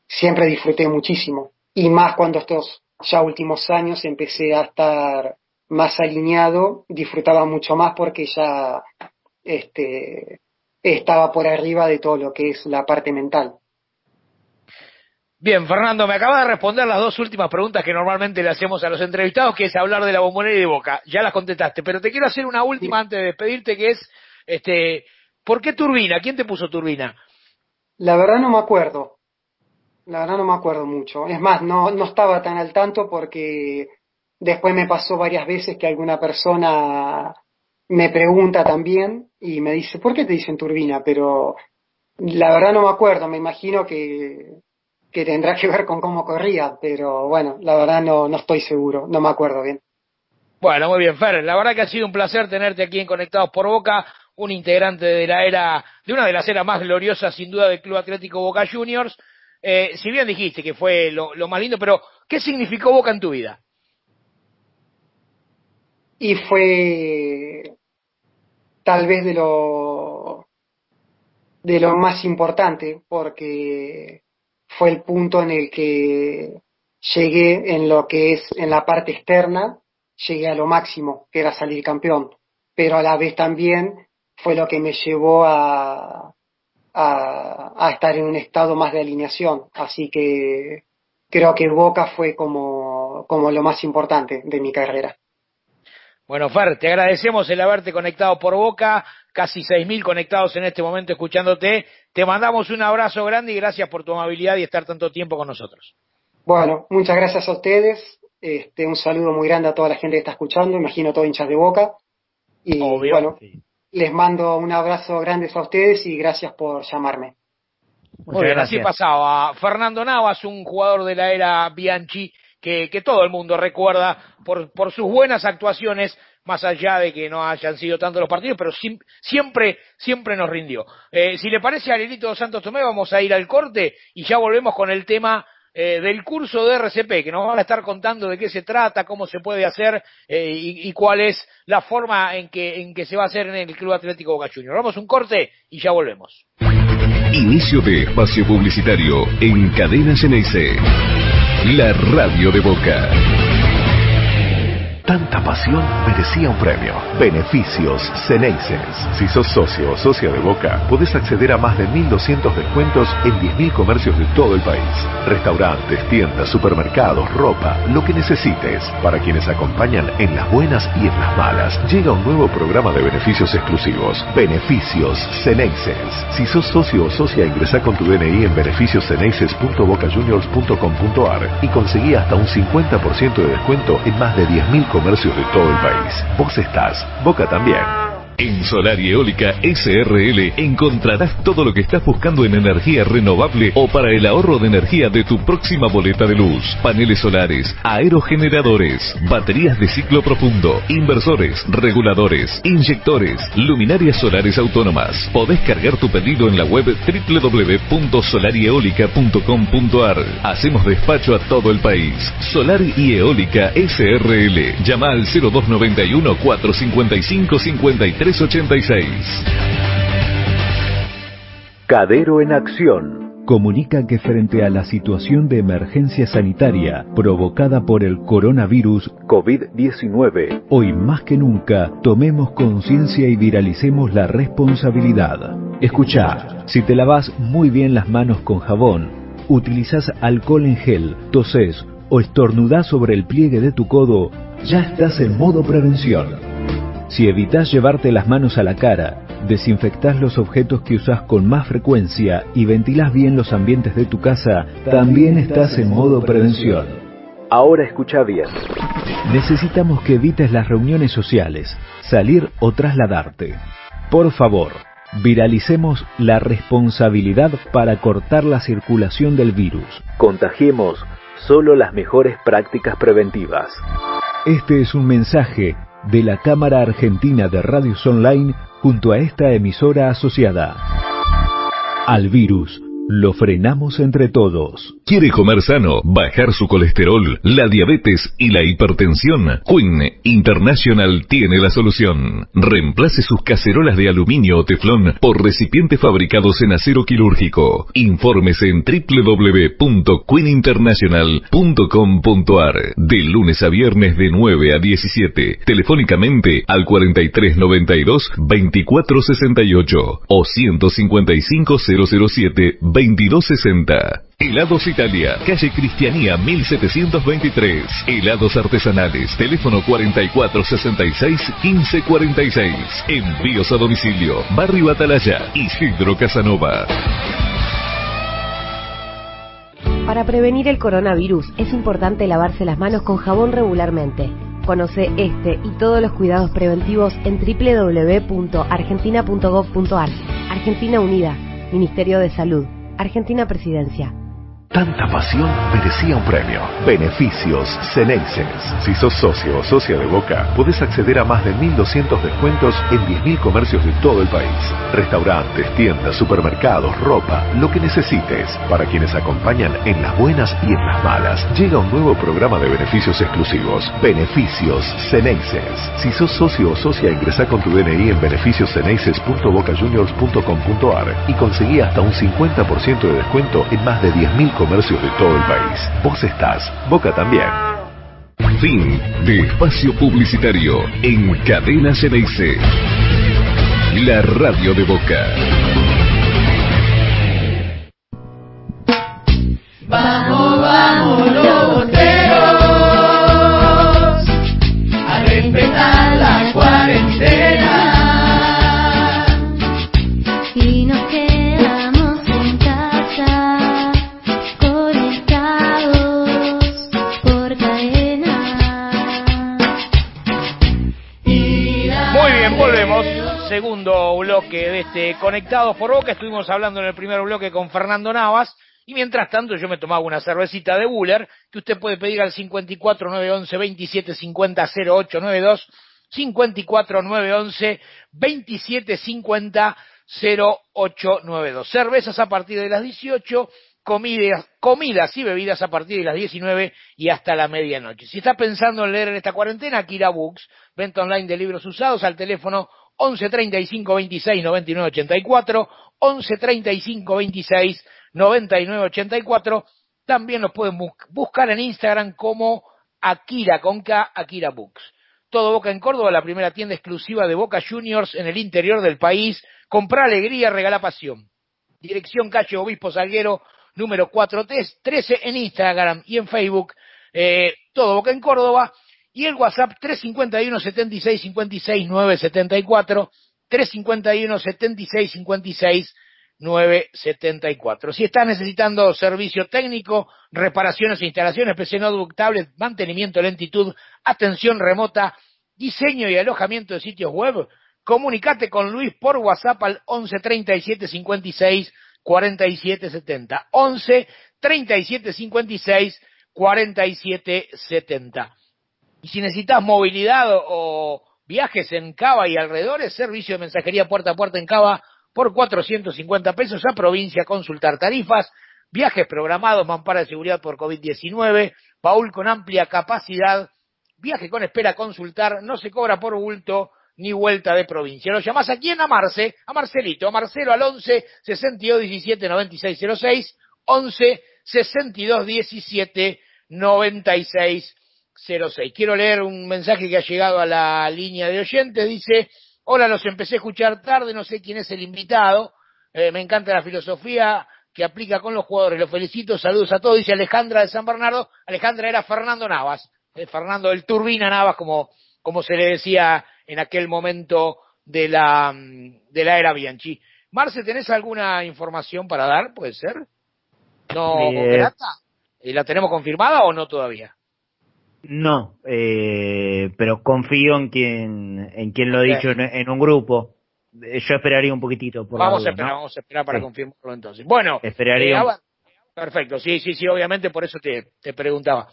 H: siempre disfruté muchísimo, y más cuando estos ya últimos años empecé a estar más alineado, disfrutaba mucho más porque ya estaba por arriba de todo lo que es la parte mental.
C: Bien, Fernando, me acaba de responder las dos últimas preguntas que normalmente le hacemos a los entrevistados, que es hablar de la Bombonera y de Boca. Ya las contestaste, pero te quiero hacer una última antes de despedirte, que es, ¿por qué Turbina? ¿Quién te puso Turbina?
H: La verdad no me acuerdo. La verdad no me acuerdo mucho. Es más, no estaba tan al tanto porque después me pasó varias veces que alguna persona me pregunta también y me dice, ¿por qué te dicen Turbina? Pero la verdad no me acuerdo, me imagino que tendrá que ver con cómo corría, pero bueno, la verdad no estoy seguro, no me acuerdo bien.
C: Bueno, muy bien, Fer, la verdad que ha sido un placer tenerte aquí en Conectados por Boca, un integrante de una de las eras más gloriosas sin duda del Club Atlético Boca Juniors. Si bien dijiste que fue lo más lindo, pero ¿qué significó Boca en tu vida?
H: Y fue tal vez de lo más importante, porque fue el punto en el que llegué en lo que es en la parte externa, llegué a lo máximo, que era salir campeón, pero a la vez también fue lo que me llevó a estar en un estado más de alineación, así que creo que Boca fue como lo más importante de mi carrera.
C: Bueno, Fer, te agradecemos el haberte conectado por Boca, casi 6.000 conectados en este momento escuchándote, te mandamos un abrazo grande y gracias por tu amabilidad y estar tanto tiempo con nosotros.
H: Bueno, muchas gracias a ustedes, un saludo muy grande a toda la gente que está escuchando, imagino todos hinchas de Boca, y
C: obvio,
H: bueno,
C: sí.
H: Les mando un abrazo grande a ustedes y gracias por llamarme.
C: Muy bien, así pasaba Fernando Navas, un jugador de la era Bianchi que todo el mundo recuerda por sus buenas actuaciones, más allá de que no hayan sido tantos los partidos, pero siempre nos rindió. Si le parece a Arielito dos Santos Tomé, vamos a ir al corte y ya volvemos con el tema del curso de RCP, que nos van a estar contando de qué se trata, cómo se puede hacer y cuál es la forma en que se va a hacer en el Club Atlético Boca Juniors. Vamos a un corte y ya volvemos.
J: Inicio de espacio publicitario en Cadena Ceneice, la radio de Boca. Tanta pasión merecía un premio. Beneficios Ceneices. Si sos socio o socia de Boca, podés acceder a más de 1.200 descuentos en 10.000 comercios de todo el país. Restaurantes, tiendas, supermercados, ropa, lo que necesites. Para quienes acompañan en las buenas y en las malas, llega un nuevo programa de beneficios exclusivos. Beneficios Ceneices. Si sos socio o socia, ingresá con tu DNI en beneficiosceneices.bocajuniors.com.ar y conseguí hasta un 50% de descuento en más de 10.000 comercios de todo el país. Vos estás, Boca también. En Solar y Eólica SRL encontrarás todo lo que estás buscando en energía renovable o para el ahorro de energía de tu próxima boleta de luz. Paneles solares, aerogeneradores, baterías de ciclo profundo, inversores, reguladores, inyectores, luminarias solares autónomas. Podés cargar tu pedido en la web www.solaryeolica.com.ar. Hacemos despacho a todo el país. Solar y Eólica SRL. Llama al 0291 455 5386.
K: Cadero en Acción comunica que frente a la situación de emergencia sanitaria provocada por el coronavirus COVID-19, hoy más que nunca tomemos conciencia y viralicemos la responsabilidad. Escuchá, si te lavas muy bien las manos con jabón, utilizás alcohol en gel, tosés o estornudás sobre el pliegue de tu codo, ya estás en modo prevención. Si evitás llevarte las manos a la cara, desinfectás los objetos que usás con más frecuencia y ventilás bien los ambientes de tu casa, también estás en modo prevención. Ahora escucha bien. Necesitamos que evites las reuniones sociales, salir o trasladarte. Por favor, viralicemos la responsabilidad para cortar la circulación del virus. Contagiemos solo las mejores prácticas preventivas. Este es un mensaje de la Cámara Argentina de Radios Online junto a esta emisora asociada. Al virus lo frenamos entre todos.
J: ¿Quiere comer sano, bajar su colesterol, la diabetes y la hipertensión? Queen International tiene la solución. Reemplace sus cacerolas de aluminio o teflón por recipientes fabricados en acero quirúrgico. Infórmese en www.queeninternational.com.ar. De lunes a viernes de 9 a 17. Telefónicamente al 4392 2468 o 155 007 2260. Helados Italia, calle Cristianía 1723. Helados artesanales, teléfono 4466-1546. Envíos a domicilio, Barrio Atalaya, Isidro Casanova.
L: Para prevenir el coronavirus es importante lavarse las manos con jabón regularmente. Conoce este y todos los cuidados preventivos en www.argentina.gov.ar. Argentina Unida, Ministerio de Salud, Argentina Presidencia.
J: Tanta pasión merecía un premio. Beneficios Ceneices. Si sos socio o socia de Boca, podés acceder a más de 1.200 descuentos en 10.000 comercios de todo el país. Restaurantes, tiendas, supermercados, ropa, lo que necesites. Para quienes acompañan en las buenas y en las malas, llega un nuevo programa de beneficios exclusivos. Beneficios Ceneices. Si sos socio o socia, ingresá con tu DNI en beneficiosceneices.bocajuniors.com.ar y conseguí hasta un 50% de descuento en más de 10.000 comercios de todo el país. Vos estás, Boca también. Fin de espacio publicitario en Cadena Ceneice, la radio de Boca.
A: Vamos, vamos los boteros a respetar la cuarentena.
B: Y nos quedamos en casa, conectados por cadena.
C: Muy bien, volvemos. Segundo bloque de este Conectados por Boca. Estuvimos hablando en el primer bloque con Fernando Navas. Y mientras tanto yo me tomaba una cervecita de Buller, que usted puede pedir al 54 911 27 50 0892, 54 911 27 50 0892. Cervezas a partir de las 18, comidas y bebidas a partir de las 19 y hasta la medianoche. Si está pensando en leer en esta cuarentena, Akira Books, venta online de libros usados al teléfono 11 35 26 99 84, 11 35 26 9984. También los pueden buscar en Instagram como Akira con K, Akira Books. Todo Boca en Córdoba, la primera tienda exclusiva de Boca Juniors en el interior del país. Comprá alegría, regala pasión. Dirección calle Obispo Salguero, número 413 en Instagram y en Facebook. Todo Boca en Córdoba. Y el WhatsApp 351 76 56 974, 351 76 56 974. Si estás necesitando servicio técnico, reparaciones e instalaciones, PC Notebook, tablet, mantenimiento, lentitud, atención remota, diseño y alojamiento de sitios web, comunicate con Luis por WhatsApp al 11 37 56 47 70. 11 37 56 47 70. Y si necesitas movilidad o viajes en Cava y alrededores, servicio de mensajería puerta a puerta en Cava por 450 pesos a provincia, consultar tarifas, viajes programados, mampara de seguridad por COVID-19, baúl con amplia capacidad, viaje con espera a consultar, no se cobra por bulto ni vuelta de provincia. Lo llamás aquí en Marcelito, a Marcelo al 11 62 17 96 06, 11 62 17 96 06. Quiero leer un mensaje que ha llegado a la línea de oyentes, dice: hola, los empecé a escuchar tarde, no sé quién es el invitado, me encanta la filosofía que aplica con los jugadores, los felicito, saludos a todos, dice Alejandra de San Bernardo. Alejandra era Fernando Navas, Fernando el Turbina Navas, como se le decía en aquel momento de la era Bianchi. Marce, ¿tenés alguna información para dar? ¿Puede ser? ¿No concreta? ¿La tenemos confirmada o no todavía?
D: No, pero confío en quien lo ha dicho en un grupo. Yo esperaría un poquitito.
C: Vamos a esperar para confirmarlo entonces. Bueno,
D: esperaría.
C: Perfecto, sí, obviamente por eso te preguntaba.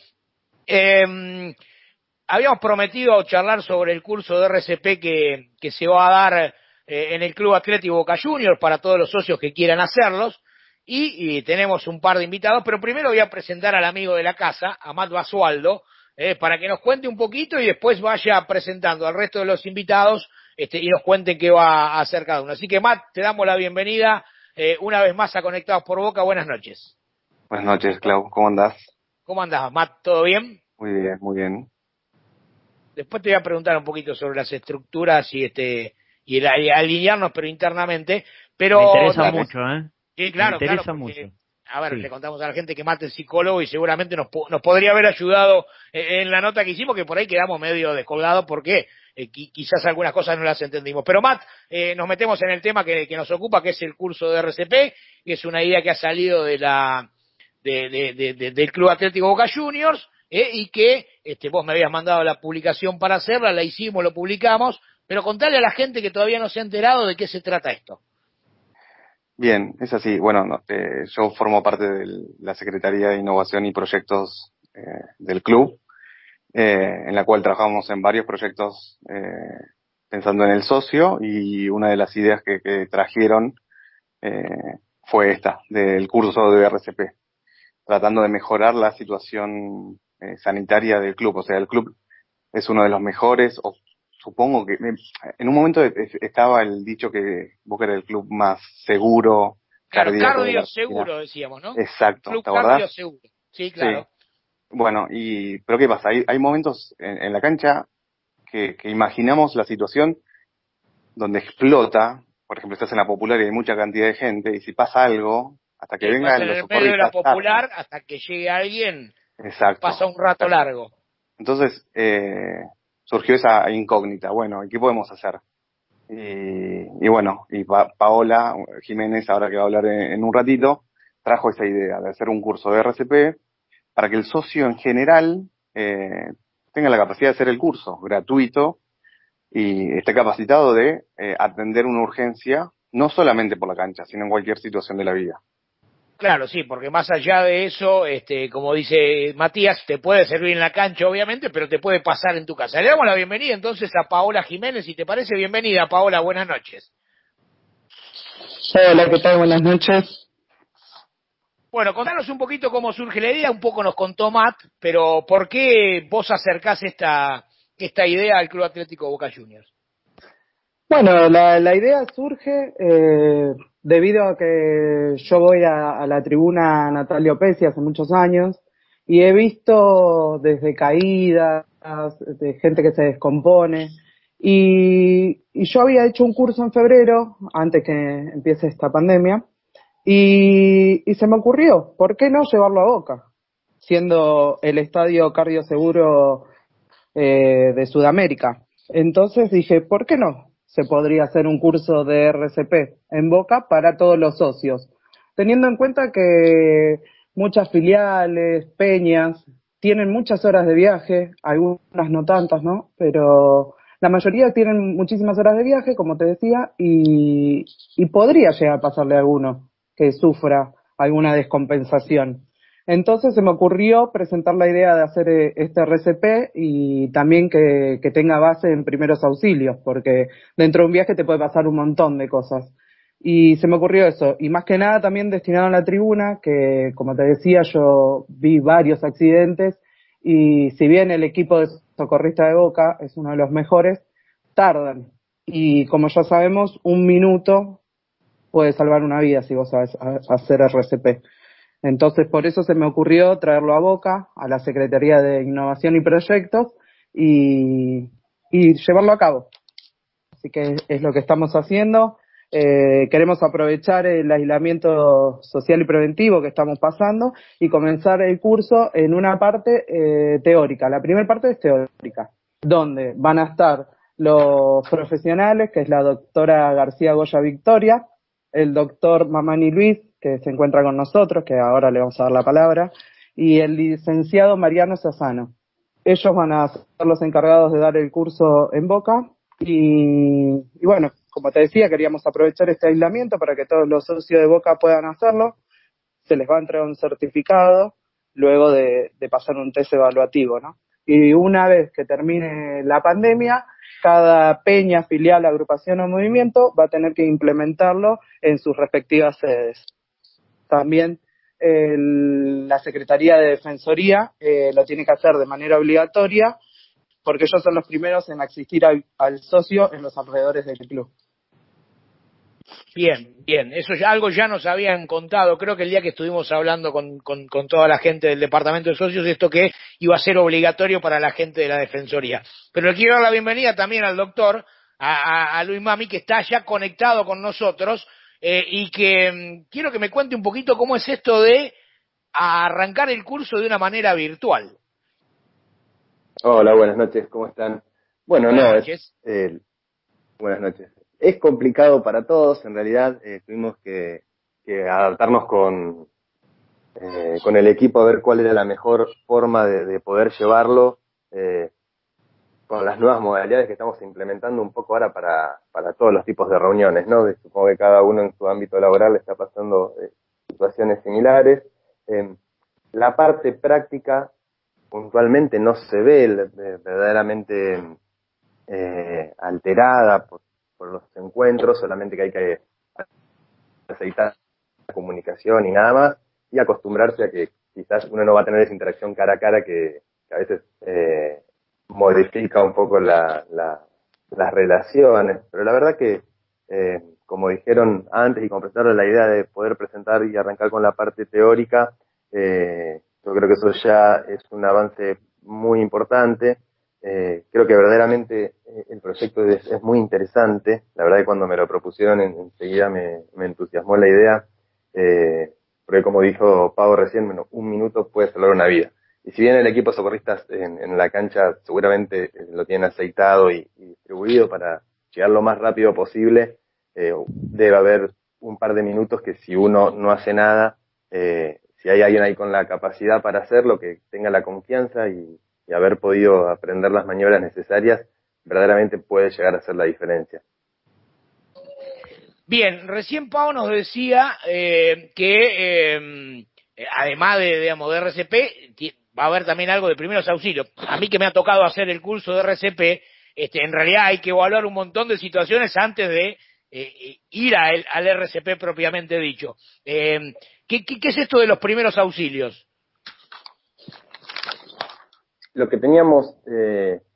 C: Habíamos prometido charlar sobre el curso de RCP que se va a dar en el Club Atlético Boca Juniors para todos los socios que quieran hacerlos. Y tenemos un par de invitados, pero primero voy a presentar al amigo de la casa, a Matt Basualdo, para que nos cuente un poquito y después vaya presentando al resto de los invitados y nos cuenten qué va a hacer cada uno. Así que, Matt, te damos la bienvenida una vez más a Conectados por Boca. Buenas noches.
M: Buenas noches, Clau. ¿Cómo andás?
C: ¿Cómo andás, Matt? ¿Todo bien?
M: Muy bien, muy bien.
C: Después te voy a preguntar un poquito sobre las estructuras y el alinearnos, pero internamente. Pero
D: me interesa mucho,
C: Sí, claro,
D: me interesa
C: porque,
D: mucho.
C: A ver, le contamos a la gente que Matt es psicólogo y seguramente nos podría haber ayudado en la nota que hicimos, que por ahí quedamos medio descolgados porque quizás algunas cosas no las entendimos. Pero Matt, nos metemos en el tema que nos ocupa, que es el curso de RCP, que es una idea que ha salido del Club Atlético Boca Juniors, y que vos me habías mandado la publicación para hacerla, la hicimos, lo publicamos, pero contale a la gente que todavía no se ha enterado de qué se trata esto.
M: Bien, es así. Bueno, yo formo parte de la Secretaría de Innovación y Proyectos del club, en la cual trabajamos en varios proyectos pensando en el socio, y una de las ideas que trajeron fue esta, del curso de RCP, tratando de mejorar la situación sanitaria del club. O sea, el club es uno de los mejores, o supongo que en un momento estaba el dicho que Boca era el club más seguro.
C: Claro, cardio seguro decíamos, ¿no?
M: Exacto,
C: Club
M: ¿te acordás?
C: Cardio seguro, sí, claro.
M: Sí. Bueno, pero ¿qué pasa? Hay momentos en la cancha que imaginamos la situación donde explota. Por ejemplo, estás en la Popular y hay mucha cantidad de gente, y si pasa algo, hasta que vengan los
C: socorristas. En el medio de la Popular,
M: tarde,
C: hasta que llegue alguien,
M: exacto,
C: pasa un rato largo.
M: Entonces, surgió esa incógnita. Bueno, ¿y qué podemos hacer? Y bueno, Paola Jiménez, ahora que va a hablar en un ratito, trajo esa idea de hacer un curso de RCP para que el socio en general tenga la capacidad de hacer el curso gratuito y esté capacitado de atender una urgencia, no solamente por la cancha, sino en cualquier situación de la vida.
C: Claro, sí, porque más allá de eso, como dice Matías, te puede servir en la cancha, obviamente, pero te puede pasar en tu casa. Le damos la bienvenida entonces a Paola Jiménez, si te parece. Bienvenida, Paola, buenas noches.
N: Hola, ¿qué tal? Buenas noches.
C: Bueno, contanos un poquito cómo surge la idea, un poco nos contó Matt, pero ¿por qué vos acercás esta idea al Club Atlético Boca Juniors?
N: Bueno, la idea surge debido a que yo voy a la tribuna Natalio Pesci hace muchos años y he visto desde caídas, de gente que se descompone, y yo había hecho un curso en febrero, antes que empiece esta pandemia, y se me ocurrió, ¿por qué no llevarlo a Boca? Siendo el estadio cardioseguro de Sudamérica. Entonces dije, ¿por qué no? se podría hacer un curso de RCP en Boca para todos los socios, teniendo en cuenta que muchas filiales, peñas, tienen muchas horas de viaje, algunas no tantas, ¿no? Pero la mayoría tienen muchísimas horas de viaje, como te decía, y podría llegar a pasarle a alguno que sufra alguna descompensación. Entonces se me ocurrió presentar la idea de hacer este RCP y también que tenga base en primeros auxilios, porque dentro de un viaje te puede pasar un montón de cosas. Y se me ocurrió eso, y más que nada también destinado a la tribuna, que como te decía, yo vi varios accidentes, y si bien el equipo de socorristas de Boca es uno de los mejores, tardan. Y como ya sabemos, 1 minuto puede salvar una vida si vos sabes hacer RCP. Entonces, por eso se me ocurrió traerlo a Boca, a la Secretaría de Innovación y Proyectos, y llevarlo a cabo. Así que es lo que estamos haciendo. Queremos aprovechar el aislamiento social y preventivo que estamos pasando y comenzar el curso en una parte teórica. La primera parte es teórica, donde van a estar los profesionales, que es la doctora García Goya Victoria, el doctor Mamani Luis, que se encuentra con nosotros, que ahora le vamos a dar la palabra, y el licenciado Mariano Sassano. Ellos van a ser los encargados de dar el curso en Boca, y bueno, como te decía, queríamos aprovechar este aislamiento para que todos los socios de Boca puedan hacerlo. Se les va a entregar un certificado luego de pasar un test evaluativo, ¿no? Y una vez que termine la pandemia, cada peña, filial, agrupación o movimiento va a tener que implementarlo en sus respectivas sedes. También la Secretaría de Defensoría lo tiene que hacer de manera obligatoria, porque ellos son los primeros en asistir al socio en los alrededores del club.
C: Bien, eso algo ya nos habían contado, creo que el día que estuvimos hablando con toda la gente del departamento de socios, esto que iba a ser obligatorio para la gente de la Defensoría. Pero le quiero dar la bienvenida también al doctor, a Luis Mami, que está ya conectado con nosotros, y que quiero que me cuente un poquito cómo es esto de arrancar el curso de una manera virtual.
O: Hola, buenas noches, ¿cómo están? Bueno,
C: buenas noches.
O: Buenas noches. Es complicado para todos, en realidad tuvimos que adaptarnos con el equipo a ver cuál era la mejor forma de poder llevarlo con las nuevas modalidades que estamos implementando un poco ahora para todos los tipos de reuniones, ¿no? Supongo que cada uno en su ámbito laboral está pasando situaciones similares. La parte práctica puntualmente no se ve verdaderamente alterada por los encuentros, solamente que hay que aceitar la comunicación y nada más, y acostumbrarse a que quizás uno no va a tener esa interacción cara a cara que a veces modifica un poco las relaciones. Pero la verdad que, como dijeron antes y como presentaron la idea de poder presentar y arrancar con la parte teórica, yo creo que eso ya es un avance muy importante. Creo que verdaderamente el proyecto es muy interesante. La verdad que cuando me lo propusieron enseguida me entusiasmó la idea, porque como dijo Pau recién, 1 minuto puede salvar una vida. Y si bien el equipo de socorristas en la cancha seguramente lo tienen aceitado y distribuido para llegar lo más rápido posible, debe haber un par de minutos que si uno no hace nada, si hay alguien ahí con la capacidad para hacerlo, que tenga la confianza y haber podido aprender las maniobras necesarias, verdaderamente puede llegar a hacer la diferencia.
C: Bien, recién Pau nos decía que además de RCP, va a haber también algo de primeros auxilios. A mí que me ha tocado hacer el curso de RCP, en realidad hay que evaluar un montón de situaciones antes de ir al RCP propiamente dicho. ¿Qué es esto de los primeros auxilios?
O: Lo que teníamos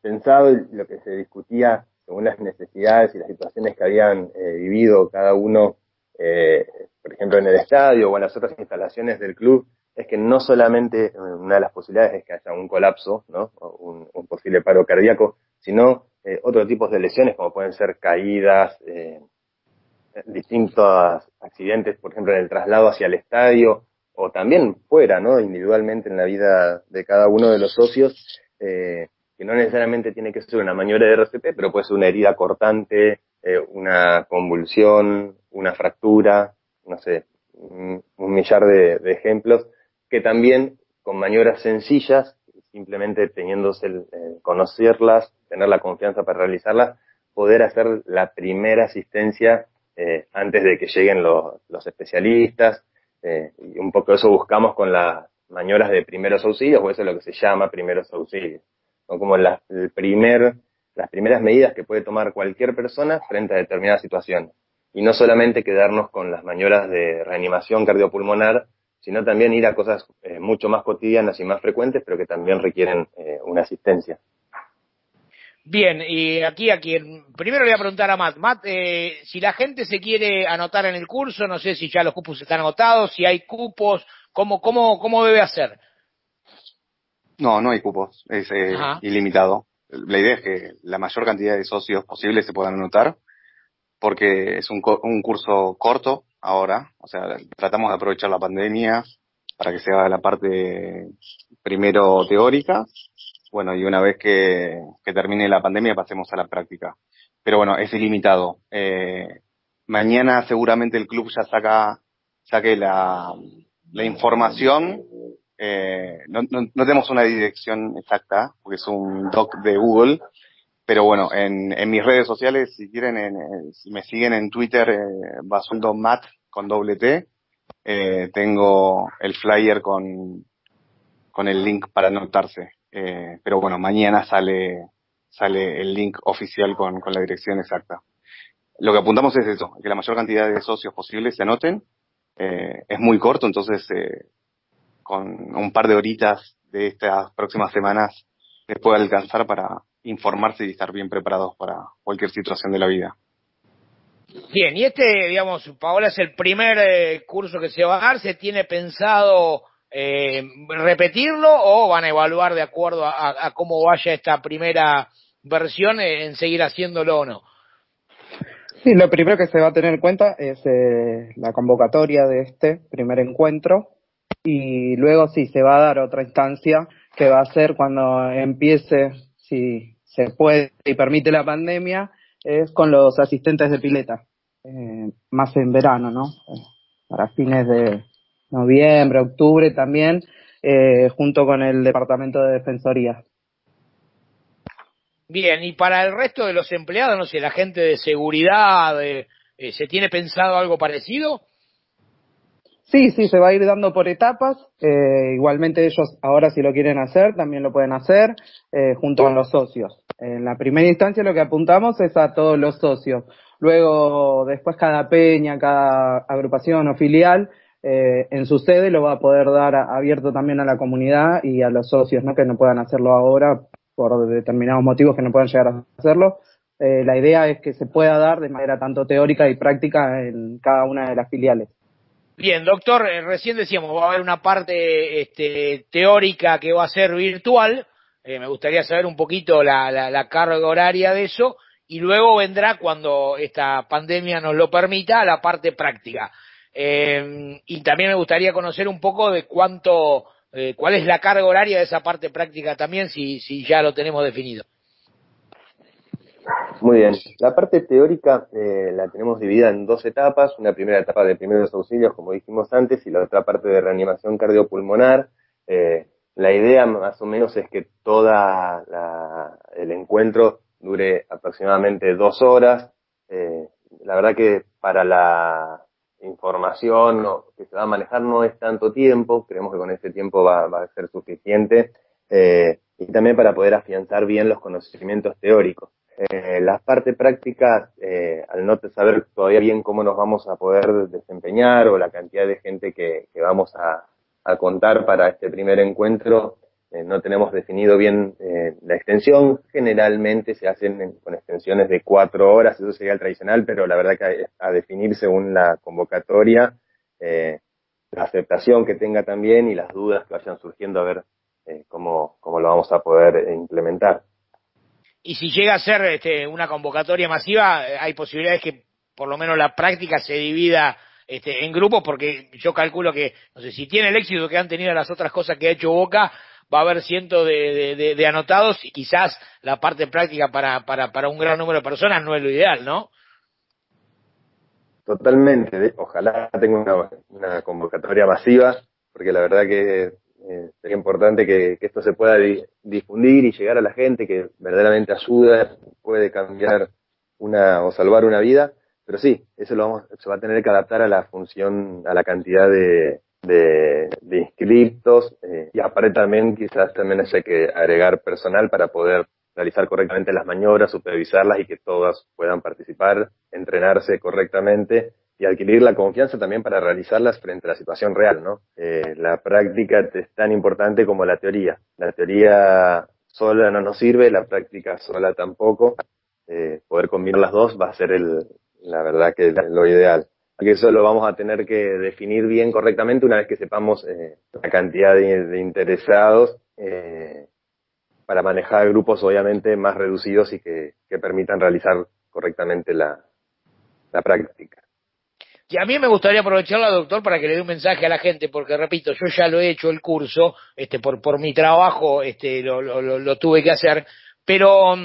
O: pensado y lo que se discutía según las necesidades y las situaciones que habían vivido cada uno, por ejemplo en el estadio o en las otras instalaciones del club, es que no solamente una de las posibilidades es que haya un colapso, ¿no? O un posible paro cardíaco, sino otros tipos de lesiones como pueden ser caídas, distintos accidentes, por ejemplo en el traslado hacia el estadio, o también fuera, ¿no? Individualmente en la vida de cada uno de los socios, que que no necesariamente tiene que ser una maniobra de RCP, pero puede ser una herida cortante, una convulsión, una fractura, no sé, un millar de ejemplos, que también con maniobras sencillas, simplemente conocerlas, tener la confianza para realizarlas, poder hacer la primera asistencia antes de que lleguen los especialistas, y un poco eso buscamos con las maniobras de primeros auxilios, o eso es lo que se llama primeros auxilios. Son como las primeras medidas que puede tomar cualquier persona frente a determinadas situaciones. Y no solamente quedarnos con las maniobras de reanimación cardiopulmonar, sino también ir a cosas mucho más cotidianas y más frecuentes, pero que también requieren una asistencia.
C: Bien, y aquí a quien primero le voy a preguntar a Matt. Matt, si la gente se quiere anotar en el curso, no sé si ya los cupos están agotados, si hay cupos, ¿cómo debe hacer?
M: No hay cupos, es ilimitado. La idea es que la mayor cantidad de socios posibles se puedan anotar, porque es un curso corto ahora, o sea, tratamos de aprovechar la pandemia para que se haga la parte primero teórica, bueno, y una vez que termine la pandemia pasemos a la práctica. Pero bueno, es ilimitado. Mañana seguramente el club ya saque la información. No tenemos una dirección exacta, porque es un doc de Google, pero bueno, en mis redes sociales, si quieren, si me siguen en Twitter, Basuldomat con doble T, tengo el flyer con el link para anotarse. Pero bueno, mañana sale el link oficial con la dirección exacta. Lo que apuntamos es eso, que la mayor cantidad de socios posibles se anoten. Es muy corto, entonces con un par de horitas de estas próximas semanas les puede alcanzar para informarse y estar bien preparados para cualquier situación de la vida.
C: Bien, y digamos, Paola, es el primer curso que se va a dar. ¿Se tiene pensado repetirlo o van a evaluar de acuerdo a cómo vaya esta primera versión en seguir haciéndolo o no?
N: Sí, lo primero que se va a tener en cuenta es la convocatoria de este primer encuentro, y luego sí se va a dar otra instancia que va a ser cuando empiece, si se puede y permite la pandemia, es con los asistentes de pileta, más en verano, ¿no? Para fines de noviembre, octubre también, junto con el Departamento de Defensoría.
C: Bien, y para el resto de los empleados, no sé, la gente de seguridad, ¿se tiene pensado algo parecido?
N: Sí, se va a ir dando por etapas. Igualmente ellos ahora, si lo quieren hacer, también lo pueden hacer junto con los socios. En la primera instancia lo que apuntamos es a todos los socios. Luego, después cada peña, cada agrupación o filial, en su sede lo va a poder dar abierto también a la comunidad y a los socios, ¿no? Que no puedan hacerlo ahora por determinados motivos que no puedan llegar a hacerlo. La idea es que se pueda dar de manera tanto teórica y práctica en cada una de las filiales.
C: Bien, doctor, recién decíamos, va a haber una parte teórica que va a ser virtual. Me gustaría saber un poquito la carga horaria de eso, y luego vendrá, cuando esta pandemia nos lo permita, la parte práctica. Y también me gustaría conocer un poco de cuál es la carga horaria de esa parte práctica también, si ya lo tenemos definido.
O: Muy bien. La parte teórica la tenemos dividida en dos etapas. Una primera etapa de primeros auxilios, como dijimos antes, y la otra parte de reanimación cardiopulmonar. La idea más o menos es que el encuentro dure aproximadamente 2 horas. La verdad que para la información que se va a manejar no es tanto tiempo. Creemos que con este tiempo va a ser suficiente. Y también para poder afianzar bien los conocimientos teóricos. Las partes prácticas, al no saber todavía bien cómo nos vamos a poder desempeñar o la cantidad de gente que vamos a contar para este primer encuentro, no tenemos definido bien la extensión. Generalmente se hacen con extensiones de 4 horas, eso sería el tradicional, pero la verdad que a definir según la convocatoria, la aceptación que tenga también y las dudas que vayan surgiendo, a ver cómo lo vamos a poder implementar.
C: Y si llega a ser una convocatoria masiva, hay posibilidades que por lo menos la práctica se divida en grupos, porque yo calculo que, no sé, si tiene el éxito que han tenido las otras cosas que ha hecho Boca, va a haber cientos de anotados y quizás la parte práctica para un gran número de personas no es lo ideal, ¿no?
O: Totalmente, ojalá tenga una convocatoria masiva, porque la verdad que sería importante que esto se pueda difundir y llegar a la gente, que verdaderamente ayuda, puede cambiar o salvar una vida, pero sí, eso se va a tener que adaptar a la función, a la cantidad de inscriptos, y aparte también quizás también haya que agregar personal para poder realizar correctamente las maniobras, supervisarlas y que todas puedan participar, entrenarse correctamente y adquirir la confianza también para realizarlas frente a la situación real, ¿no? La práctica es tan importante como la teoría. La teoría sola no nos sirve, la práctica sola tampoco. Poder combinar las dos va a ser la verdad que lo ideal. Así que eso lo vamos a tener que definir bien correctamente una vez que sepamos la cantidad de interesados, para manejar grupos obviamente más reducidos y que permitan realizar correctamente la práctica.
C: Y a mí me gustaría aprovecharla, doctor, para que le dé un mensaje a la gente, porque repito, yo ya lo he hecho el curso, por mi trabajo, lo tuve que hacer, pero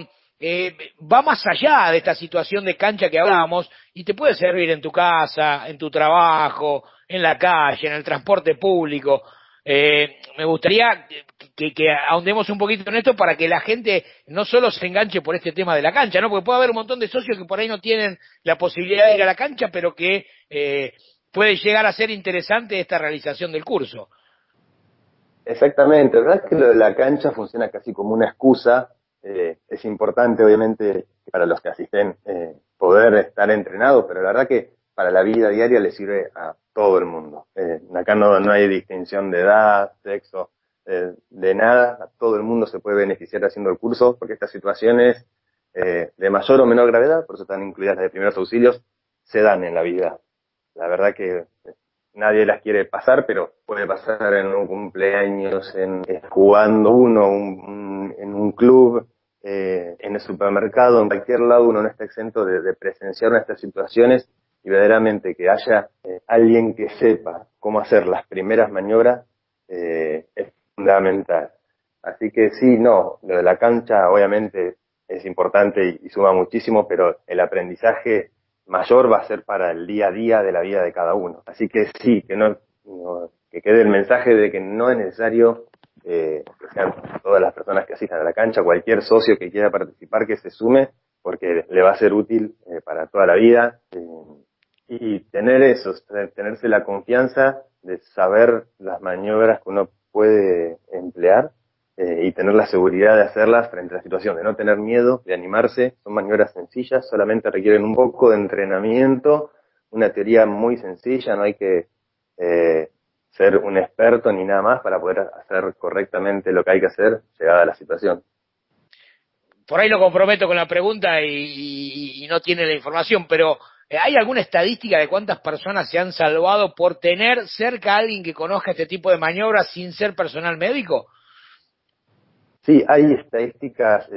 C: va más allá de esta situación de cancha que hablábamos y te puede servir en tu casa, en tu trabajo, en la calle, en el transporte público. Me gustaría que ahondemos un poquito en esto para que la gente no solo se enganche por este tema de la cancha, ¿no? Porque puede haber un montón de socios que por ahí no tienen la posibilidad de ir a la cancha, pero que puede llegar a ser interesante esta realización del curso.
O: Exactamente, la verdad es que lo de la cancha funciona casi como una excusa. Es importante, obviamente, para los que asisten poder estar entrenados, pero la verdad que para la vida diaria le sirve a todo el mundo. Acá no hay distinción de edad, sexo, de nada. Todo el mundo se puede beneficiar haciendo el curso, porque estas situaciones de mayor o menor gravedad, por eso están incluidas las de primeros auxilios, se dan en la vida. La verdad que nadie las quiere pasar, pero puede pasar en un cumpleaños, jugando en un club, en el supermercado, en cualquier lado. Uno no está exento de presenciar estas situaciones, y verdaderamente que haya alguien que sepa cómo hacer las primeras maniobras es fundamental. Así que sí, lo de la cancha obviamente es importante y suma muchísimo, pero el aprendizaje mayor va a ser para el día a día de la vida de cada uno. Así que sí, que quede el mensaje de que no es necesario que sean todas las personas que asistan a la cancha, cualquier socio que quiera participar que se sume, porque le va a ser útil para toda la vida. Y tenerse la confianza de saber las maniobras que uno puede emplear, y tener la seguridad de hacerlas frente a la situación, de no tener miedo, de animarse. Son maniobras sencillas, solamente requieren un poco de entrenamiento, una teoría muy sencilla, no hay que ser un experto ni nada más para poder hacer correctamente lo que hay que hacer llegada a la situación.
C: Por ahí lo comprometo con la pregunta y no tiene la información, pero ¿hay alguna estadística de cuántas personas se han salvado por tener cerca a alguien que conozca este tipo de maniobras sin ser personal médico?
O: Sí, hay estadísticas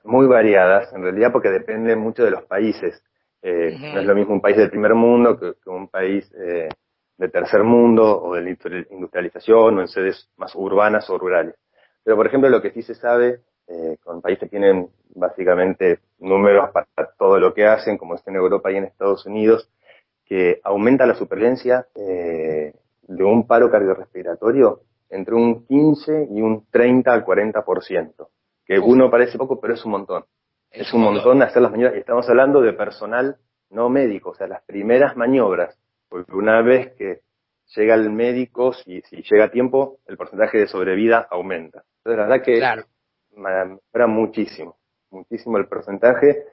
O: muy variadas, en realidad, porque depende mucho de los países. No es lo mismo un país del primer mundo que un país de tercer mundo, o de industrialización, o en sedes más urbanas o rurales. Pero, por ejemplo, lo que sí se sabe, con países que tienen básicamente números para todo lo que hacen, como es en Europa y en Estados Unidos, que aumenta la supervivencia de un paro cardiorrespiratorio entre un 15 y un 30 al 40%, que uno parece poco, pero es un montón. Es un montón hacer las maniobras, y estamos hablando de personal no médico, o sea, las primeras maniobras, porque una vez que llega el médico, si llega a tiempo, el porcentaje de sobrevida aumenta. Entonces, la verdad que mejora muchísimo el porcentaje,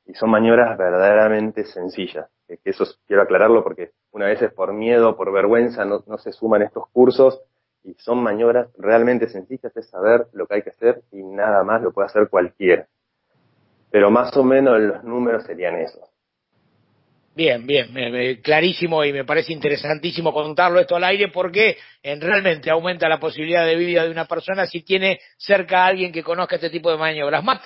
O: y son maniobras verdaderamente sencillas. Que eso quiero aclararlo, porque una vez es por miedo, por vergüenza, no se suman estos cursos, y son maniobras realmente sencillas, es saber lo que hay que hacer y nada más, lo puede hacer cualquiera. Pero más o menos los números serían esos.
C: Bien, clarísimo, y me parece interesantísimo contarlo esto al aire, porque realmente aumenta la posibilidad de vida de una persona si tiene cerca a alguien que conozca este tipo de maniobras. Matt,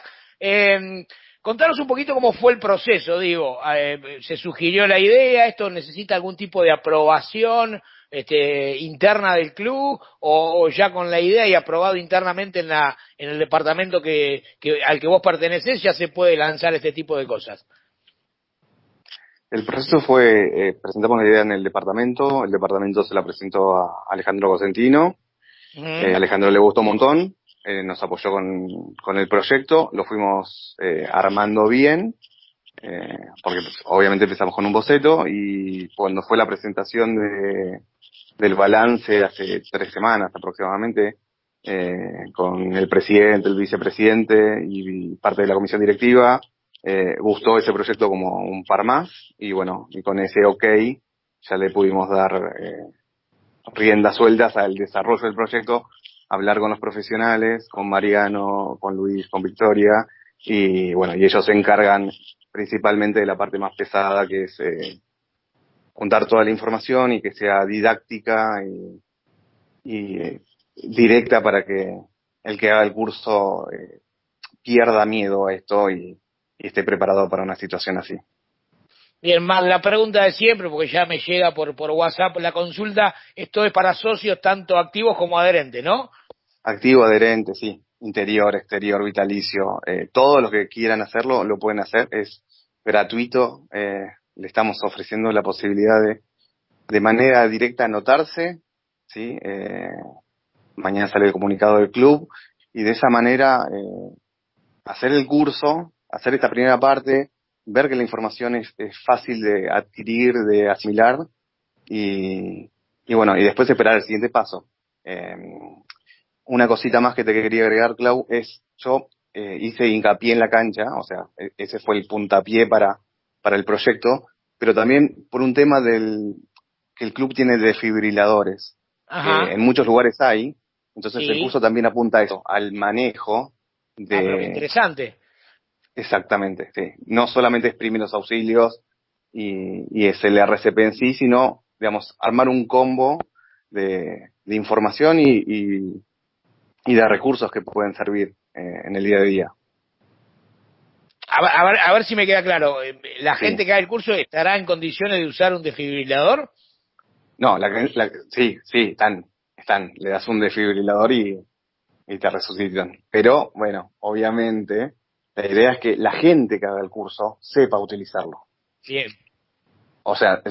C: contanos un poquito cómo fue el proceso, se sugirió la idea, esto necesita algún tipo de aprobación, interna del club o ya con la idea y aprobado internamente en el departamento al que vos pertenecés ya se puede lanzar este tipo de cosas?
M: El proceso fue, presentamos la idea en el departamento se la presentó a Alejandro Cosentino, Alejandro le gustó un montón, nos apoyó con el proyecto, lo fuimos armando bien, porque pues, obviamente empezamos con un boceto y cuando fue la presentación del balance hace 3 semanas aproximadamente, con el presidente, el vicepresidente y parte de la comisión directiva, gustó ese proyecto como un par más y bueno, y con ese ok ya le pudimos dar riendas sueltas al desarrollo del proyecto, hablar con los profesionales, con Mariano, con Luis, con Victoria y bueno, y ellos se encargan principalmente de la parte más pesada que es juntar toda la información y que sea didáctica y directa para que el que haga el curso pierda miedo a esto y esté preparado para una situación así.
C: Bien, más la pregunta de siempre, porque ya me llega por WhatsApp la consulta, esto es para socios tanto activos como adherentes, ¿no?
M: Activo, adherente, sí. Interior, exterior, vitalicio, todos los que quieran hacerlo lo pueden hacer, es gratuito, le estamos ofreciendo la posibilidad de manera directa anotarse, ¿sí? Mañana sale el comunicado del club y de esa manera hacer el curso, hacer esta primera parte, ver que la información es fácil de adquirir, de asimilar y bueno, y después esperar el siguiente paso. Una cosita más que te quería agregar, Clau, es yo hice hincapié en la cancha, o sea, ese fue el puntapié para el proyecto, pero también por un tema que el club tiene desfibriladores. En muchos lugares hay, entonces el curso también apunta a eso, al manejo de...
C: pero interesante.
M: Exactamente, sí. No solamente es primeros auxilios y es el RCP en sí, sino, digamos, armar un combo de información y de recursos que pueden servir en el día a día.
C: A ver si me queda claro. ¿La gente que haga el curso estará en condiciones de usar un desfibrilador?
M: No, sí, están. Le das un desfibrilador y te resucitan. Pero, bueno, obviamente, la idea es que la gente que haga el curso sepa utilizarlo.
C: Bien.
M: O sea,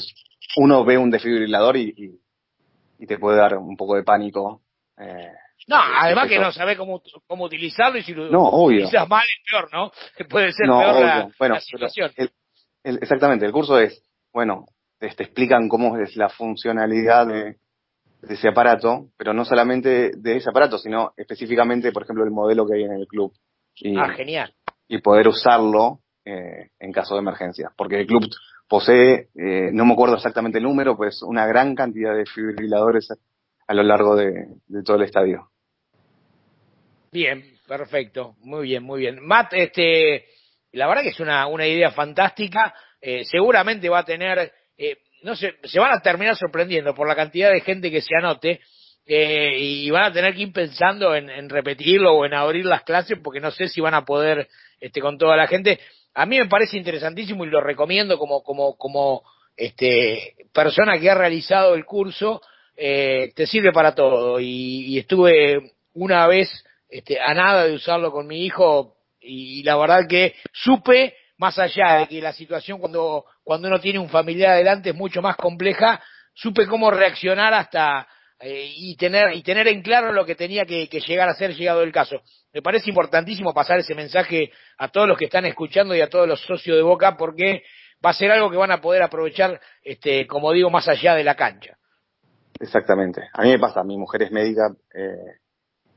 M: uno ve un desfibrilador y te puede dar un poco de pánico.
C: No, además que no sabe cómo utilizarlo y si lo
M: utilizas
C: mal es peor, ¿no? Puede ser
M: no,
C: peor
M: bueno,
C: la situación.
M: Exactamente, el curso es, bueno, te explican cómo es la funcionalidad de ese aparato, pero no solamente de ese aparato, sino específicamente, por ejemplo, el modelo que hay en el club.
C: Genial.
M: Y poder usarlo en caso de emergencia, porque el club posee, no me acuerdo exactamente el número, pues una gran cantidad de desfibriladores a lo largo de todo el estadio.
C: Bien, perfecto, muy bien, muy bien. Matt, la verdad que es una idea fantástica, seguramente va a tener, no sé, se van a terminar sorprendiendo por la cantidad de gente que se anote, y van a tener que ir pensando en repetirlo o en abrir las clases porque no sé si van a poder con toda la gente. A mí me parece interesantísimo y lo recomiendo como persona que ha realizado el curso, te sirve para todo y estuve una vez a nada de usarlo con mi hijo y la verdad que supe, más allá de que la situación cuando uno tiene un familiar adelante es mucho más compleja, supe cómo reaccionar hasta y tener en claro lo que tenía que llegar a ser llegado el caso. Me parece importantísimo pasar ese mensaje a todos los que están escuchando y a todos los socios de Boca porque va a ser algo que van a poder aprovechar, como digo, más allá de la cancha.
M: Exactamente. A mí me pasa, mi mujer es médica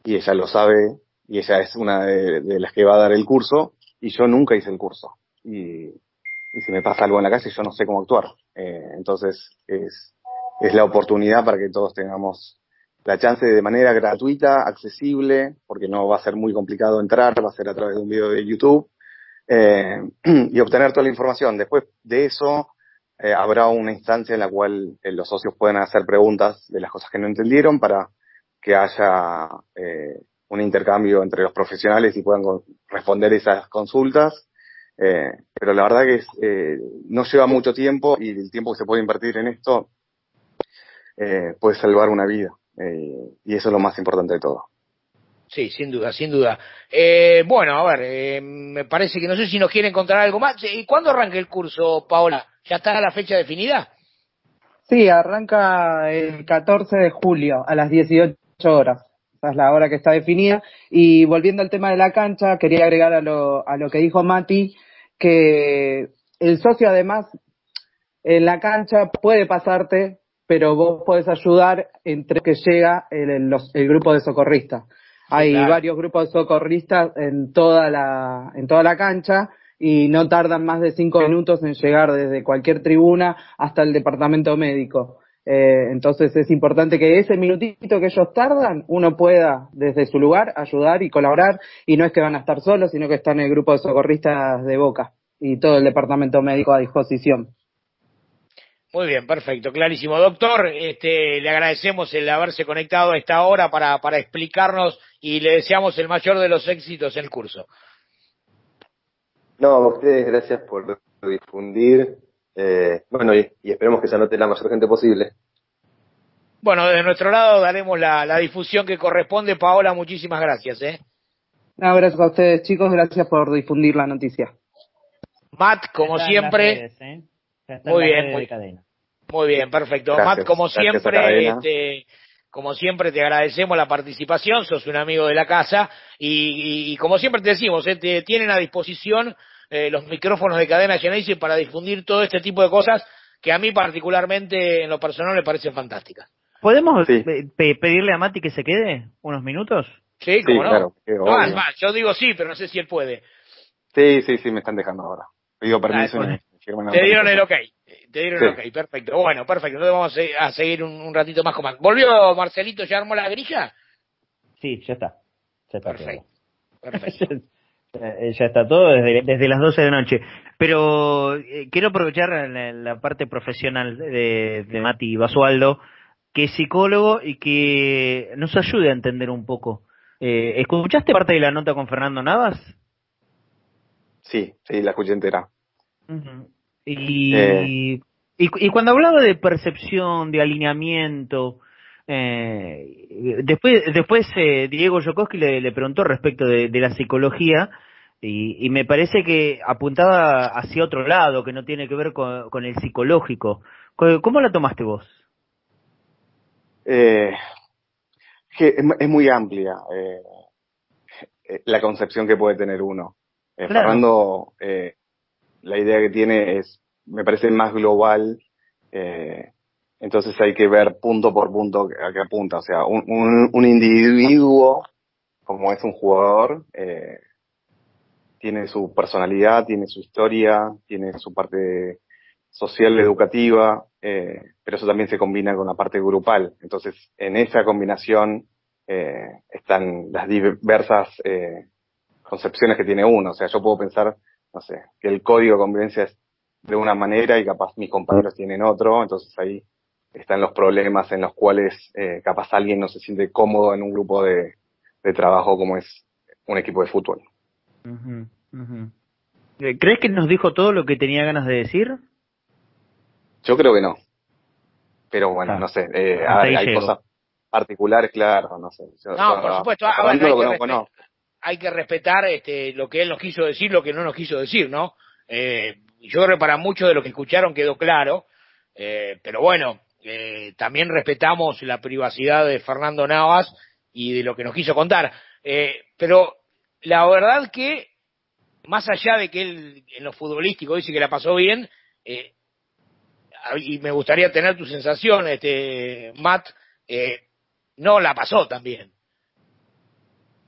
M: y ella lo sabe y ella es una de las que va a dar el curso y yo nunca hice el curso. Y si me pasa algo en la calle yo no sé cómo actuar. Entonces es la oportunidad para que todos tengamos la chance de manera gratuita, accesible, porque no va a ser muy complicado entrar, va a ser a través de un video de YouTube, y obtener toda la información. Después de eso, habrá una instancia en la cual los socios pueden hacer preguntas de las cosas que no entendieron para que haya un intercambio entre los profesionales y puedan responder esas consultas. Pero la verdad que no lleva mucho tiempo y el tiempo que se puede invertir en esto puede salvar una vida. Y eso es lo más importante de todo.
C: Sí, sin duda, sin duda. Bueno, a ver, me parece que no sé si nos quiere encontrar algo más. ¿Y cuándo arranca el curso, Paola? ¿Ya está la fecha definida?
N: Sí, arranca el 14 de julio a las 18 horas. Esa es la hora que está definida. Y volviendo al tema de la cancha, quería agregar a lo que dijo Mati, que el socio además en la cancha puede pasarte, pero vos podés ayudar entre que llega el grupo de socorristas. Hay
C: claro.
N: varios grupos de socorristas en toda la cancha y no tardan más de 5 minutos en llegar desde cualquier tribuna hasta el departamento médico. Entonces es importante que ese minutito que ellos tardan, uno pueda desde su lugar ayudar y colaborar, y no es que van a estar solos, sino que están el grupo de socorristas de Boca y todo el departamento médico a disposición.
C: Muy bien, perfecto, clarísimo. Doctor, le agradecemos el haberse conectado a esta hora para explicarnos y le deseamos el mayor de los éxitos en el curso.
O: No, a ustedes gracias por difundir. Bueno, y esperemos que se anote la mayor gente posible.
C: Bueno, desde nuestro lado daremos la difusión que corresponde. Paola, muchísimas gracias.
N: No, gracias a ustedes, chicos, gracias por difundir la noticia.
C: Matt, como siempre. Muy bien, muy bien, perfecto.
M: Gracias,
C: Matt, como siempre,
M: Como
C: te agradecemos la participación, sos un amigo de la casa y como siempre te decimos, te tienen a disposición los micrófonos de Cadena Genesis para difundir todo este tipo de cosas que a mí particularmente en lo personal me parecen fantásticas.
D: ¿Podemos pedirle a Mati que se quede unos minutos?
C: Sí, como no.
M: Claro,
C: No, es más, yo digo sí, pero no sé si él puede.
M: Sí, me están dejando ahora. Pido permiso.
C: Te dieron el ok. El ok, perfecto. Bueno, perfecto. Entonces vamos a seguir un ratito más con más. ¿Volvió Marcelito? ¿Ya armó la grilla?
D: Sí, ya está.
C: Perfecto.
D: Ya está todo desde las 12 de la noche. Pero quiero aprovechar la parte profesional de Mati Basualdo, que es psicólogo y que nos ayude a entender un poco. ¿Escuchaste parte de la nota con Fernando Navas?
M: Sí, la escuché entera.
D: Uh-huh. Y cuando hablaba de percepción, de alineamiento, después Diego Yokoski le preguntó respecto de la psicología y me parece que apuntaba hacia otro lado, que no tiene que ver con el psicológico. ¿Cómo la tomaste vos?
M: Que es muy amplia la concepción que puede tener uno.
D: Claro.
M: Fernando, la idea que tiene me parece más global, entonces hay que ver punto por punto a qué apunta. O sea, un individuo, como es un jugador, tiene su personalidad, tiene su historia, tiene su parte social, educativa, pero eso también se combina con la parte grupal. Entonces, en esa combinación están las diversas concepciones que tiene uno. O sea, yo puedo pensar, no sé, que el código de convivencia es de una manera y capaz mis compañeros tienen otro, entonces ahí están los problemas en los cuales capaz alguien no se siente cómodo en un grupo de trabajo como es un equipo de fútbol.
D: Uh-huh, uh-huh. ¿Crees que nos dijo todo lo que tenía ganas de decir?
M: Yo creo que no. Pero bueno, no sé, hay cosas particulares, claro, no sé.
C: Por supuesto, hay que respetar lo que él nos quiso decir, lo que no nos quiso decir, ¿no? Yo creo que para muchos de los que escucharon quedó claro, pero bueno, también respetamos la privacidad de Fernando Navas y de lo que nos quiso contar. Pero la verdad que, más allá de que él en lo futbolístico dice que la pasó bien, y me gustaría tener tu sensación, Matt, no la pasó tan bien.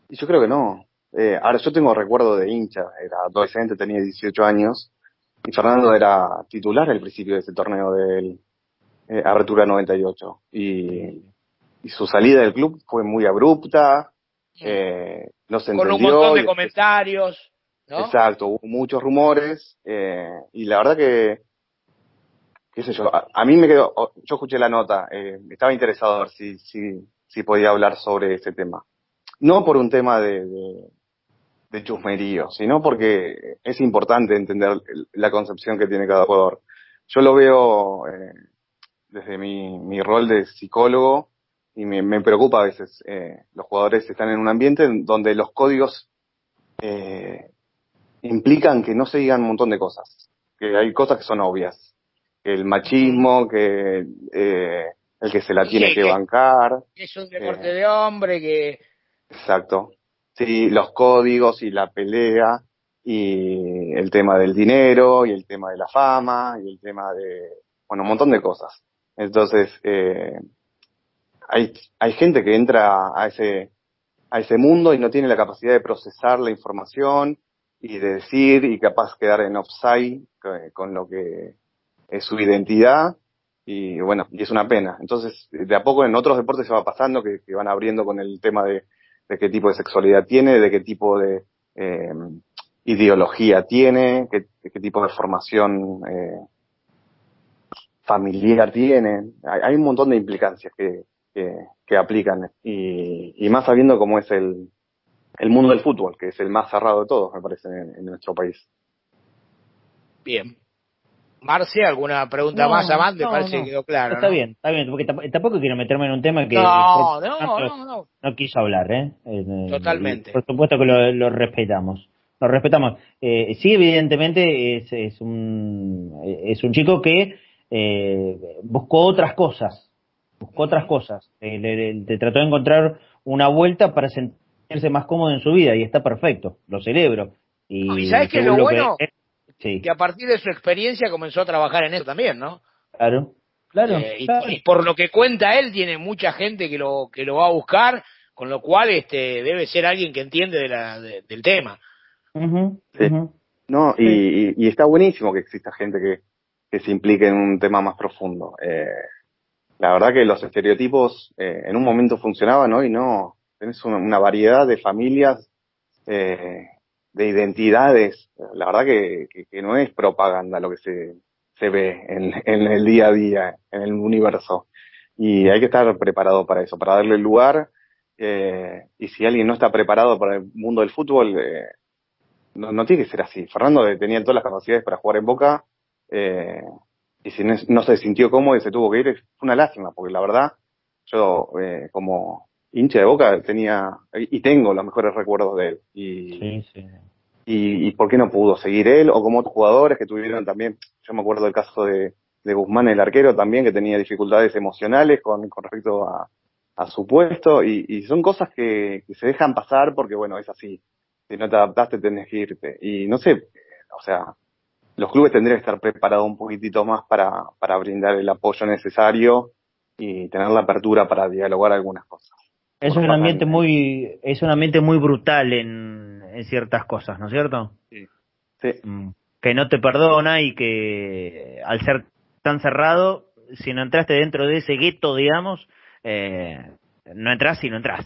M: Yo creo que no. Ahora, yo tengo recuerdo de hincha, era adolescente, tenía 18 años, y Fernando era titular al principio de ese torneo del Apertura 98. Y su salida del club fue muy abrupta, no se entendió.
C: Con un montón de comentarios, ¿no?
M: Exacto, hubo muchos rumores, y la verdad que, qué sé yo, a mí me quedó, yo escuché la nota, estaba interesado a ver si podía hablar sobre ese tema. No por un tema de chusmerío, sino porque es importante entender la concepción que tiene cada jugador. Yo lo veo desde mi rol de psicólogo, y me preocupa a veces, los jugadores están en un ambiente donde los códigos implican que no se digan un montón de cosas, que hay cosas que son obvias, que el machismo, que el que se la tiene que bancar.
C: Es un deporte de hombre que...
M: Exacto. Sí, los códigos y la pelea, y el tema del dinero, y el tema de la fama, y el tema de, bueno, un montón de cosas. Entonces, hay gente que entra a ese mundo y no tiene la capacidad de procesar la información y de decir, y capaz quedar en offside con lo que es su identidad, y bueno, y es una pena. Entonces, de a poco en otros deportes se va pasando, que van abriendo con el tema de qué tipo de sexualidad tiene, de qué tipo de ideología tiene, qué tipo de formación familiar tiene. Hay un montón de implicancias que aplican, y más sabiendo cómo es el mundo del fútbol, que es el más cerrado de todos, me parece, en nuestro país.
C: Bien. Marce, ¿alguna pregunta más, Amante?
D: No,
C: Parece
D: no.
C: que quedó claro,
D: Está
C: ¿no?
D: bien, porque tampoco quiero meterme en un tema que
C: No.
D: no quiso hablar,
C: Totalmente.
D: Por supuesto que lo respetamos. Lo respetamos. Sí, evidentemente es un chico que buscó otras cosas. Le trató de encontrar una vuelta para sentirse más cómodo en su vida, y está perfecto. Lo celebro.
C: ¿Y sabes qué es
D: según
C: lo bueno?
D: Sí.
C: Que a partir de su experiencia comenzó a trabajar en eso también, ¿no?
D: Claro.
C: Y por lo que cuenta él, tiene mucha gente que lo va a buscar, con lo cual debe ser alguien que entiende del tema.
M: Sí. No, y está buenísimo que exista gente que se implique en un tema más profundo. La verdad que los estereotipos en un momento funcionaban, ¿no? Y no, tenés una variedad de familias, de identidades. La verdad que no es propaganda lo que se ve en el día a día, en el universo. Y hay que estar preparado para eso, para darle lugar. Y si alguien no está preparado para el mundo del fútbol, no tiene que ser así. Fernando tenía todas las capacidades para jugar en Boca, y si no se sintió cómodo y se tuvo que ir, fue una lástima, porque la verdad, yo como hincha de Boca tenía y tengo los mejores recuerdos de él. Y ¿por qué no pudo seguir él? O como otros jugadores que tuvieron también, yo me acuerdo del caso de Guzmán, el arquero, también, que tenía dificultades emocionales con respecto a su puesto, y son cosas que se dejan pasar porque, bueno, es así. Si no te adaptaste, tenés que irte. Y no sé, o sea, los clubes tendrían que estar preparados un poquitito más para brindar el apoyo necesario y tener la apertura para dialogar algunas cosas.
D: Es un ambiente muy brutal en ciertas cosas, ¿no es cierto?
M: Sí.
D: Que no te perdona, y que al ser tan cerrado, si no entraste dentro de ese gueto, digamos, no entras y no entras.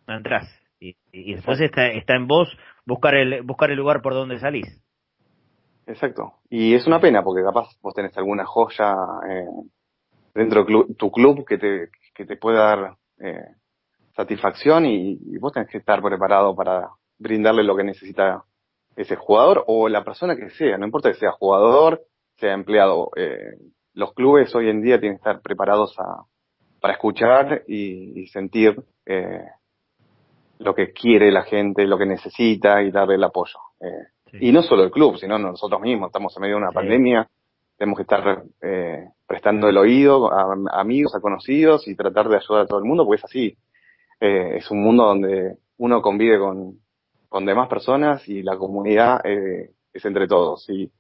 D: No entras. Y después está en vos buscar el lugar por donde salís.
M: Exacto. Y es una pena, porque capaz vos tenés alguna joya dentro de tu club que te pueda dar satisfacción, y vos tenés que estar preparado para brindarle lo que necesita ese jugador o la persona que sea, no importa que sea jugador, sea empleado. Los clubes hoy en día tienen que estar preparados para escuchar y sentir lo que quiere la gente, lo que necesita, y darle el apoyo. Y no solo el club, sino nosotros mismos. Estamos en medio de una pandemia, tenemos que estar prestando el oído a amigos, a conocidos, y tratar de ayudar a todo el mundo, porque es así. Es un mundo donde uno convive con demás personas, y la comunidad es entre todos. Si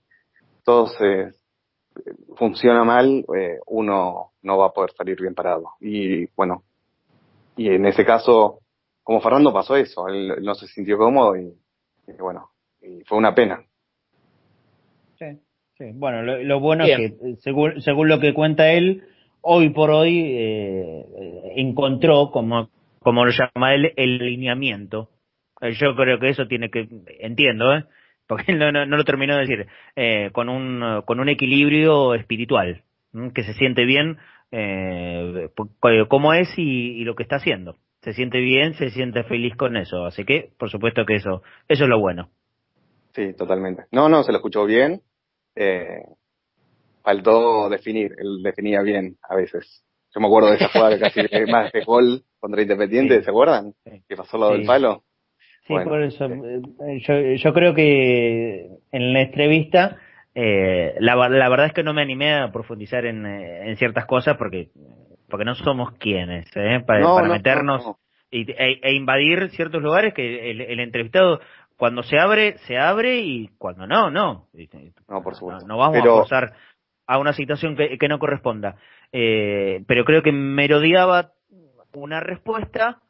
M: todo funciona mal, uno no va a poder salir bien parado. Y bueno, y en ese caso, como Fernando, pasó eso. Él no se sintió cómodo, y bueno, y fue una pena.
D: Sí. Bueno, lo bueno es que, según lo que cuenta él, hoy por hoy encontró, como lo llama él, el alineamiento. Yo creo que eso tiene que, entiendo, porque él no lo terminó de decir, con un equilibrio espiritual, que se siente bien como es y lo que está haciendo. Se siente bien, se siente feliz con eso. Así que, por supuesto que eso es lo bueno.
M: Sí, totalmente. No, se lo escuchó bien. faltó definir, él definía bien a veces. Yo me acuerdo de esa jugada que casi más de gol contra Independiente, ¿se acuerdan? Que pasó lo del palo.
D: Sí,
M: Bueno,
D: por eso. Yo creo que en la entrevista, la verdad es que no me animé a profundizar en ciertas cosas porque no somos quienes, para meternos e invadir ciertos lugares que el entrevistado, cuando se abre y cuando no.
M: No, por supuesto.
D: No vamos a forzar a una situación que no corresponda. Pero creo que merodeaba una respuesta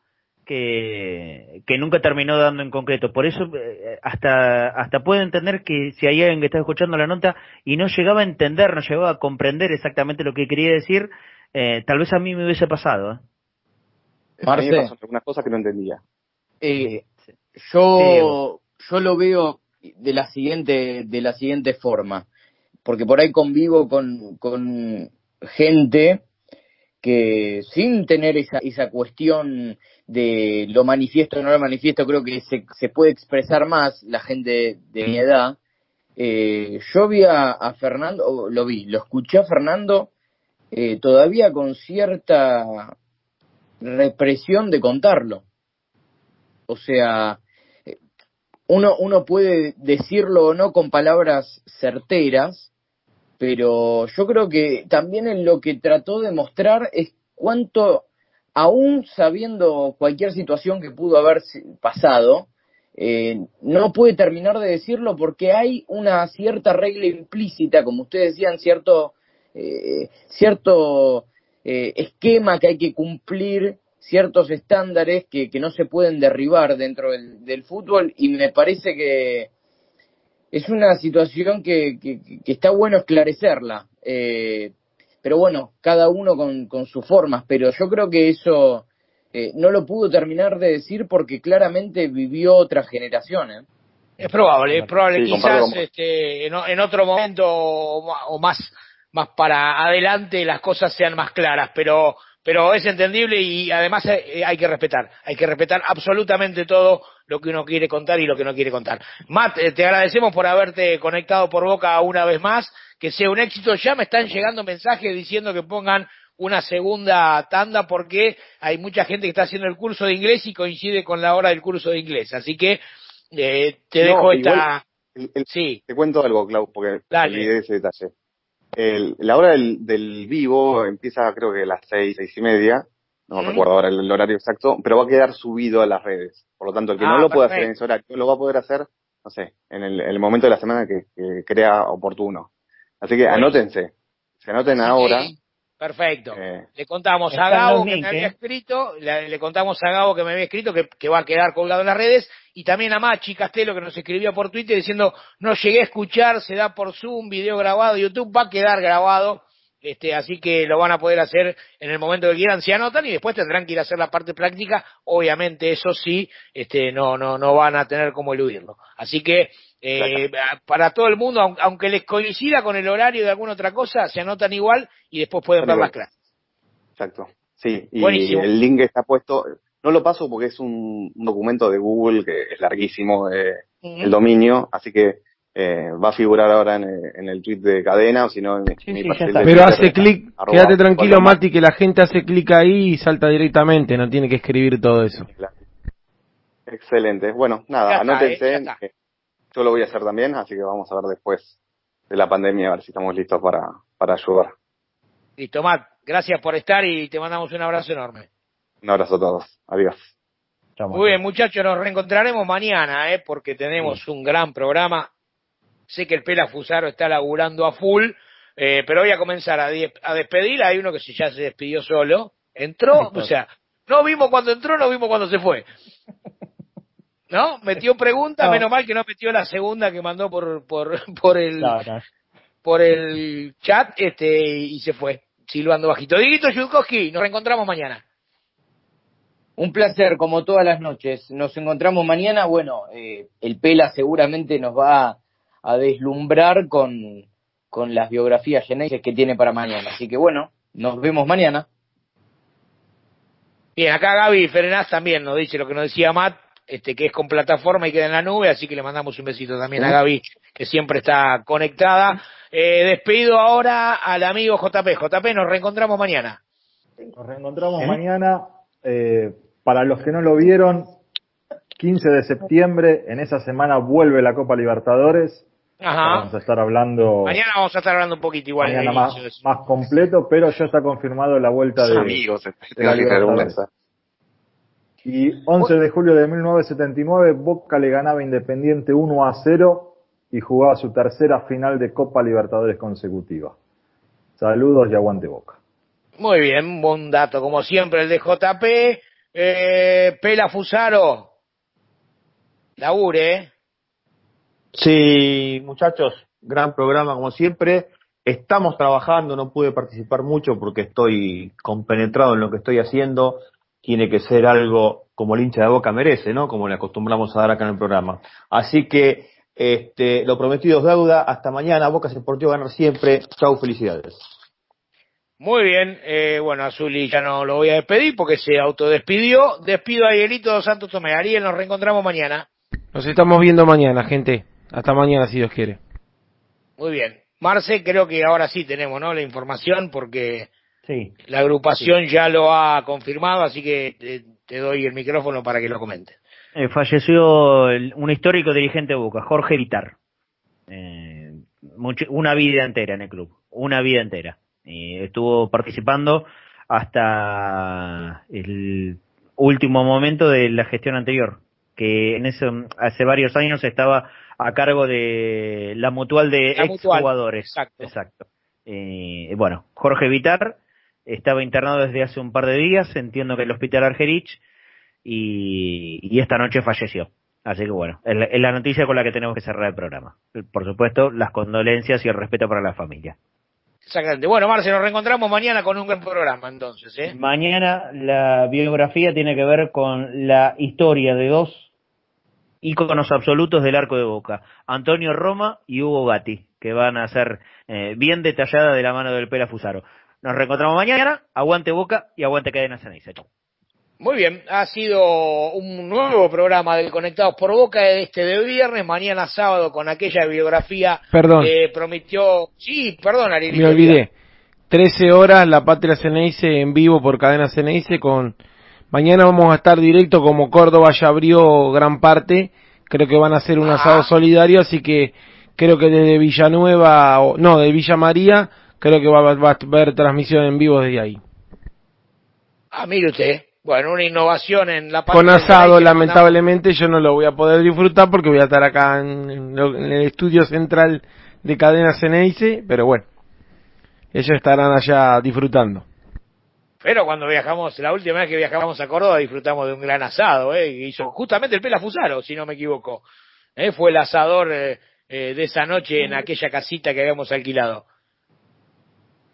D: que nunca terminó dando en concreto. Por eso hasta puedo entender que si hay alguien que está escuchando la nota y no llegaba a entender, no llegaba a comprender exactamente lo que quería decir, tal vez a mí me hubiese pasado.
M: A mí me pasó algunas cosas que no entendía.
E: Yo lo veo de la siguiente forma, porque por ahí convivo con gente que sin tener esa cuestión de lo manifiesto o no lo manifiesto, creo que se puede expresar más la gente de mi edad. Yo vi a Fernando, lo escuché a Fernando todavía con cierta represión de contarlo. O sea, uno puede decirlo o no con palabras certeras, pero yo creo que también en lo que trató de mostrar es cuánto, aún sabiendo cualquier situación que pudo haber pasado, no puede terminar de decirlo porque hay una cierta regla implícita, como ustedes decían, cierto esquema que hay que cumplir, ciertos estándares que no se pueden derribar dentro del fútbol, y me parece que es una situación que está bueno esclarecerla. Pero bueno, cada uno con sus formas, pero yo creo que eso no lo pudo terminar de decir porque claramente vivió otra generación.
C: Es probable,
M: Sí,
C: quizás en otro momento o más para adelante las cosas sean más claras, pero es entendible y además hay que respetar absolutamente todo lo que uno quiere contar y lo que no quiere contar. Matt, te agradecemos por haberte conectado por Boca una vez más, que sea un éxito. Ya me están llegando mensajes diciendo que pongan una segunda tanda porque hay mucha gente que está haciendo el curso de inglés y coincide con la hora del curso de inglés, así que dejo esta... Sí.
M: Te cuento algo, Clau, porque olvidé ese detalle. La hora del vivo empieza creo que a las 6:30, no recuerdo ahora el horario exacto, pero va a quedar subido a las redes. Por lo tanto, el que no lo puede hacer en ese horario, lo va a poder hacer, no sé, en el momento de la semana que crea oportuno. Así que anótense, se anoten ahora.
C: Perfecto. Le contamos a Gabo que me había escrito, le contamos a Gabo que me había escrito que va a quedar colgado en las redes, y también a Machi Castelo que nos escribió por Twitter diciendo no llegué a escuchar, se da por Zoom, video grabado, YouTube va a quedar grabado, así que lo van a poder hacer en el momento que quieran, se anotan y después tendrán que ir a hacer la parte práctica, obviamente eso sí, no van a tener cómo eludirlo. Así que para todo el mundo, aunque les coincida con el horario de alguna otra cosa, se anotan igual y después pueden ver las clases.
M: Exacto, sí, y
C: buenísimo.
M: El link está puesto, no lo paso porque es un documento de Google que es larguísimo el dominio, así que va a figurar ahora en el tweet de Cadena, o si no en mi perfil de
G: Pero
M: Twitter,
G: hace clic, quédate tranquilo Mati, que la gente hace clic ahí y salta directamente, no tiene que escribir todo eso.
M: Excelente, bueno, nada, anótense. Yo lo voy a hacer también, así que vamos a ver después de la pandemia, a ver si estamos listos para ayudar.
C: Listo, Matt, gracias por estar y te mandamos un abrazo enorme.
M: Un abrazo a todos, adiós.
C: Muy bien, muchachos, nos reencontraremos mañana, porque tenemos un gran programa. Sé que el Pela Fusaro está laburando a full, pero voy a comenzar a despedir. Hay uno que ya se despidió solo, entró, o sea, no vimos cuando entró, no vimos cuando se fue. ¿No? Metió pregunta, menos mal que no metió la segunda que mandó por el chat, y se fue, silbando bajito. Dieguito Yudkowski, nos reencontramos mañana.
E: Un placer, como todas las noches. Nos encontramos mañana. Bueno, el Pela seguramente nos va a deslumbrar con las biografías Genesis que tiene para mañana. Así que bueno, nos vemos mañana.
C: Bien, acá Gaby Ferenaz también nos dice lo que nos decía Matt, que es con plataforma y queda en la nube, así que le mandamos un besito también a Gaby, que siempre está conectada. Despido ahora al amigo JP. JP, nos reencontramos mañana.
F: Nos reencontramos mañana. Para los que no lo vieron, 15 de septiembre, en esa semana vuelve la Copa Libertadores.
C: Ajá.
F: Vamos a estar hablando...
C: Mañana vamos a estar hablando un poquito igual.
F: Mañana más completo, pero ya está confirmado la vuelta de la Libertadores. Y 11 de julio de 1979, Boca le ganaba a Independiente 1-0 y jugaba su tercera final de Copa Libertadores consecutiva. Saludos y aguante Boca.
C: Muy bien, buen dato, como siempre, el de JP. Pela Fusaro. Labure,
P: Sí, muchachos, gran programa como siempre. Estamos trabajando, no pude participar mucho porque estoy compenetrado en lo que estoy haciendo. Tiene que ser algo como el hincha de Boca merece, ¿no? Como le acostumbramos a dar acá en el programa. Así que lo prometido es deuda. Hasta mañana. Boca se portió a ganar siempre. Chau, felicidades.
C: Muy bien, bueno, a Zuli ya no lo voy a despedir porque se autodespidió. Despido a Arielito dos Santos Tomé. Ariel, nos reencontramos mañana.
G: Nos estamos viendo mañana, gente. Hasta mañana, si Dios quiere.
C: Muy bien. Marce, creo que ahora sí tenemos, ¿no?, la información porque
D: sí,
C: la agrupación ya lo ha confirmado, así que te doy el micrófono para que lo comentes.
D: Falleció un histórico dirigente de Boca, Jorge Vitar. Una vida entera en el club, una vida entera. Estuvo participando hasta el último momento de la gestión anterior, que en eso hace varios años estaba a cargo de la mutual de exjugadores. Exacto. Bueno, Jorge Vitar estaba internado desde hace un par de días, entiendo que en el Hospital Argerich, y esta noche falleció. Así que bueno, es la noticia con la que tenemos que cerrar el programa. Por supuesto, las condolencias y el respeto para la familia.
C: Exactamente. Bueno, Marce, nos reencontramos mañana con un gran programa, entonces, ¿eh?
D: Mañana la biografía tiene que ver con la historia de dos íconos absolutos del arco de Boca, Antonio Roma y Hugo Gatti, que van a ser bien detallada de la mano del Pela Fusaro. Nos reencontramos mañana. Aguante Boca y aguante Cadena Ceneice. Chau.
C: Muy bien, ha sido un nuevo programa de Conectados por Boca de viernes, mañana sábado con aquella biografía que prometió... Sí, perdón, Ariel.
G: Me olvidé. 13 horas, La Patria Ceneice en vivo por Cadena Ceneice con... Mañana vamos a estar directo, como Córdoba ya abrió gran parte, creo que van a hacer un asado solidario, así que creo que desde Villanueva, de Villa María, creo que va a haber transmisión en vivo desde ahí.
C: Ah, mire usted. Bueno, una innovación en la
G: con asado, lamentablemente yo no lo voy a poder disfrutar porque voy a estar acá en el estudio central de Cadena Ceneice, pero bueno, ellos estarán allá disfrutando.
C: Pero cuando viajamos, la última vez que viajamos a Córdoba disfrutamos de un gran asado, que hizo justamente el Pela Fusaro, si no me equivoco. Fue el asador de esa noche en aquella casita que habíamos alquilado.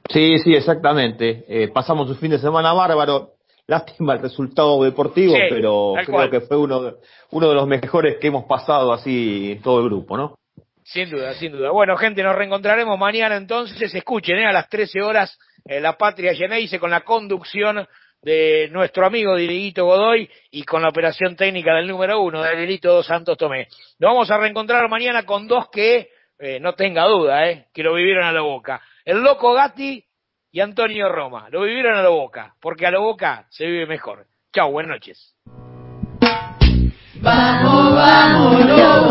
P: Sí, exactamente. Pasamos un fin de semana bárbaro. Lástima el resultado deportivo, sí, pero creo que fue uno de los mejores que hemos pasado así en todo el grupo, ¿no?
C: Sin duda, sin duda. Bueno, gente, nos reencontraremos mañana entonces. Escuchen, a las 13 horas, La Patria Ceneice con la conducción de nuestro amigo Dieguito Godoy y con la operación técnica del número 1, de Arielito dos Santos Tomé. Nos vamos a reencontrar mañana con dos que, no tenga duda, que lo vivieron a la Boca. El Loco Gatti y Antonio Roma. Lo vivieron a la Boca, porque a la Boca se vive mejor. Chau, buenas noches.
A: Vamos, vamos, Lobo.